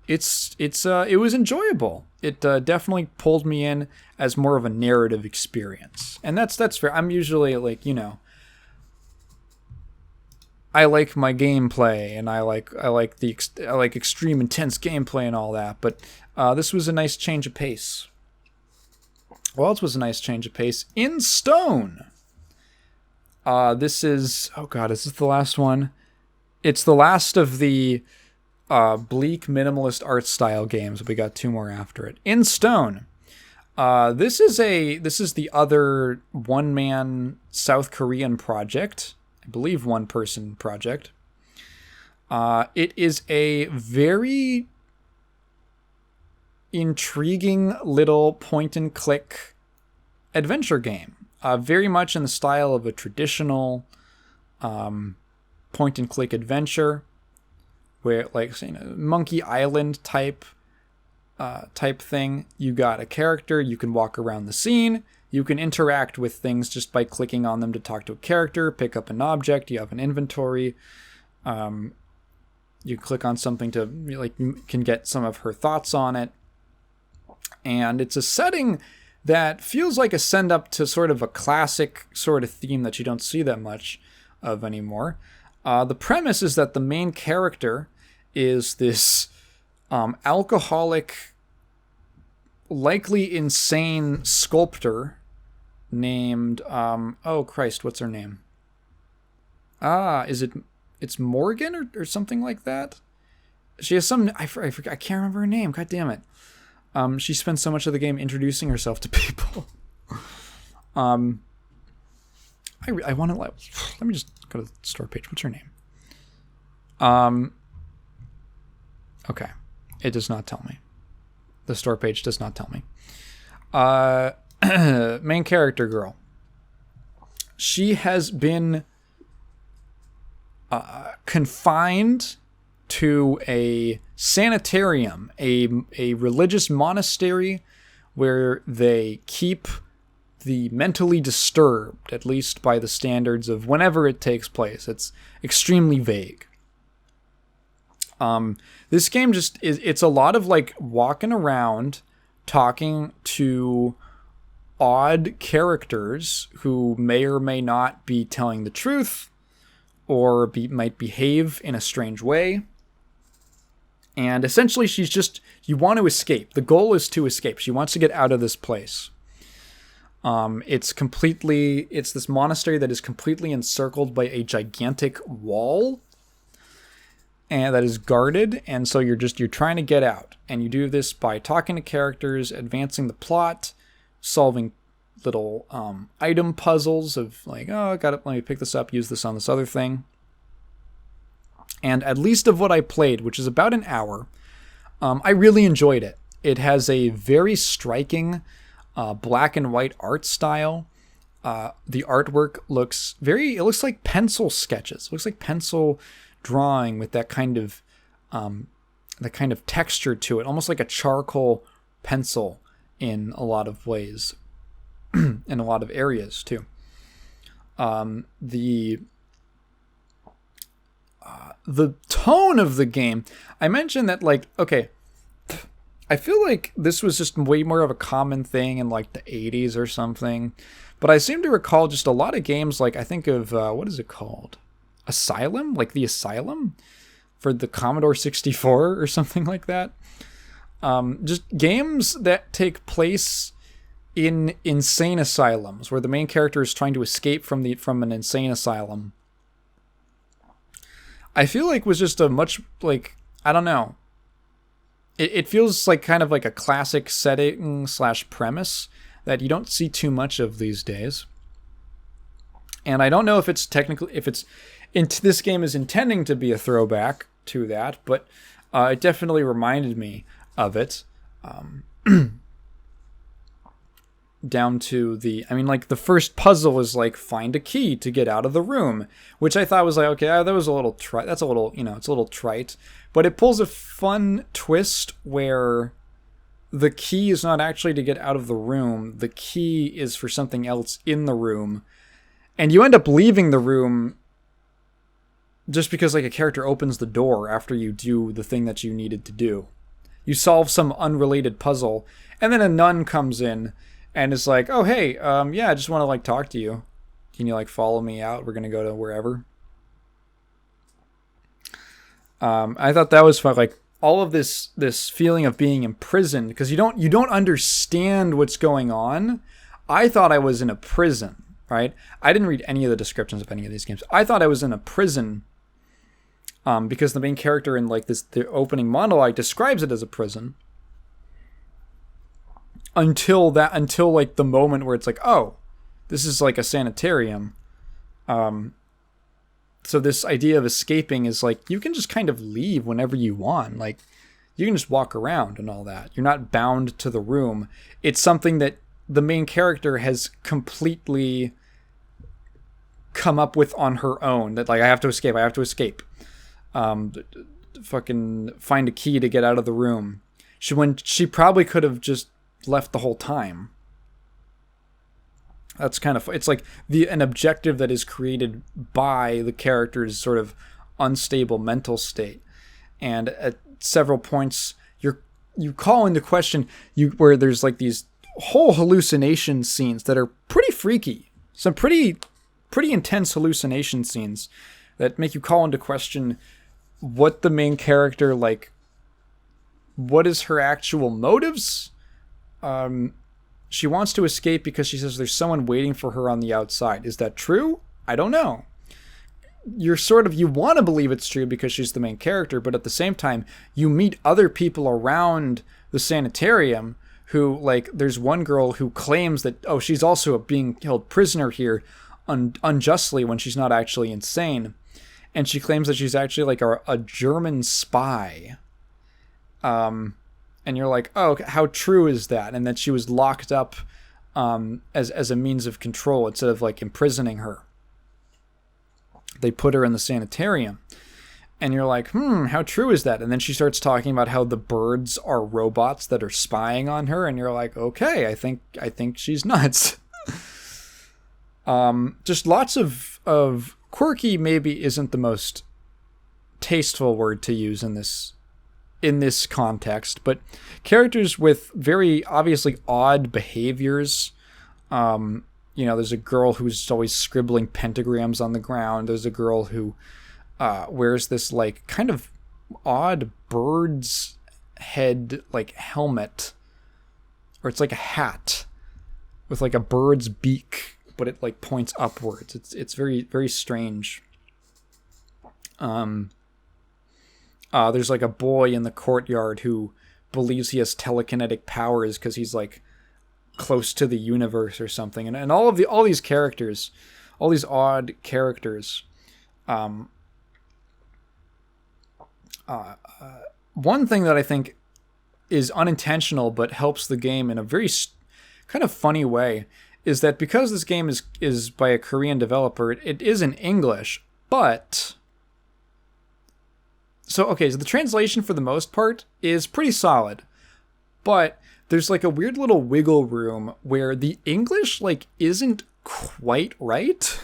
A: it was enjoyable. It definitely pulled me in as more of a narrative experience, and that's fair. I'm usually like, you know, I like my gameplay, and I like extreme intense gameplay and all that. But this was a nice change of pace. What else was a nice change of pace? In Stone. This is, oh god, is this the last one? It's the last of the bleak minimalist art style games. We got 2 more after it. In Stone. This is the other one-man South Korean project. I believe one-person project. It is a very intriguing little point-and-click adventure game. Very much in the style of a traditional point-and-click adventure, where, like, Monkey Island type thing. You got a character, you can walk around the scene, you can interact with things just by clicking on them to talk to a character, pick up an object, you have an inventory. You click on something to, like, you can get some of her thoughts on it. And it's a setting that feels like a send up to sort of a classic sort of theme that you don't see that much of anymore. The premise is that the main character is this alcoholic, likely insane sculptor named what's her name? It's Morgan or something like that? She has some, I can't remember her name, god damn it. She spends so much of the game introducing herself to people. I want to let me just go to the store page. What's her name? Okay. It does not tell me. The store page does not tell me. Main character girl. She has been confined to a sanitarium, a religious monastery where they keep the mentally disturbed, at least by the standards of whenever it takes place. It's extremely vague. This game it's a lot of, like, walking around, talking to odd characters who may or may not be telling the truth, or might behave in a strange way. And essentially you want to escape. The goal is to escape. She wants to get out of this place. It's this monastery that is completely encircled by a gigantic wall, and that is guarded. And so you're trying to get out, and you do this by talking to characters, advancing the plot, solving little item puzzles of, like, let me pick this up, use this on this other thing. And at least of what I played, which is about an hour, I really enjoyed it. It has a very striking black and white art style. The artwork looks like pencil sketches. It looks like pencil drawing with that kind of texture to it, almost like a charcoal pencil in a lot of ways, in a lot of areas too. The tone of the game, I mentioned that, like, okay, I feel like this was just way more of a common thing in, like, the 80s or something, but I seem to recall just a lot of games, like, I think of, what is it called? Asylum? Like the Asylum? For the Commodore 64 or something like that. Just games that take place in insane asylums, where the main character is trying to escape from an insane asylum. I feel like was just a much, like, I don't know. It feels like kind of like a classic setting / premise that you don't see too much of these days. And I don't know if this game is intending to be a throwback to that, but it definitely reminded me of it. Down to the first puzzle is, like, find a key to get out of the room, which I thought was like, okay, that was a little trite. That's a little, it's a little trite, but it pulls a fun twist where the key is not actually to get out of the room. The key is for something else in the room, and you end up leaving the room just because, like, a character opens the door after you do the thing that you needed to do. You solve some unrelated puzzle, and then a nun comes in and it's like, oh, hey, I just want to, like, talk to you. Can you, like, follow me out? We're going to go to wherever. I thought that was fun. Like, all of this feeling of being imprisoned, because you don't understand what's going on. I thought I was in a prison, right? I didn't read any of the descriptions of any of these games. I thought I was in a prison, because the main character in like the opening monologue describes it as a prison. Until like the moment where it's like, oh, this is like a sanitarium. So this idea of escaping is like, you can just kind of leave whenever you want. Like, you can just walk around and all that. You're not bound to the room. It's something that the main character has completely come up with on her own. That like, I have to escape. Fucking find a key to get out of the room. She probably could have just left the whole time. That's kind of, it's like an objective that is created by the character's sort of unstable mental state. And at several points, you call into question where there's like these whole hallucination scenes that are pretty freaky. Some pretty intense hallucination scenes that make you call into question what the main character, like, what is her actual motives? She wants to escape because she says there's someone waiting for her on the outside. Is that true? I don't know. You want to believe it's true because she's the main character, but at the same time, you meet other people around the sanitarium who, like, there's one girl who claims that, oh, she's also being held prisoner here unjustly when she's not actually insane. And she claims that she's actually, like, a German spy. And you're like, oh, how true is that? And that she was locked up as a means of control instead of, like, imprisoning her. They put her in the sanitarium. And you're like, how true is that? And then she starts talking about how the birds are robots that are spying on her. And you're like, okay, I think she's nuts. Just lots of quirky maybe isn't the most tasteful word to use in this context, but characters with very obviously odd behaviors. There's a girl who's always scribbling pentagrams on the ground. There's a girl who wears this like kind of odd bird's head like helmet, or it's like a hat with like a bird's beak, but it like points upwards. It's very, very strange. There's like a boy in the courtyard who believes he has telekinetic powers because he's like close to the universe or something. And all these characters, all these odd characters. One thing that I think is unintentional but helps the game in a very kind of funny way is that because this game is by a Korean developer, it is in English, but... So the translation for the most part is pretty solid, but there's like a weird little wiggle room where the English like isn't quite right.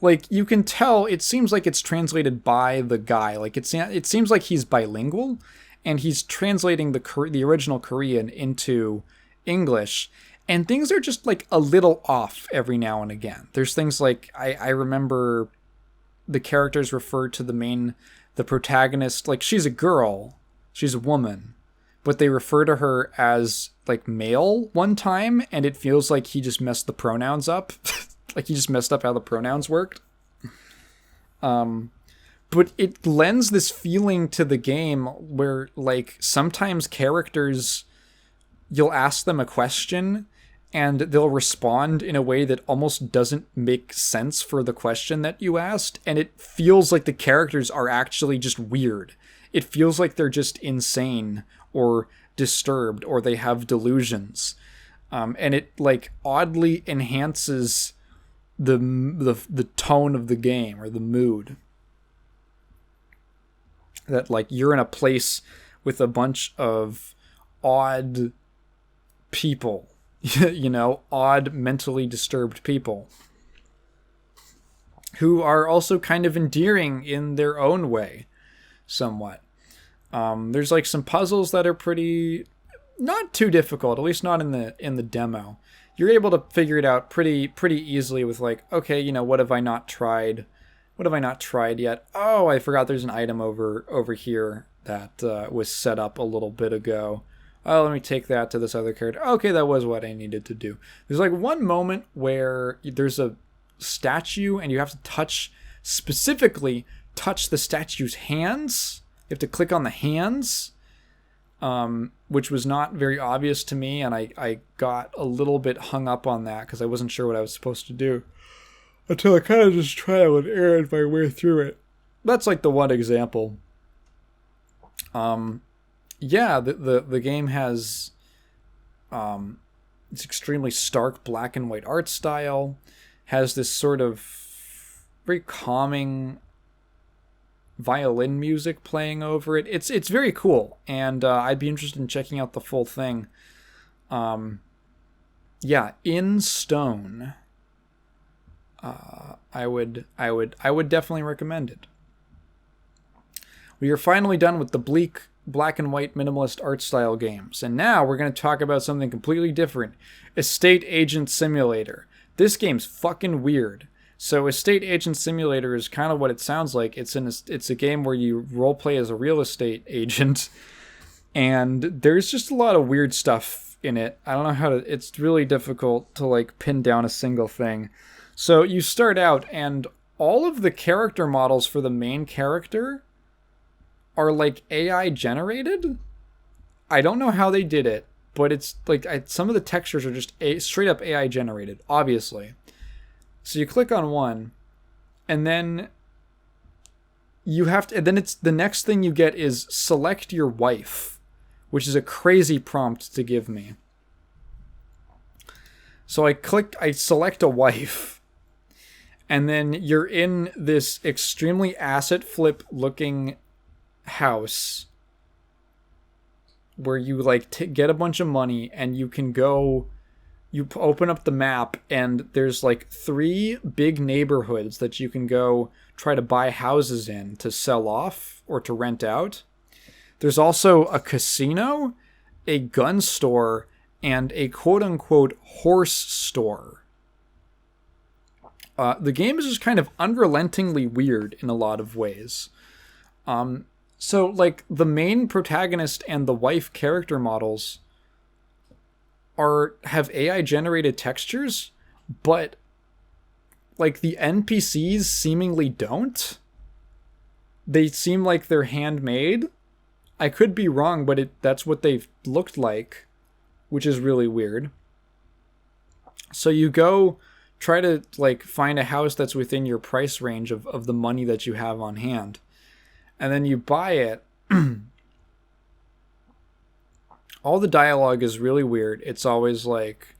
A: Like you can tell it seems like it's translated by the guy. Like it seems like he's bilingual and he's translating the original Korean into English, and things are just like a little off every now and again. There's things like I remember the characters refer to the protagonist, like she's a girl, she's a woman, but they refer to her as like male one time, and it feels like he just messed the pronouns up. Like he just messed up how the pronouns worked. But it lends this feeling to the game where like sometimes characters, you'll ask them a question and they'll respond in a way that almost doesn't make sense for the question that you asked. And it feels like the characters are actually just weird. It feels like they're just insane or disturbed or they have delusions. And it like oddly enhances the tone of the game or the mood. That like you're in a place with a bunch of odd people. Odd, mentally disturbed people who are also kind of endearing in their own way, somewhat. There's like some puzzles that are not too difficult, at least not in the demo. You're able to figure it out pretty easily with like, okay, what have I not tried? What have I not tried yet? Oh, I forgot there's an item over here that was set up a little bit ago. Oh, let me take that to this other character. Okay, that was what I needed to do. There's like one moment where there's a statue and you have to specifically touch the statue's hands. You have to click on the hands, which was not very obvious to me, and I got a little bit hung up on that because I wasn't sure what I was supposed to do until I kind of just trial and errored my way through it. That's like the one example. Yeah, the game has it's extremely stark black and white art style, has this sort of very calming violin music playing over it. It's very cool, and I'd be interested in checking out the full thing. Yeah, in stone. I would definitely recommend it. We are finally done with the bleak black and white minimalist art style games, and now we're going to talk about something completely different. Estate Agent Simulator. This game's fucking weird. So Estate Agent Simulator is kind of what it sounds like. It's a game where you roleplay as a real estate agent, and there's just a lot of weird stuff in it. I don't know how to... It's really difficult to, like, pin down a single thing. So you start out, and all of the character models for the main character are, like, AI generated? I don't know how they did it, but it's, like, some of the textures are just straight up AI generated, obviously. So you click on one, and then you have to... And then it's the next thing you get is select your wife, which is a crazy prompt to give me. So I select a wife, and then you're in this extremely asset flip looking house where you like get a bunch of money, and you can go... You open up the map, and there's like 3 big neighborhoods that you can go try to buy houses in to sell off or to rent out. There's also a casino, a gun store, and a quote-unquote horse store. The game is just kind of unrelentingly weird in a lot of ways. So, like, the main protagonist and the wife character models have AI-generated textures, but, like, the NPCs seemingly don't. They seem like they're handmade. I could be wrong, but that's what they've looked like, which is really weird. So you go try to, like, find a house that's within your price range of the money that you have on hand. And then you buy it. All the dialogue is really weird. It's always like,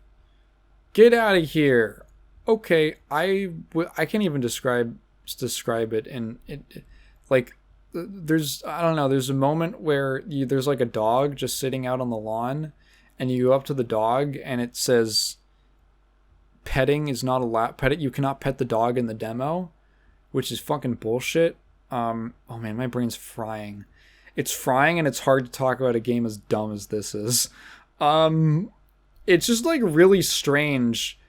A: get out of here. Okay, I can't even describe it. And like, there's a moment where there's like a dog just sitting out on the lawn, and you go up to the dog, and it says, petting is not allowed. You cannot pet the dog in the demo, which is fucking bullshit. Oh man, my brain's frying. It's frying, and it's hard to talk about a game as dumb as this is. It's just like really strange.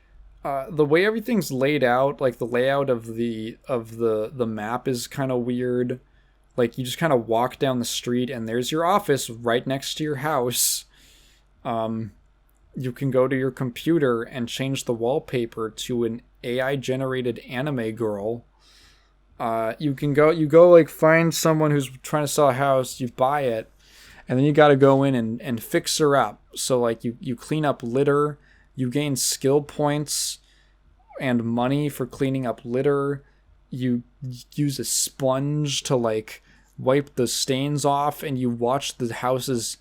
A: The way everything's laid out, like the layout of the map is kind of weird. Like, you just kind of walk down the street, and there's your office right next to your house. You can go to your computer and change the wallpaper to an AI-generated anime girl. You go like find someone who's trying to sell a house, you buy it, and then you got to go in and fix her up. So like you clean up litter, you gain skill points and money for cleaning up litter. You use a sponge to like wipe the stains off, and you watch the house's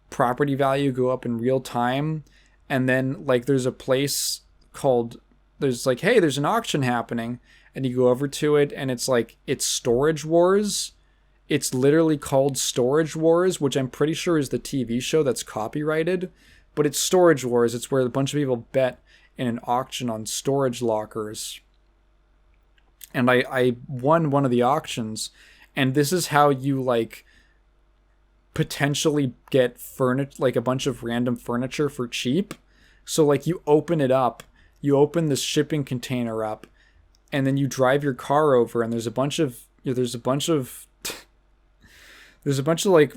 A: property value go up in real time. And then like there's a place there's an auction happening. And you go over to it, and it's like, it's Storage Wars. It's literally called Storage Wars, which I'm pretty sure is the TV show that's copyrighted. But it's Storage Wars. It's where a bunch of people bet in an auction on storage lockers. And I won one of the auctions. And this is how you, like, potentially get like a bunch of random furniture for cheap. So, like, you open it up. You open this shipping container up. And then you drive your car over, and there's a bunch of like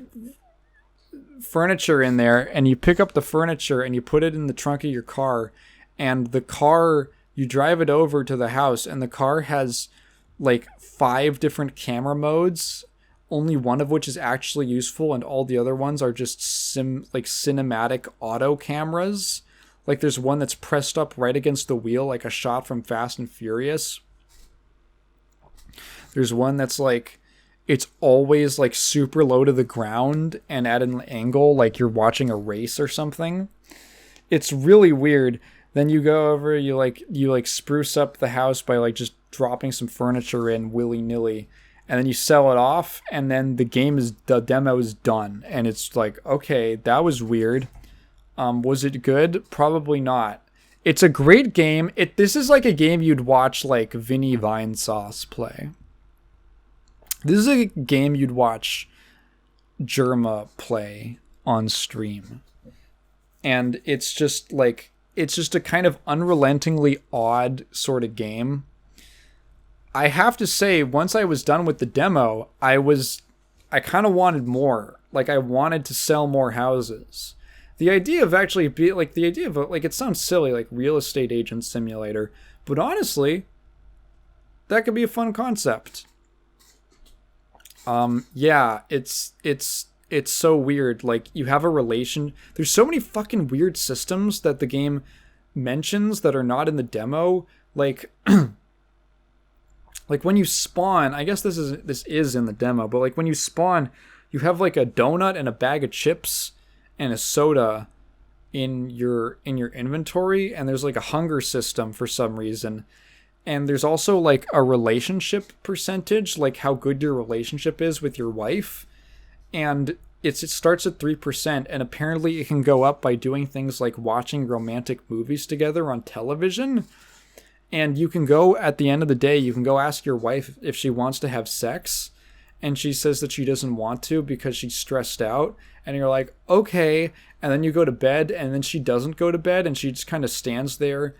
A: furniture in there, and you pick up the furniture and you put it in the trunk of your car, and the car, you drive it over to the house, and the car has like 5 different camera modes, only one of which is actually useful, and all the other ones are just cinematic auto cameras. Like there's one that's pressed up right against the wheel, like a shot from Fast and Furious. There's one that's like, it's always like super low to the ground and at an angle like you're watching a race or something. It's really weird. Then you go over, you spruce up the house by like just dropping some furniture in willy-nilly, and then you sell it off, and then the demo is done, and it's like, okay, that was weird. Was it good? Probably not. It's a great game. This is like a game you'd watch like Vinny Vinesauce play. This is a game you'd watch Germa play on stream. And it's just a kind of unrelentingly odd sort of game. I have to say, once I was done with the demo, I kind of wanted more. Like, I wanted to sell more houses. The idea of it sounds silly, like real estate agent simulator, but honestly, that could be a fun concept. Yeah, it's so weird. Like, you have a relation. There's so many fucking weird systems that the game mentions that are not in the demo. Like, like when you spawn, I guess this is in the demo, but like when you spawn, you have like a donut and a bag of chips and a soda in your inventory, and there's like a hunger system for some reason. And there's also like a relationship percentage, like how good your relationship is with your wife. And it starts at 3%, and apparently it can go up by doing things like watching romantic movies together on television. And you can go, at the end of the day, you can go ask your wife if she wants to have sex, and she says that she doesn't want to because she's stressed out. And you're like, okay. And then you go to bed, and then she doesn't go to bed, and she just kind of stands there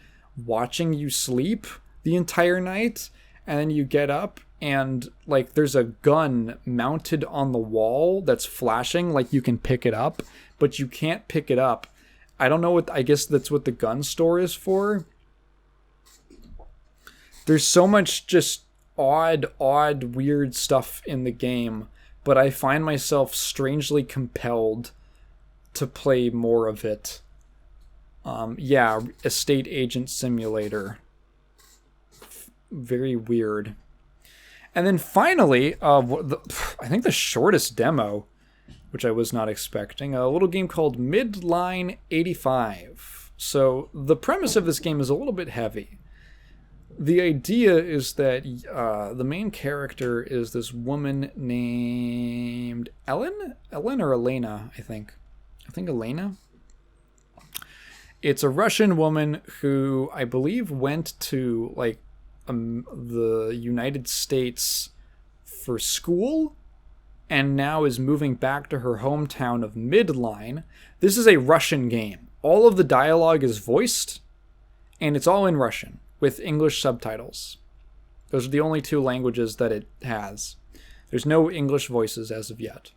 A: watching you sleep the entire night. And then you get up, and like there's a gun mounted on the wall that's flashing, like you can pick it up, but you can't pick it up. I don't know I guess that's what the gun store is for. There's so much just odd, weird stuff in the game, but I find myself strangely compelled to play more of it. Yeah, estate agent simulator. Very weird. And then finally, I think the shortest demo, which I was not expecting, a little game called Midline 85. So the premise of this game is a little bit heavy. The idea is that the main character is this woman named Ellen or Elena, I think Elena. It's a Russian woman who I believe went to like the United States for school, and now is moving back to her hometown of Midline. This is a Russian game. All of the dialogue is voiced, and it's all in Russian with English subtitles. Those are the only 2 languages that it has. There's no English voices as of yet.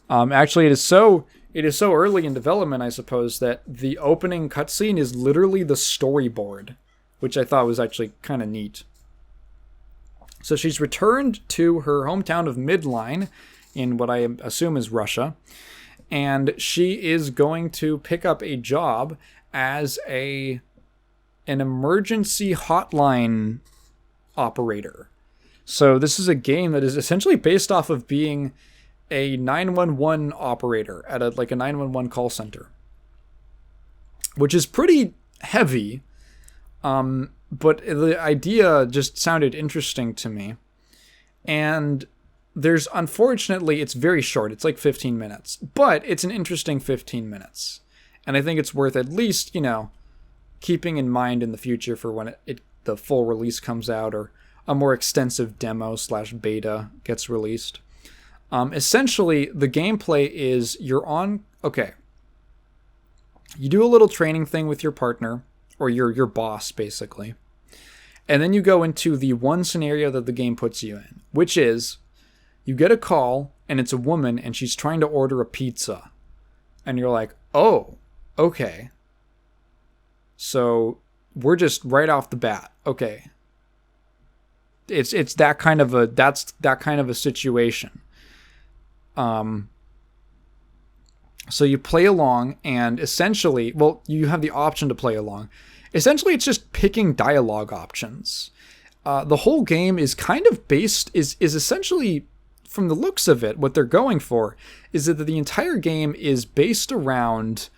A: Actually, it is so early in development, I suppose, that the opening cutscene is literally the storyboard, which I thought was actually kind of neat. So she's returned to her hometown of Midline in what I assume is Russia, and she is going to pick up a job as an emergency hotline operator. So this is a game that is essentially based off of being a 911 operator at a 911 call center, which is pretty heavy. But the idea just sounded interesting to me. And unfortunately, it's very short. It's like 15 minutes, but it's an interesting 15 minutes. And I think it's worth at least, keeping in mind in the future for when the full release comes out, or a more extensive demo / beta gets released. Essentially, the gameplay is you do a little training thing with your partner, or your boss, basically. And then you go into the one scenario that the game puts you in, which is you get a call, and it's a woman, and she's trying to order a pizza. And you're like, oh, okay. So we're just right off the bat. Okay. it's that kind of a situation. So you play along, and essentially, well, you have the option to play along. Essentially, it's just picking dialogue options. The whole game is kind of based, is essentially, from the looks of it, what they're going for is that the entire game is based around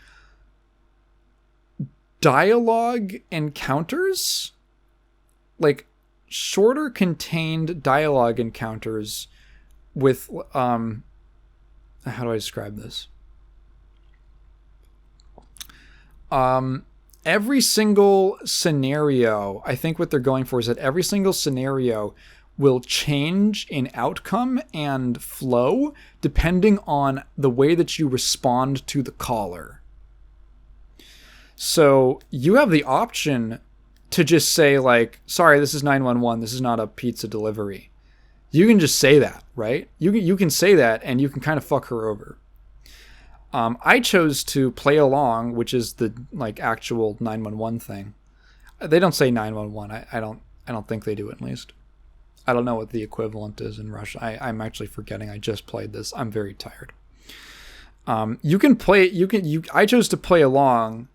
A: dialogue encounters, like shorter contained dialogue encounters with, how do I describe this? Every single scenario, I think what they're going for is that every single scenario will change in outcome and flow depending on the way that you respond to the caller. So you have the option to just say, like, sorry, this is 911, this is not a pizza delivery. You can just say that, right? You can say that, and you can kind of fuck her over. I chose to play along, which is the like actual 911 thing. They don't say 911. I don't think they do, at least. I don't know what the equivalent is in Russian. I'm actually forgetting. I just played this. I'm very tired. You can play. I chose to play along,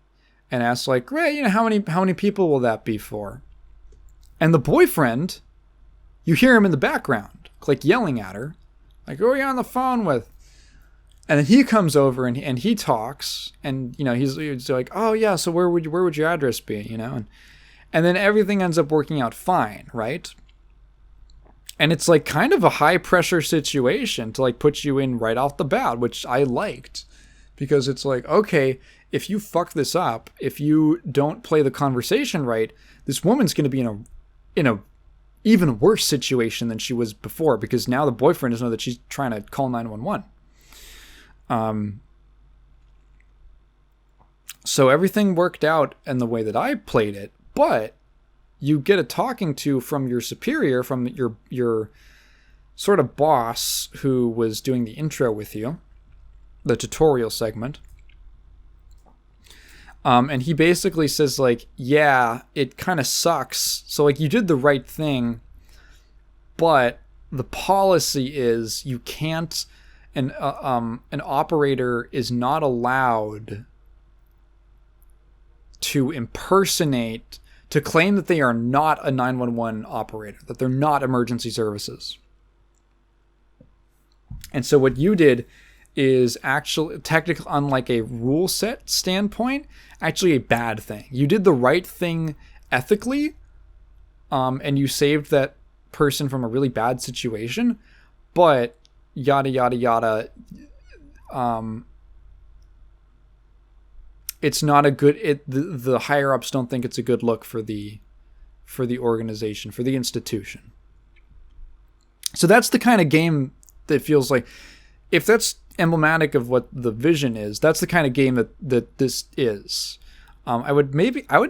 A: and ask, like, great, how many people will that be for? And the boyfriend, you hear him in the background, like yelling at her, like, who are you on the phone with? And then he comes over and he talks, and he's like, oh yeah, so where would your address be? And then everything ends up working out fine, right? And it's like kind of a high pressure situation to like put you in right off the bat, which I liked, because it's like, okay, if you fuck this up, if you don't play the conversation right, this woman's going to be in a even worse situation than she was before, because now the boyfriend doesn't know that she's trying to call 911. So everything worked out in the way that I played it, but you get a talking to from your superior, from your sort of boss who was doing the intro with you, the tutorial segment. And he basically says, like, yeah, it kind of sucks. So, like, you did the right thing, but the policy is you can't, an operator is not allowed to impersonate, to claim that they are not a 911 operator, that they're not emergency services. And so what you did is actually, technically, unlike a rule set standpoint, actually a bad thing. You did the right thing ethically, and you saved that person from a really bad situation, but yada yada yada, it's not a good, the higher ups don't think it's a good look for the organization, for the institution. So that's the kind of game that feels like, if that's emblematic of what the vision is, that's the kind of game that this is. I would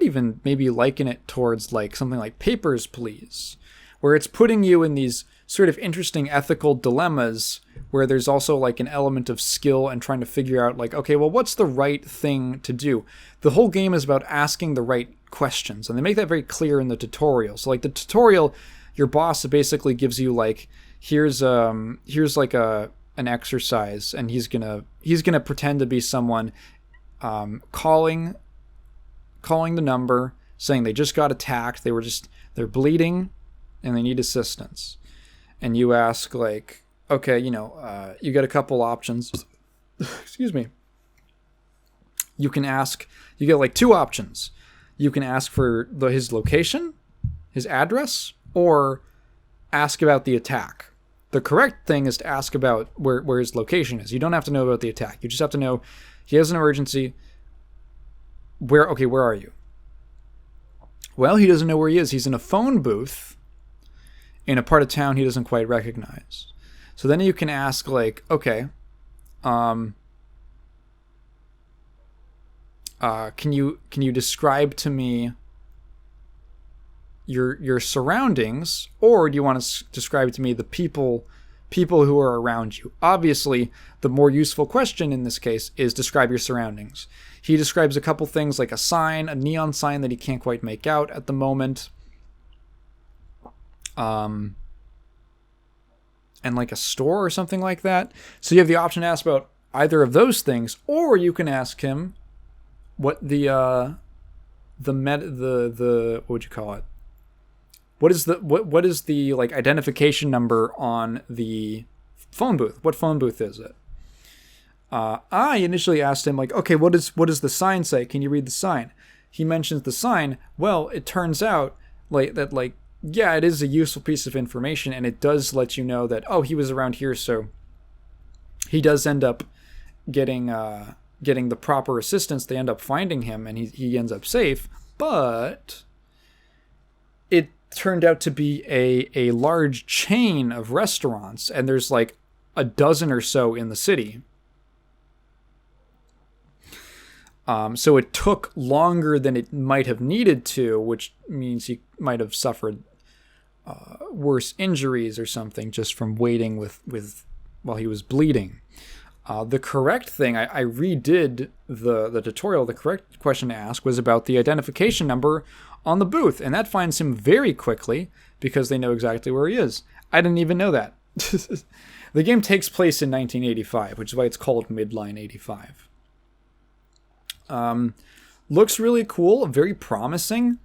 A: even maybe liken it towards like something like Papers, Please, where it's putting you in these sort of interesting ethical dilemmas where there's also like an element of skill and trying to figure out, like, okay, well, what's the right thing to do? The whole game is about asking the right questions, and they make that very clear in the tutorial. So like the tutorial, your boss basically gives you like, here's like an exercise, and he's gonna pretend to be someone calling the number, saying they just got attacked, they're bleeding and they need assistance. And you ask, like, okay, you got a couple options. Excuse me. You get like two options. You can ask for his location, his address, or ask about the attack. The correct thing is to ask about where his location is. You don't have to know about the attack. You just have to know he has an emergency. Where are you? Well, he doesn't know where he is. He's in a phone booth in a part of town he doesn't quite recognize. So then you can ask, like, okay, can you describe to me your surroundings, or do you want to describe to me the people who are around you? Obviously, the more useful question in this case is describe your surroundings. He describes a couple things, like a neon sign that he can't quite make out at the moment. and like a store or something like that. So you have the option to ask about either of those things, or you can ask him what what would you call it? What is the like identification number on the phone booth? What phone booth is it? I initially asked him like, okay, what does the sign say? Can you read the sign? He mentions the sign. Well, it turns out yeah, it is a useful piece of information, and it does let you know that, oh, he was around here, so he does end up getting the proper assistance. They end up finding him, and he ends up safe. But it turned out to be a large chain of restaurants, and there's like a dozen or so in the city. So it took longer than it might have needed to, which means he might have suffered worse injuries or something just from waiting while he was bleeding. The correct thing, I redid the tutorial. The correct question to ask was about the identification number on the booth, and that finds him very quickly because they know exactly where he is. I didn't even know that. The game takes place in 1985, which is why it's called Midline 85. Looks really cool, very promising.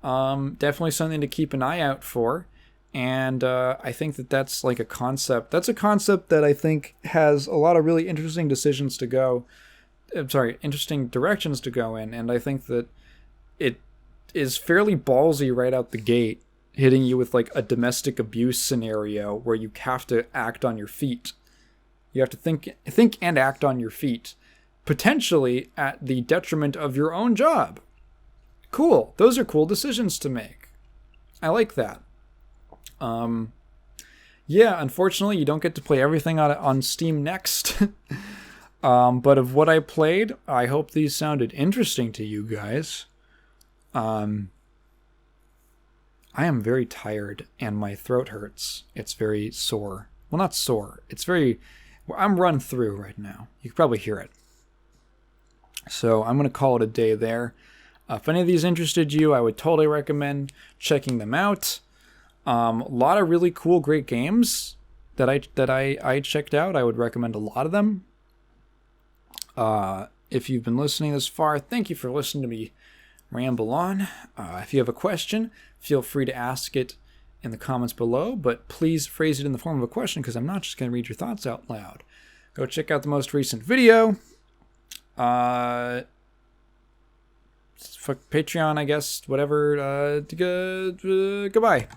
A: Definitely something to keep an eye out for. And I think that's like a concept. That's a concept that I think has a lot of really interesting decisions to go. Interesting directions to go in. And I think that it is fairly ballsy right out the gate, hitting you with like a domestic abuse scenario where you have to act on your feet. You have to think and act on your feet, potentially at the detriment of your own job. Cool. Those are cool decisions to make. I like that. Yeah, unfortunately, you don't get to play everything on Steam Next. But of what I played, I hope these sounded interesting to you guys. I am very tired and my throat hurts. It's very sore. Well, not sore. I'm run through right now. You can probably hear it. So I'm going to call it a day there. If any of these interested you, I would totally recommend checking them out. A lot of really cool, great games that I checked out. I would recommend a lot of them. If you've been listening this far, thank you for listening to me ramble on. If you have a question, feel free to ask it in the comments below, but please phrase it in the form of a question because I'm not just going to read your thoughts out loud. Go check out the most recent video. Fuck Patreon, I guess. Whatever. Goodbye.